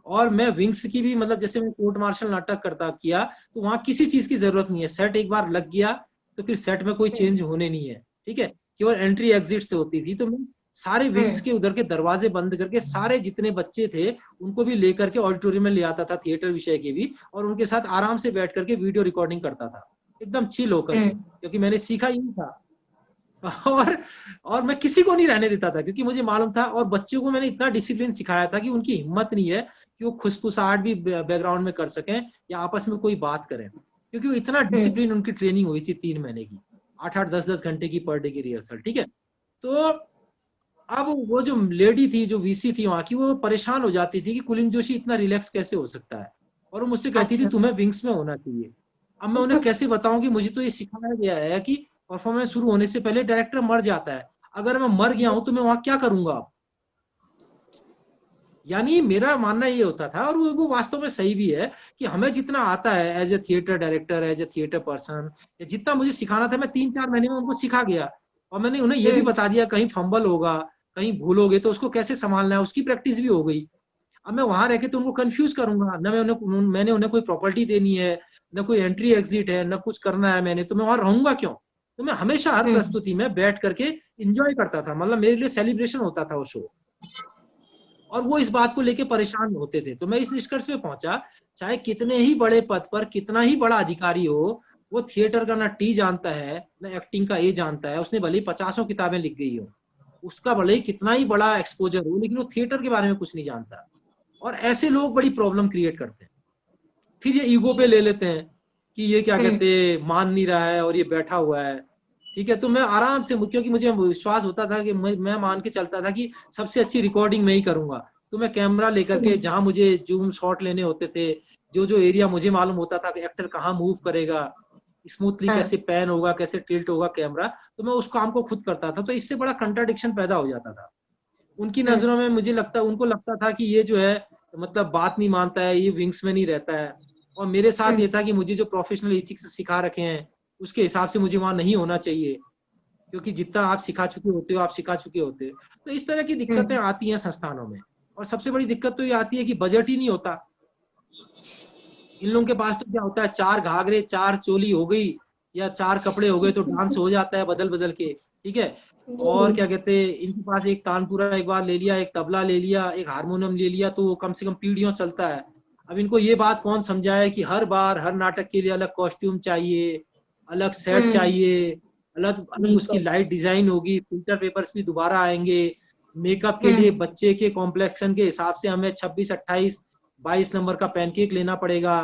और मैं विंग्स की भी, मतलब जैसे मैं कोर्ट मार्शल नाटक करता किया, तो वहां किसी चीज की जरूरत नहीं है, सेट एक बार लग गया तो फिर सेट में कोई चेंज होने नहीं है, ठीक है, केवल एंट्री एग्जिट से होती थी। तो मैं सारे विंग्स के उधर के दरवाजे बंद करके सारे जितने बच्चे थे उनको भी लेकर के ऑडिटोरियम में ले आता था, थिएटर विषय के भी, और उनके साथ आराम से बैठ करके वीडियो रिकॉर्डिंग करता था, एकदम चिल होकर के, क्योंकि मैंने सीखा ही था। और मैं किसी को नहीं रहने देता था, क्योंकि मुझे मालूम था, और बच्चों को मैंने इतना डिसिप्लिन सिखाया था कि उनकी हिम्मत नहीं है कि वो खुसफुसाहट भी बैकग्राउंड में कर सकें या आपस में कोई बात करें, क्योंकि वो इतना डिसिप्लिन, उनकी ट्रेनिंग हुई थी 3 महीने की, 8-8, 10-10 घंटे की पर डे की रिहर्सल, ठीक है। तो अब वो जो लेडी थी, जो वीसी थी वहां की, वो परेशान हो जाती थी कि कुलिंग जोशी इतना रिलैक्स कैसे हो सकता है, और वो मुझसे कहती थी तुम्हें विंग्स में होना चाहिए। अब मैं उन्हें कैसे बताऊं कि मुझे तो ये सिखाया गया है कि परफॉर्मेंस शुरू होने से पहले डायरेक्टर मर जाता है, अगर मैं मर गया हूं तो मैं वहां क्या करूंगा। यानी मेरा मानना ये होता था, और वो वास्तव में सही भी है, कि हमें जितना आता है as a theatre director, as a theatre person, जितना मुझे सिखाना था मैं 3-4 महीने में उनको सिखा गया, और मैंने उन्हें ये भी बता दिया कहीं फंबल होगा, कहीं भूल होगी तो उसको कैसे संभालना है, उसकी प्रैक्टिस भी हो गई। अब मैं वहां रह के तो उनको कंफ्यूज करूंगा ना, मैंने उन्हें कोई प्रॉपर्टी देनी है, न कोई एंट्री एग्जिट है, न कुछ करना है मैंने, तो मैं वहां रहूंगा क्यों। तो मैं हमेशा हर प्रस्तुति में बैठ करके इंजॉय करता था, मतलब मेरे लिए सेलिब्रेशन होता था वो शो, और वो इस बात को लेके परेशान होते थे। तो मैं इस निष्कर्ष पे पहुंचा, चाहे कितने ही बड़े पद पर कितना ही बड़ा अधिकारी हो, वो थिएटर का ना टी जानता है, ना एक्टिंग का ए जानता है, उसने भले ही 50 किताबें लिख गई हो, उसका भले ही कितना ही बड़ा एक्सपोजर हो, लेकिन वो थिएटर के बारे में कुछ नहीं जानता। और ऐसे लोग बड़ी प्रॉब्लम क्रिएट करते हैं। फिर ये ईगो पे ले लेते हैं कि ये क्या कहते हैं, मान नहीं रहा है और ये बैठा हुआ है, ठीक है। तो मैं आराम से, क्योंकि मुझे विश्वास होता था कि मैं मान के चलता था कि सबसे अच्छी रिकॉर्डिंग मैं ही करूंगा, तो मैं कैमरा लेकर के जहां मुझे जूम शॉट लेने होते थे, जो जो एरिया मुझे मालूम होता था कि एक्टर कहाँ मूव करेगा, स्मूथली हाँ। कैसे पैन होगा, कैसे टिल्ट होगा कैमरा, तो मैं उस काम को खुद करता था। तो इससे बड़ा कंट्राडिक्शन पैदा हो जाता था। उनकी नजरों में उनको लगता था कि ये जो है मतलब बात नहीं मानता है, ये विंग्स में नहीं रहता है। और मेरे साथ ये था कि मुझे जो प्रोफेशनल एथिक्स सिखा रखे हैं उसके हिसाब से मुझे वहां नहीं होना चाहिए, क्योंकि जितना आप सिखा चुके होते हो आप सिखा चुके होते हो। तो इस तरह की दिक्कतें आती हैं संस्थानों में। और सबसे बड़ी दिक्कत तो ये आती है कि बजट ही नहीं होता। इन लोगों के पास तो क्या होता है, 4 घाघरे 4 चोली हो गई या 4 कपड़े हो गए तो डांस हो जाता है बदल बदल के, ठीक है। और क्या कहते हैं, इनके पास एक तानपुरा एक बार ले लिया, एक तबला ले लिया, एक हारमोनियम ले लिया, तो वो कम से कम पीढ़ियों चलता है। अब इनको ये बात कौन समझाए कि हर बार हर नाटक के लिए अलग कॉस्ट्यूम चाहिए, अलग सेट चाहिए, अलग अलग उसकी लाइट डिजाइन होगी, फिल्टर पेपर्स भी दोबारा आएंगे, मेकअप के लिए बच्चे के कॉम्प्लेक्शन के हिसाब से हमें 26, 28, 22 नंबर का पैनकेक लेना पड़ेगा,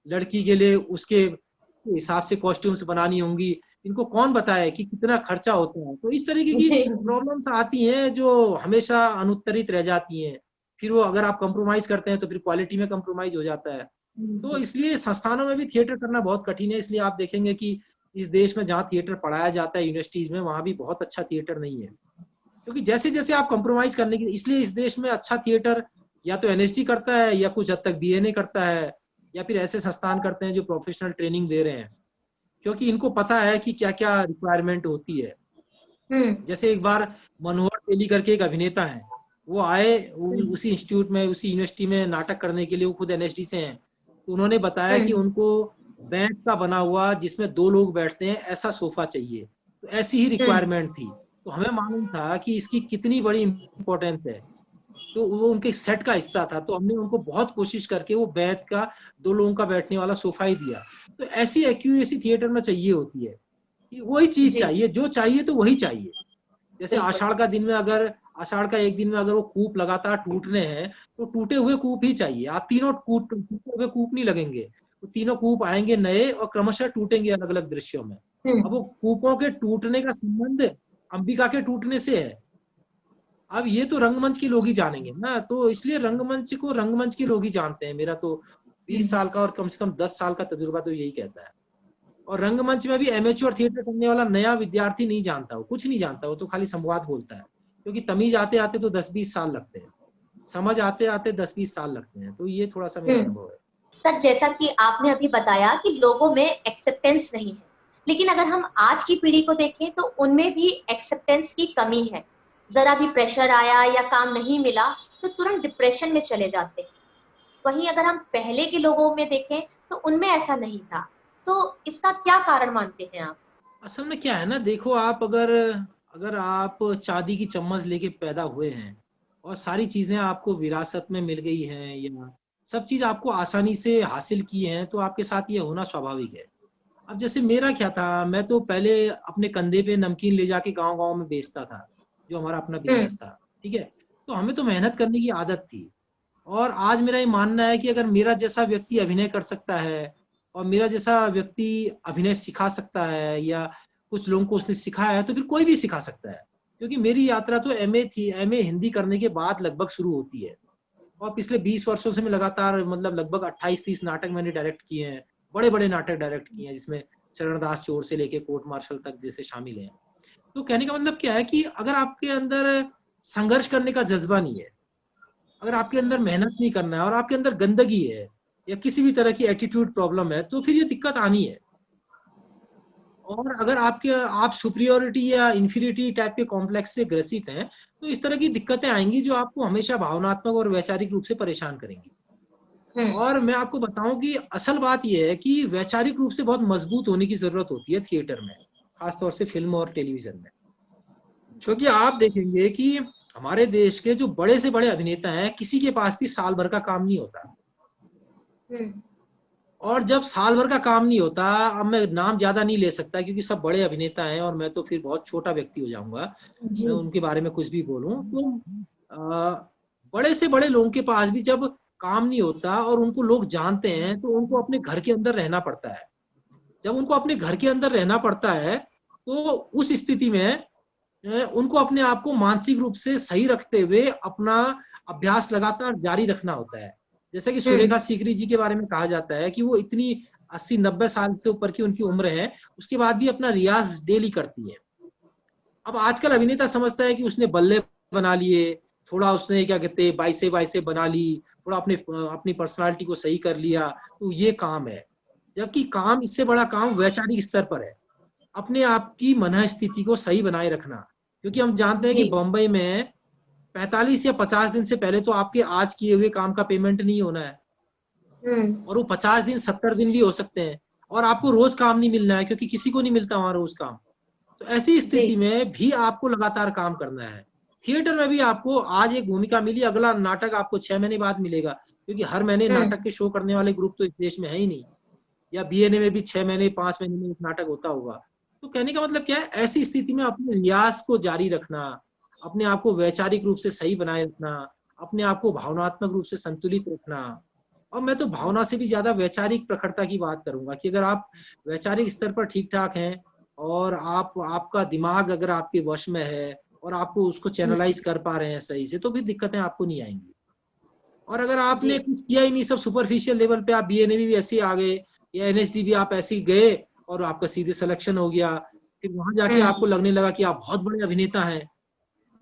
लड़की के लिए उसके हिसाब से कॉस्ट्यूम्स बनानी होंगी। इनको कौन बताए कि कितना खर्चा होता है। तो इस तरीके की प्रॉब्लम्स आती हैं जो हमेशा अनुत्तरित रह जाती हैं। फिर वो अगर आप कंप्रोमाइज करते हैं तो फिर क्वालिटी में कंप्रोमाइज हो जाता है। तो इसलिए संस्थानों में भी थिएटर करना बहुत कठिन है। इसलिए आप देखेंगे कि इस देश में जहाँ थिएटर पढ़ाया जाता है यूनिवर्सिटीज में, वहां भी बहुत अच्छा थिएटर नहीं है, क्योंकि जैसे जैसे आप कंप्रोमाइज करने की, इसलिए इस देश में अच्छा थिएटर या तो एनएसडी करता है या कुछ हद तक बीएनए करता है, या फिर ऐसे संस्थान करते हैं जो प्रोफेशनल ट्रेनिंग दे रहे हैं, क्योंकि इनको पता है कि क्या क्या रिक्वायरमेंट होती है। जैसे एक बार मनोहर तेली करके एक अभिनेता है, वो आए उसी इंस्टीट्यूट में, उसी यूनिवर्सिटी में नाटक करने के लिए, वो खुद एनएसडी से हैं। तो उन्होंने बताया कि उनको बेंच का बना हुआ जिसमें 2 लोग बैठते हैं ऐसा सोफा चाहिए। तो ऐसी ही रिक्वायरमेंट थी। तो हमें मालूम था कि इसकी कितनी बड़ी इंपॉर्टेंस है, तो वो उनके सेट का हिस्सा था। तो हमने उनको बहुत कोशिश करके वो बेंच का 2 लोगों का बैठने वाला सोफा ही दिया। तो ऐसी एक्यूरेसी थिएटर में चाहिए होती है कि वही चीज चाहिए, जो चाहिए तो वही चाहिए। जैसे आषाढ़ का दिन में अगर आषाढ़ का एक दिन में अगर वो कूप लगातार टूटने हैं, तो टूटे हुए कूप ही चाहिए। आप तीनों टूटे हुए कूप नहीं लगेंगे, तो तीनों कूप आएंगे नए और क्रमशः टूटेंगे अलग अलग दृश्यों में। अब वो कूपों के टूटने का संबंध अंबिका के टूटने से है। अब ये तो रंगमंच के लोग ही जानेंगे ना, तो इसलिए रंगमंच को रंगमंच के लोग ही जानते हैं। मेरा तो 20 साल का और कम से कम 10 साल का तजुर्बा तो यही कहता है। और रंगमंच में भी एमेच्योर थिएटर करने वाला नया विद्यार्थी नहीं जानता, वो कुछ नहीं जानता, वो तो खाली संवाद बोलता है, क्योंकि तमीज आते आते तो 10-20 साल लगते हैं, समझ आते आते 10-20 साल लगते हैं। तो ये थोड़ा सा मेरा अनुभव है। सर, जैसा कि आपने अभी बताया कि लोगों में एक्सेप्टेंस नहीं है, लेकिन अगर हम आज की पीढ़ी को देखें तो उनमें भी एक्सेप्टेंस की कमी है। जरा भी प्रेशर आया या काम नहीं मिला तो तुरंत डिप्रेशन में चले जाते हैं। वहीं अगर हम पहले के लोगों में देखें तो उनमें ऐसा नहीं था। तो इसका क्या कारण मानते हैं आप? असल में क्या है ना, देखो आप अगर अगर आप चांदी की चम्मच लेके पैदा हुए हैं और सारी चीजें आपको विरासत में मिल गई हैं या सब चीज आपको आसानी से हासिल की हैं, तो आपके साथ ये होना स्वाभाविक है। अब जैसे मेरा क्या था, मैं तो पहले अपने कंधे पे नमकीन ले जाके गांव गांव में बेचता था, जो हमारा अपना बिजनेस था, ठीक है। तो हमें तो मेहनत करने की आदत थी। और आज मेरा ये मानना है कि अगर मेरा जैसा व्यक्ति अभिनय कर सकता है और मेरा जैसा व्यक्ति अभिनय सिखा सकता है या कुछ लोगों को उसने सिखाया है, तो फिर कोई भी सिखा सकता है। क्योंकि मेरी यात्रा तो एमए हिंदी करने के बाद लगभग शुरू होती है। और पिछले 20 वर्षों से मैं लगातार मतलब लगभग 28-30 नाटक मैंने डायरेक्ट किए हैं, बड़े बड़े नाटक डायरेक्ट किए हैं, जिसमें चरणदास चोर से लेके कोर्ट मार्शल तक जैसे शामिल हैं। तो कहने का मतलब क्या है कि अगर आपके अंदर संघर्ष करने का जज्बा नहीं है, अगर आपके अंदर मेहनत नहीं करना है और आपके अंदर गंदगी है या किसी भी तरह की एटीट्यूड प्रॉब्लम है, तो फिर ये दिक्कत आनी है। और अगर आप सुपीरियोरिटी या इंफीरियरिटी टाइप के कॉम्प्लेक्स से ग्रसित हैं, तो इस तरह की दिक्कतें आएंगी जो आपको हमेशा भावनात्मक और वैचारिक रूप से परेशान करेंगी। और मैं आपको बताऊं कि असल बात यह है कि वैचारिक रूप से बहुत मजबूत होने की जरूरत होती है थिएटर में, खासतौर से फिल्म और टेलीविजन में। क्योंकि आप देखेंगे कि हमारे देश के जो बड़े से बड़े अभिनेता हैं, किसी के पास भी साल भर का काम नहीं होता। और जब साल भर का काम नहीं होता, अब मैं नाम ज्यादा नहीं ले सकता क्योंकि सब बड़े अभिनेता हैं और मैं तो फिर बहुत छोटा व्यक्ति हो जाऊंगा मैं उनके बारे में कुछ भी बोलूं। तो बड़े से बड़े लोगों के पास भी जब काम नहीं होता और उनको लोग जानते हैं, तो उनको अपने घर के अंदर रहना पड़ता है। जब उनको अपने घर के अंदर रहना पड़ता है, तो उस स्थिति में उनको अपने आप को मानसिक रूप से सही रखते हुए अपना अभ्यास लगातार जारी रखना होता है। जैसे कि सुरेखा सीकरी जी के बारे में कहा जाता है कि वो इतनी 80-90 साल से ऊपर की उनकी उम्र है, उसके बाद भी अपना रियाज डेली करती है। अब आजकल अभिनेता समझता है कि उसने बल्ले बना लिए, थोड़ा उसने क्या कहते हैं बाइसेप बना ली, थोड़ा अपनी पर्सनालिटी को सही कर लिया, तो ये काम है। जबकि काम, इससे बड़ा काम वैचारिक स्तर पर है, अपने आप की मन स्थिति को सही बनाए रखना। क्योंकि हम जानते हैं कि जी। बम्बई में 45 या 50 दिन से पहले तो आपके आज किए हुए काम का पेमेंट नहीं होना है, और वो 50 दिन 70 दिन भी हो सकते हैं, और आपको रोज काम नहीं मिलना है, क्योंकि किसी को नहीं मिलता वहां रोज काम। तो ऐसी जी। स्थिति में भी आपको लगातार काम करना है। थिएटर में भी आपको आज एक भूमिका मिली, अगला नाटक आपको 6 महीने बाद मिलेगा, क्योंकि हर महीने नाटक के शो करने वाले ग्रुप तो इस देश में है ही नहीं। या बीएनए में भी 6 महीने 5 महीने में एक नाटक होता होगा। तो कहने का मतलब क्या है, ऐसी स्थिति में अपने रियाज को जारी रखना, अपने आप को वैचारिक रूप से सही बनाए रखना, अपने आप को भावनात्मक रूप से संतुलित रखना। और मैं तो भावना से भी ज्यादा वैचारिक प्रखरता की बात करूंगा, कि अगर आप वैचारिक स्तर पर ठीक ठाक हैं, और आपका दिमाग अगर आपके वश में है, और आपको उसको चैनलाइज कर पा रहे हैं सही से, तो भी दिक्कतें आपको नहीं आएंगी। और अगर आपने जी। कुछ किया ही नहीं, सब सुपरफिशियल लेवल पे, आप बीएनए भी ऐसे ही आ गए, या एनएसडी भी आप ऐसे ही गए, और आपका सीधे सिलेक्शन हो गया, फिर वहां जाके आपको लगने लगा कि आप बहुत बड़े अभिनेता हैं,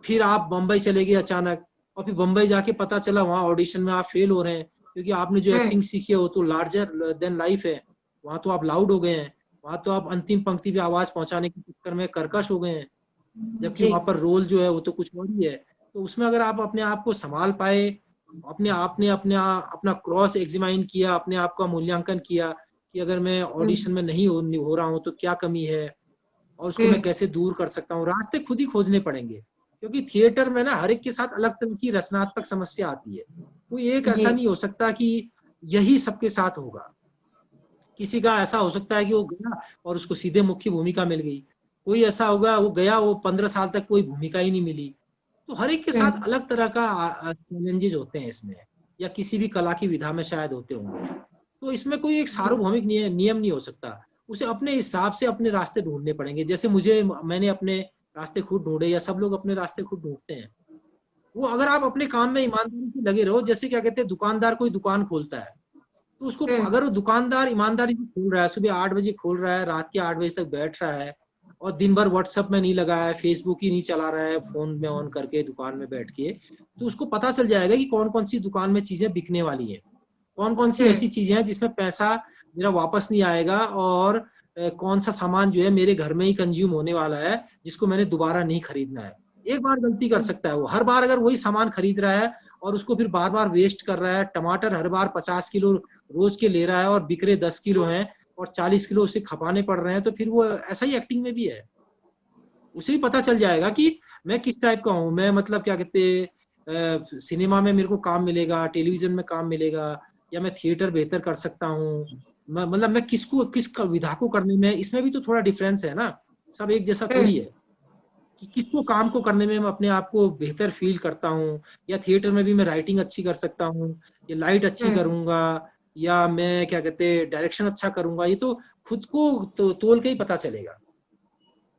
फिर आप बम्बई चले गए अचानक, और फिर बम्बई जाके पता चला वहां ऑडिशन में आप फेल हो रहे हैं, क्योंकि आपने जो एक्टिंग सीखी है वो तो लार्जर देन लाइफ है। वहां तो आप लाउड हो गए हैं, वहां तो आप अंतिम पंक्ति पे आवाज पहुंचाने के चक्कर में कर्कश हो गए हैं, जबकि जी। वहां पर रोल जो है वो तो कुछ और ही है। तो उसमें अगर आप अपने आप को संभाल पाए, अपने आप ने अपना क्रॉस एग्जामाइन किया, अपने आप का मूल्यांकन किया, कि अगर मैं ऑडिशन में नहीं हो रहा हूँ तो क्या कमी है, और उसको मैं कैसे दूर कर सकता हूँ, रास्ते खुद ही खोजने पड़ेंगे। क्योंकि थिएटर में ना हर एक के साथ अलग तरह की रचनात्मक समस्या आती है, कोई एक जी। ऐसा नहीं हो सकता कि यही सबके साथ होगा। किसी का ऐसा हो सकता है कि वो गया और उसको सीधे मुख्य भूमिका मिल गई, कोई ऐसा होगा वो गया, वो 15 साल तक कोई भूमिका ही नहीं मिली। तो हर एक के साथ अलग तरह का चैलेंजेस होते हैं इसमें, या किसी भी कला की विधा में शायद होते होंगे। तो इसमें कोई एक सार्वभौमिक नियम नहीं हो सकता, उसे अपने हिसाब से अपने रास्ते ढूंढने पड़ेंगे। जैसे मैंने अपने रास्ते खुद ढूंढे, या सब लोग अपने रास्ते खुद ढूंढते हैं। वो अगर आप अपने काम में ईमानदारी से लगे रहो, जैसे क्या कहते हैं, दुकानदार कोई दुकान खोलता है, तो उसको अगर वो दुकानदार ईमानदारी से खोल रहा है, सुबह 8 बजे खोल रहा है, रात के 8 बजे तक बैठ रहा है, और दिन भर व्हाट्सएप में नहीं लगा है, फेसबुक ही नहीं चला रहा है फोन में ऑन करके दुकान में बैठ के, तो उसको पता चल जाएगा कि कौन कौन सी दुकान में चीजें बिकने वाली है, कौन कौन सी ऐसी चीजें हैं जिसमें पैसा मेरा वापस नहीं आएगा, और कौन सा सामान जो है मेरे घर में ही कंज्यूम होने वाला है, जिसको मैंने दोबारा नहीं खरीदना है। एक बार गलती कर सकता है वो, हर बार अगर वही सामान खरीद रहा है और उसको फिर बार बार वेस्ट कर रहा है, टमाटर हर बार 50 किलो रोज के ले रहा है और बिक्रे 10 किलो हैं, और 40 किलो उसे खपाने पड़ रहे हैं, तो फिर वो ऐसा ही एक्टिंग में भी है। उसे भी पता चल जाएगा कि मैं किस टाइप का हूँ, मैं मतलब क्या कहते हैं, सिनेमा में मेरे को काम मिलेगा, टेलीविजन में काम मिलेगा, या मैं थिएटर बेहतर कर सकता हूँ, मतलब मैं किस विधा को करने में, इसमें भी तो थोड़ा डिफरेंस है ना, सब एक जैसा थोड़ी है। कि किसको काम को करने में मैं अपने आप को बेहतर फील करता हूँ, या थिएटर में भी मैं राइटिंग अच्छी कर सकता हूँ, या लाइट अच्छी करूंगा, या मैं क्या कहते हैं डायरेक्शन अच्छा करूंगा, ये तो खुद को तोल के ही पता चलेगा।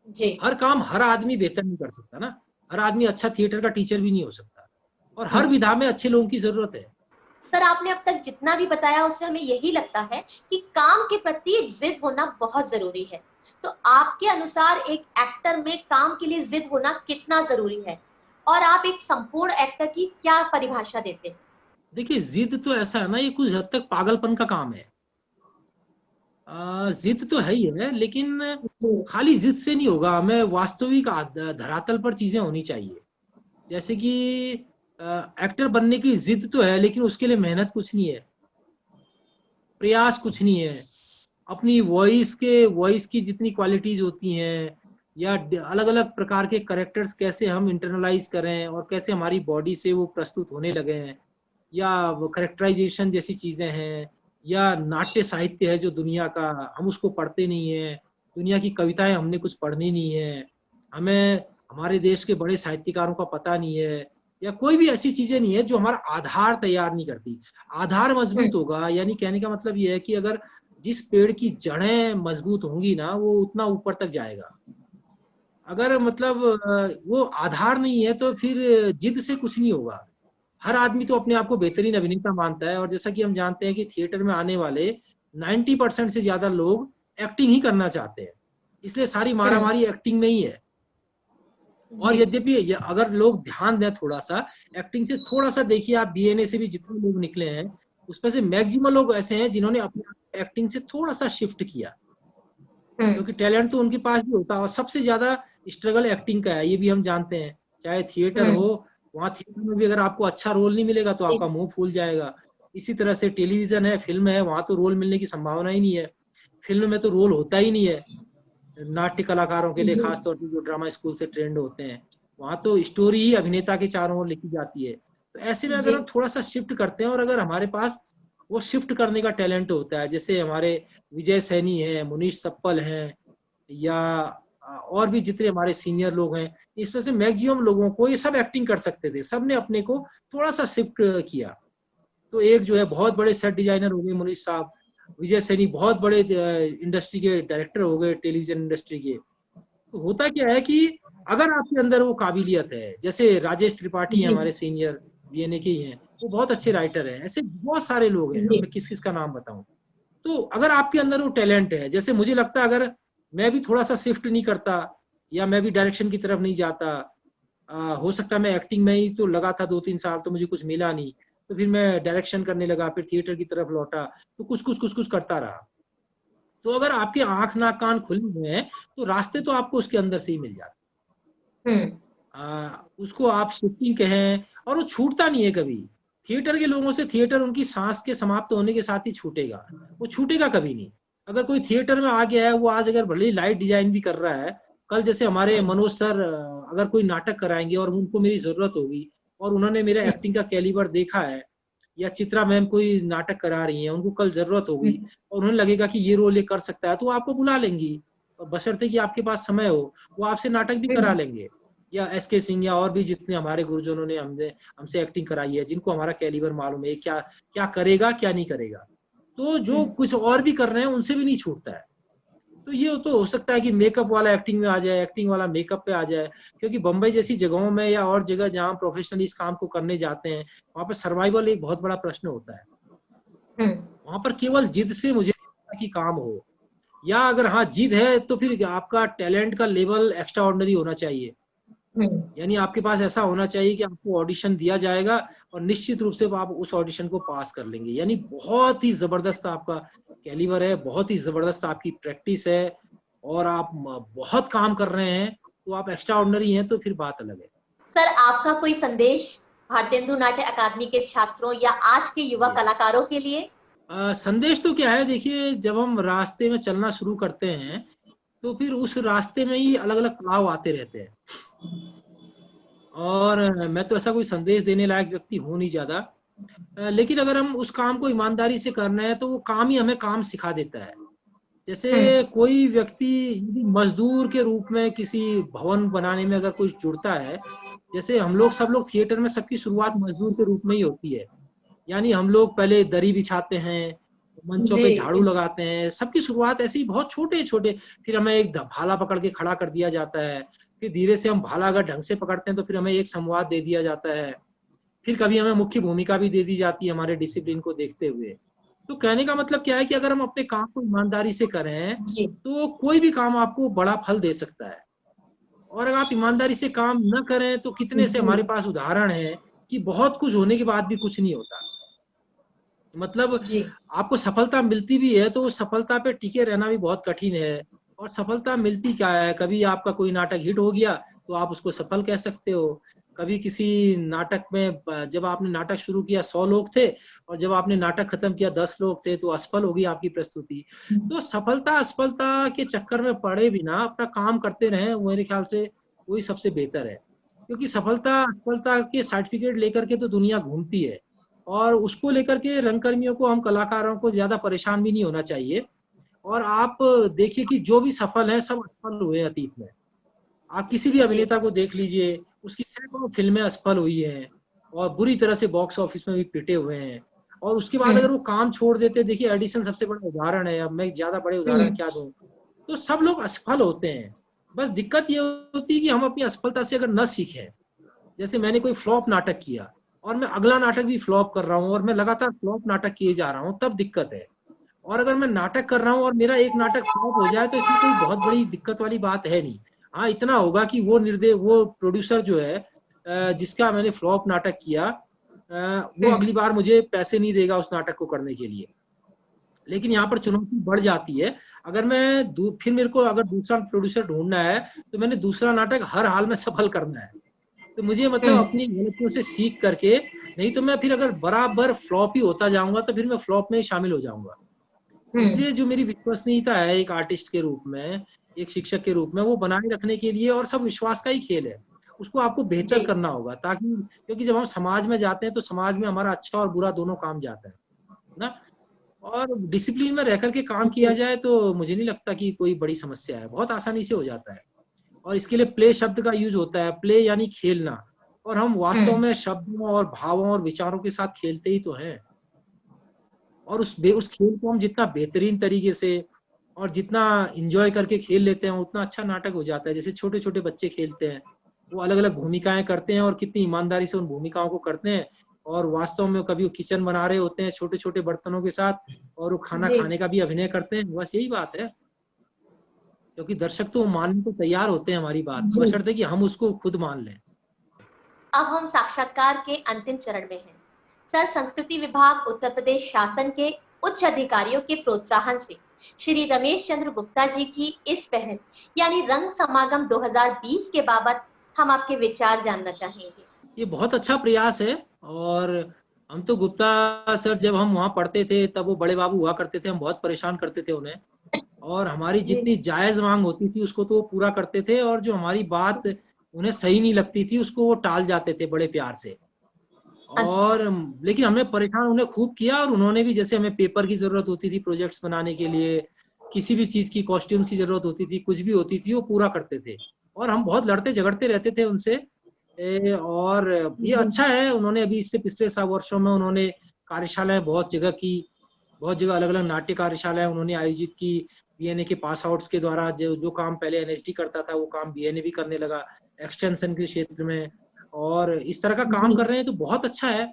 जी। हर काम हर आदमी बेहतर नहीं कर सकता ना, हर आदमी अच्छा थिएटर का टीचर भी नहीं हो सकता, और हर विधा में अच्छे लोगों की जरूरत है। सर, आपने अब तक जितना भी बताया उससे हमें यही लगता है कि काम के प्रति एक जिद होना बहुत जरूरी है। तो आपके अनुसार एक एक्टर में काम के लिए जिद होना कितना जरूरी है, और आप एक संपूर्ण एक्टर की क्या परिभाषा देते हैं? देखिए, जिद तो ऐसा है ना, ये कुछ हद तक पागलपन का काम है। जिद तो है ही है, लेकिन खाली जिद से नहीं होगा, हमें वास्तविक धरातल पर चीजें होनी चाहिए। जैसे कि एक्टर बनने की जिद तो है, लेकिन उसके लिए मेहनत कुछ नहीं है, प्रयास कुछ नहीं है। अपनी वॉइस की जितनी क्वालिटीज होती हैं, या अलग अलग प्रकार के करेक्टर्स कैसे हम इंटरनलाइज करें, और कैसे हमारी बॉडी से वो प्रस्तुत होने लगे हैं, या करेक्टराइजेशन जैसी चीजें हैं, या नाट्य साहित्य है जो दुनिया का, हम उसको पढ़ते नहीं है, दुनिया की कविताएं हमने कुछ पढ़नी नहीं है, हमें हमारे देश के बड़े साहित्यकारों का पता नहीं है, या कोई भी ऐसी चीजें नहीं है जो हमारा आधार तैयार नहीं करती। आधार मजबूत होगा, यानी कहने का मतलब ये है कि अगर जिस पेड़ की जड़ें मजबूत होंगी ना, वो उतना ऊपर तक जाएगा। अगर मतलब वो आधार नहीं है, तो फिर जिद से कुछ नहीं होगा। हर आदमी तो अपने आप को बेहतरीन अभिनेता मानता है, और जैसा कि हम जानते हैं कि थिएटर में आने वाले 90% से ज्यादा लोग एक्टिंग ही करना चाहते हैं, इसलिए सारी मारामारी एक्टिंग में ही है। और यद्यपि अगर लोग ध्यान दें थोड़ा सा एक्टिंग से, थोड़ा सा देखिए आप बीएनए से भी जितने लोग निकले हैं उसमें से मैक्सिमम लोग ऐसे हैं जिन्होंने अपने एक्टिंग से थोड़ा सा शिफ्ट किया, क्योंकि टैलेंट तो उनके पास भी होता है और सबसे ज्यादा स्ट्रगल एक्टिंग का है, ये भी हम जानते हैं। चाहे थिएटर हो, वहाँ थिएटर में भी अगर आपको अच्छा रोल नहीं मिलेगा तो आपका मुंह फूल जाएगा। इसी तरह से टेलीविजन है, फिल्म है, वहां तो रोल मिलने की संभावना ही नहीं है। फिल्म में तो रोल होता ही नहीं है नाट्य कलाकारों के लिए, खासतौर पर जो ड्रामा स्कूल से ट्रेंड होते हैं, वहां तो स्टोरी ही अभिनेता के चारों ओर लिखी जाती है। तो ऐसे में अगर हम थोड़ा सा शिफ्ट करते हैं और अगर हमारे पास वो शिफ्ट करने का टैलेंट होता है, जैसे हमारे विजय सैनी है, मुनीश सप्पल हैं, या और भी जितने हमारे सीनियर लोग हैं, इसमें से मैक्सिमम लोगों को ये सब एक्टिंग कर सकते थे, सब ने अपने को थोड़ा सा शिफ्ट किया। तो एक जो है बहुत बड़े सेट डिजाइनर हो गए मुनीश साहब, विजय सैनी बहुत बड़े इंडस्ट्री के डायरेक्टर हो गए, टेलीविजन इंडस्ट्री के। तो होता क्या है कि अगर आपके अंदर वो काबिलियत है, जैसे राजेश त्रिपाठी है हमारे सीनियर बीएनए के ही हैं, वो बहुत अच्छे राइटर हैं, ऐसे बहुत सारे लोग हैं, मैं किस किस का नाम बताऊं। तो अगर आपके अंदर वो टैलेंट है, जैसे मुझे लगता है अगर मैं भी थोड़ा सा शिफ्ट नहीं करता या मैं भी डायरेक्शन की तरफ नहीं जाता, हो सकता है मैं एक्टिंग में ही तो लगा था 2-3 साल, तो मुझे कुछ मिला नहीं, तो फिर मैं डायरेक्शन करने लगा, फिर थिएटर की तरफ लौटा, तो कुछ करता रहा। तो अगर आपके आंख नाक कान खुले हुए हैं तो रास्ते तो आपको उसके अंदर से ही मिल जाते हैं। उसको आप शिफ्टिंग कहें, और वो छूटता नहीं है कभी। थिएटर के लोगों से थिएटर उनकी सांस के समाप्त होने के साथ ही छूटेगा, वो छूटेगा कभी नहीं। अगर कोई थिएटर में आ गया है, वो आज अगर भले ही लाइट डिजाइन भी कर रहा है, कल जैसे हमारे मनोज सर अगर कोई नाटक कराएंगे और उनको मेरी जरूरत होगी और उन्होंने मेरा एक्टिंग का कैलिबर देखा है, या चित्रा मैम कोई नाटक करा रही हैं, उनको कल जरूरत होगी और उन्हें लगेगा कि ये रोल ये कर सकता है, तो वो आपको बुला लेंगी, और बशर्ते कि आपके पास समय हो, वो आपसे नाटक भी करा लेंगे। या एसके सिंह या और भी जितने हमारे गुरुजनों ने हमसे एक्टिंग कराई है, जिनको हमारा कैलिबर मालूम है क्या क्या करेगा क्या नहीं करेगा, तो जो कुछ और भी कर रहे हैं उनसे भी नहीं छूटता है। तो ये तो हो सकता है कि मेकअप वाला एक्टिंग में आ जाए, एक्टिंग वाला मेकअप पे आ जाए, क्योंकि बम्बई जैसी जगहों में या और जगह जहाँ प्रोफेशनली इस काम को करने जाते हैं, वहां पर सर्वाइवल एक बहुत बड़ा प्रश्न होता है। वहां पर केवल जिद से मुझे कि काम हो, या अगर हाँ जिद है तो फिर आपका टैलेंट का लेवल एक्स्ट्रा ऑर्डिनरी होना चाहिए। यानी आपके पास ऐसा होना चाहिए कि आपको ऑडिशन दिया जाएगा और निश्चित रूप से आप उस ऑडिशन को पास कर लेंगे। यानी बहुत ही जबरदस्त आपका कैलिबर है, बहुत ही जबरदस्त आपकी प्रैक्टिस है, और आप बहुत काम कर रहे हैं, तो आप एक्स्ट्रा ऑर्डिनरी हैं, तो फिर बात अलग है। सर, आपका कोई संदेश भारतेंदु नाट्य अकादमी के छात्रों या आज के युवा कलाकारों के लिए? संदेश तो क्या है, देखिए जब हम रास्ते में चलना शुरू करते हैं तो फिर उस रास्ते में ही अलग अलग पड़ाव आते रहते हैं, और मैं तो ऐसा कोई संदेश देने लायक व्यक्ति हूँ नहीं ज्यादा, लेकिन अगर हम उस काम को ईमानदारी से करना है तो वो काम ही हमें काम सिखा देता है। जैसे कोई व्यक्ति मजदूर के रूप में किसी भवन बनाने में अगर कोई जुड़ता है, जैसे हम लोग सब लोग थिएटर में सबकी शुरुआत मजदूर के रूप में ही होती है। यानी हम लोग पहले दरी बिछाते हैं, मंचों पे झाड़ू लगाते हैं, सबकी शुरुआत ऐसे ही बहुत छोटे छोटे, फिर हमें एक भाला पकड़ के खड़ा कर दिया जाता है, फिर धीरे से हम भाला अगर ढंग से पकड़ते हैं तो फिर हमें एक संवाद दे दिया जाता है, फिर कभी हमें मुख्य भूमिका भी दे दी जाती है हमारे डिसिप्लिन को देखते हुए। तो कहने का मतलब क्या है कि अगर हम अपने काम को ईमानदारी से करें तो कोई भी काम आपको बड़ा फल दे सकता है, और अगर आप ईमानदारी से काम न करें तो कितने से हमारे पास उदाहरण है कि बहुत कुछ होने के बाद भी कुछ नहीं होता। मतलब आपको सफलता मिलती भी है तो उस सफलता पे टिके रहना भी बहुत कठिन है, और सफलता मिलती क्या है, कभी आपका कोई नाटक हिट हो गया तो आप उसको सफल कह सकते हो, कभी किसी नाटक में जब आपने नाटक शुरू किया 100 लोग थे और जब आपने नाटक खत्म किया 10 लोग थे, तो असफल होगी आपकी प्रस्तुति। तो सफलता असफलता के चक्कर में पड़े बिना अपना काम करते रहे, मेरे ख्याल से वही सबसे बेहतर है, क्योंकि सफलता असफलता के सर्टिफिकेट लेकर के तो दुनिया घूमती है, और उसको लेकर के रंगकर्मियों को, हम कलाकारों को ज्यादा परेशान भी नहीं होना चाहिए। और आप देखिए कि जो भी सफल है सब असफल हुए अतीत में। आप किसी भी अभिनेता को देख लीजिए, उसकी सैकड़ों फिल्में असफल हुई हैं और बुरी तरह से बॉक्स ऑफिस में भी पिटे हुए हैं, और उसके बाद अगर वो काम छोड़ देते, देखिए एडिसन सबसे बड़ा उदाहरण है, अब मैं ज्यादा बड़े उदाहरण क्या दूं, तो सब लोग असफल होते हैं। बस दिक्कत ये होती है कि हम अपनी असफलता से अगर न सीखें, जैसे मैंने कोई फ्लॉप नाटक किया और मैं अगला नाटक भी फ्लॉप कर रहा हूँ और मैं लगातार फ्लॉप नाटक किए जा रहा हूँ, तब दिक्कत है। और अगर मैं नाटक कर रहा हूँ और मेरा एक नाटक फ्लॉप हो जाए तो इसमें कोई बहुत बड़ी दिक्कत वाली बात है नहीं। हाँ, इतना होगा कि वो प्रोड्यूसर जो है जिसका मैंने फ्लॉप नाटक किया, वो अगली बार मुझे पैसे नहीं देगा उस नाटक को करने के लिए। लेकिन यहाँ पर चुनौती बढ़ जाती है। अगर मैं फिर मेरे को अगर दूसरा प्रोड्यूसर ढूंढना है तो मैंने दूसरा नाटक हर हाल में सफल करना है। तो मुझे मतलब अपनी गलतियों से सीख करके, नहीं तो मैं फिर अगर बराबर फ्लॉप ही होता जाऊंगा तो फिर मैं फ्लॉप में शामिल हो जाऊंगा। इसलिए जो मेरी विश्वसनीयता है एक आर्टिस्ट के रूप में, एक शिक्षक के रूप में, वो बनाए रखने के लिए, और सब विश्वास का ही खेल है, उसको आपको बेहतर करना होगा, ताकि क्योंकि जब हम समाज में जाते हैं तो समाज में हमारा अच्छा और बुरा दोनों काम जाता है ना। और डिसिप्लिन में रह करके काम किया जाए तो मुझे नहीं लगता कि कोई बड़ी समस्या है, बहुत आसानी से हो जाता है। और इसके लिए प्ले शब्द का यूज होता है, प्ले यानी खेलना, और हम वास्तव में शब्दों और भावों और विचारों के साथ खेलते ही तो हैं। और उस खेल को हम जितना बेहतरीन तरीके से और जितना इंजॉय करके खेल लेते हैं उतना अच्छा नाटक हो जाता है। जैसे छोटे छोटे बच्चे खेलते हैं, वो अलग अलग भूमिकाएं करते हैं और कितनी ईमानदारी से उन भूमिकाओं को करते हैं, और वास्तव में कभी वो किचन बना रहे होते हैं छोटे छोटे बर्तनों के साथ, और वो खाना खाने का भी अभिनय करते हैं। बस यही बात है, क्योंकि दर्शक तो मानने को तैयार होते हैं हमारी बात, बशर्ते कि हम उसको खुद मान लें। अब हम साक्षात्कार के अंतिम चरण में हैं। सर, संस्कृति विभाग उत्तर प्रदेश शासन के उच्च अधिकारियों के प्रोत्साहन से श्री रमेश चंद्र गुप्ता जी की इस पहल यानी रंग समागम 2020 के बाबत हम आपके विचार जानना चाहेंगे। ये बहुत अच्छा प्रयास है, और हम तो गुप्ता सर जब हम वहाँ पढ़ते थे तब वो बड़े बाबू हुआ करते थे, हम बहुत परेशान करते थे उन्हें, और हमारी जितनी जायज मांग होती थी उसको तो वो पूरा करते थे, और जो हमारी बात उन्हें सही नहीं लगती थी उसको वो टाल जाते थे बड़े प्यार से। और लेकिन हमने परेशान उन्हें खूब किया, और उन्होंने भी, जैसे हमें पेपर की जरूरत होती थी प्रोजेक्ट्स बनाने के लिए, किसी भी चीज की कॉस्ट्यूम्स की जरूरत होती थी, कुछ भी होती थी, वो पूरा करते थे। और हम बहुत लड़ते झगड़ते रहते थे उनसे। और ये अच्छा है, उन्होंने अभी इससे पिछले 7 वर्षों में उन्होंने कार्यशालाएं बहुत जगह की, बहुत जगह अलग अलग नाट्य कार्यशालाएं उन्होंने आयोजित की। बीएनए के पास आउट्स के द्वारा जो काम पहले एनएसडी करता था वो काम बीएनए भी करने लगा एक्सटेंशन के क्षेत्र में, और इस तरह का काम कर रहे हैं तो बहुत अच्छा है।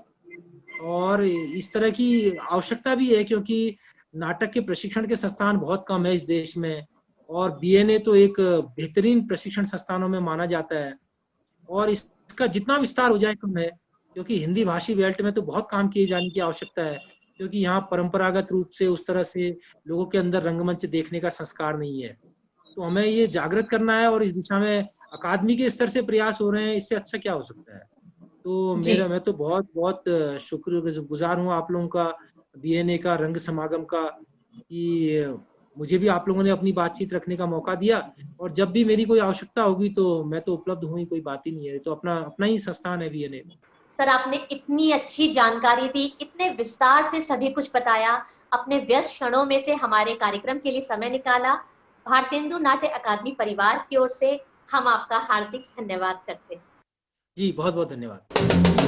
और इस तरह की आवश्यकता भी है, क्योंकि नाटक के प्रशिक्षण के संस्थान बहुत कम है इस देश में, और बीएनए तो एक बेहतरीन प्रशिक्षण संस्थानों में माना जाता है। और इसका जितना विस्तार हो जाए कम है, क्योंकि हिंदी भाषी बेल्ट में तो बहुत काम किए जाने की आवश्यकता है, क्योंकि यहाँ परंपरागत रूप से उस तरह से लोगों के अंदर रंगमंच देखने का संस्कार नहीं है। तो हमें ये जागृत करना है, और इस दिशा में अकादमी के स्तर से प्रयास हो रहे हैं, इससे अच्छा क्या हो सकता है। तो मैं तो बहुत बहुत शुक्रगुजार हूँ आप लोगों का, बीएनए का, रंग समागम का, कि मुझे भी आप लोगों ने अपनी बातचीत रखने का मौका दिया। और जब भी मेरी कोई आवश्यकता होगी तो मैं तो उपलब्ध हूँ ही, कोई बात ही नहीं है, तो अपना अपना ही संस्थान है बीएनए। सर, आपने इतनी अच्छी जानकारी दी, इतने विस्तार से सभी कुछ बताया, अपने व्यस्त क्षणों में से हमारे कार्यक्रम के लिए समय निकाला। भारतेंदु नाट्य अकादमी परिवार की ओर से हम आपका हार्दिक धन्यवाद करते हैं। जी, बहुत बहुत धन्यवाद।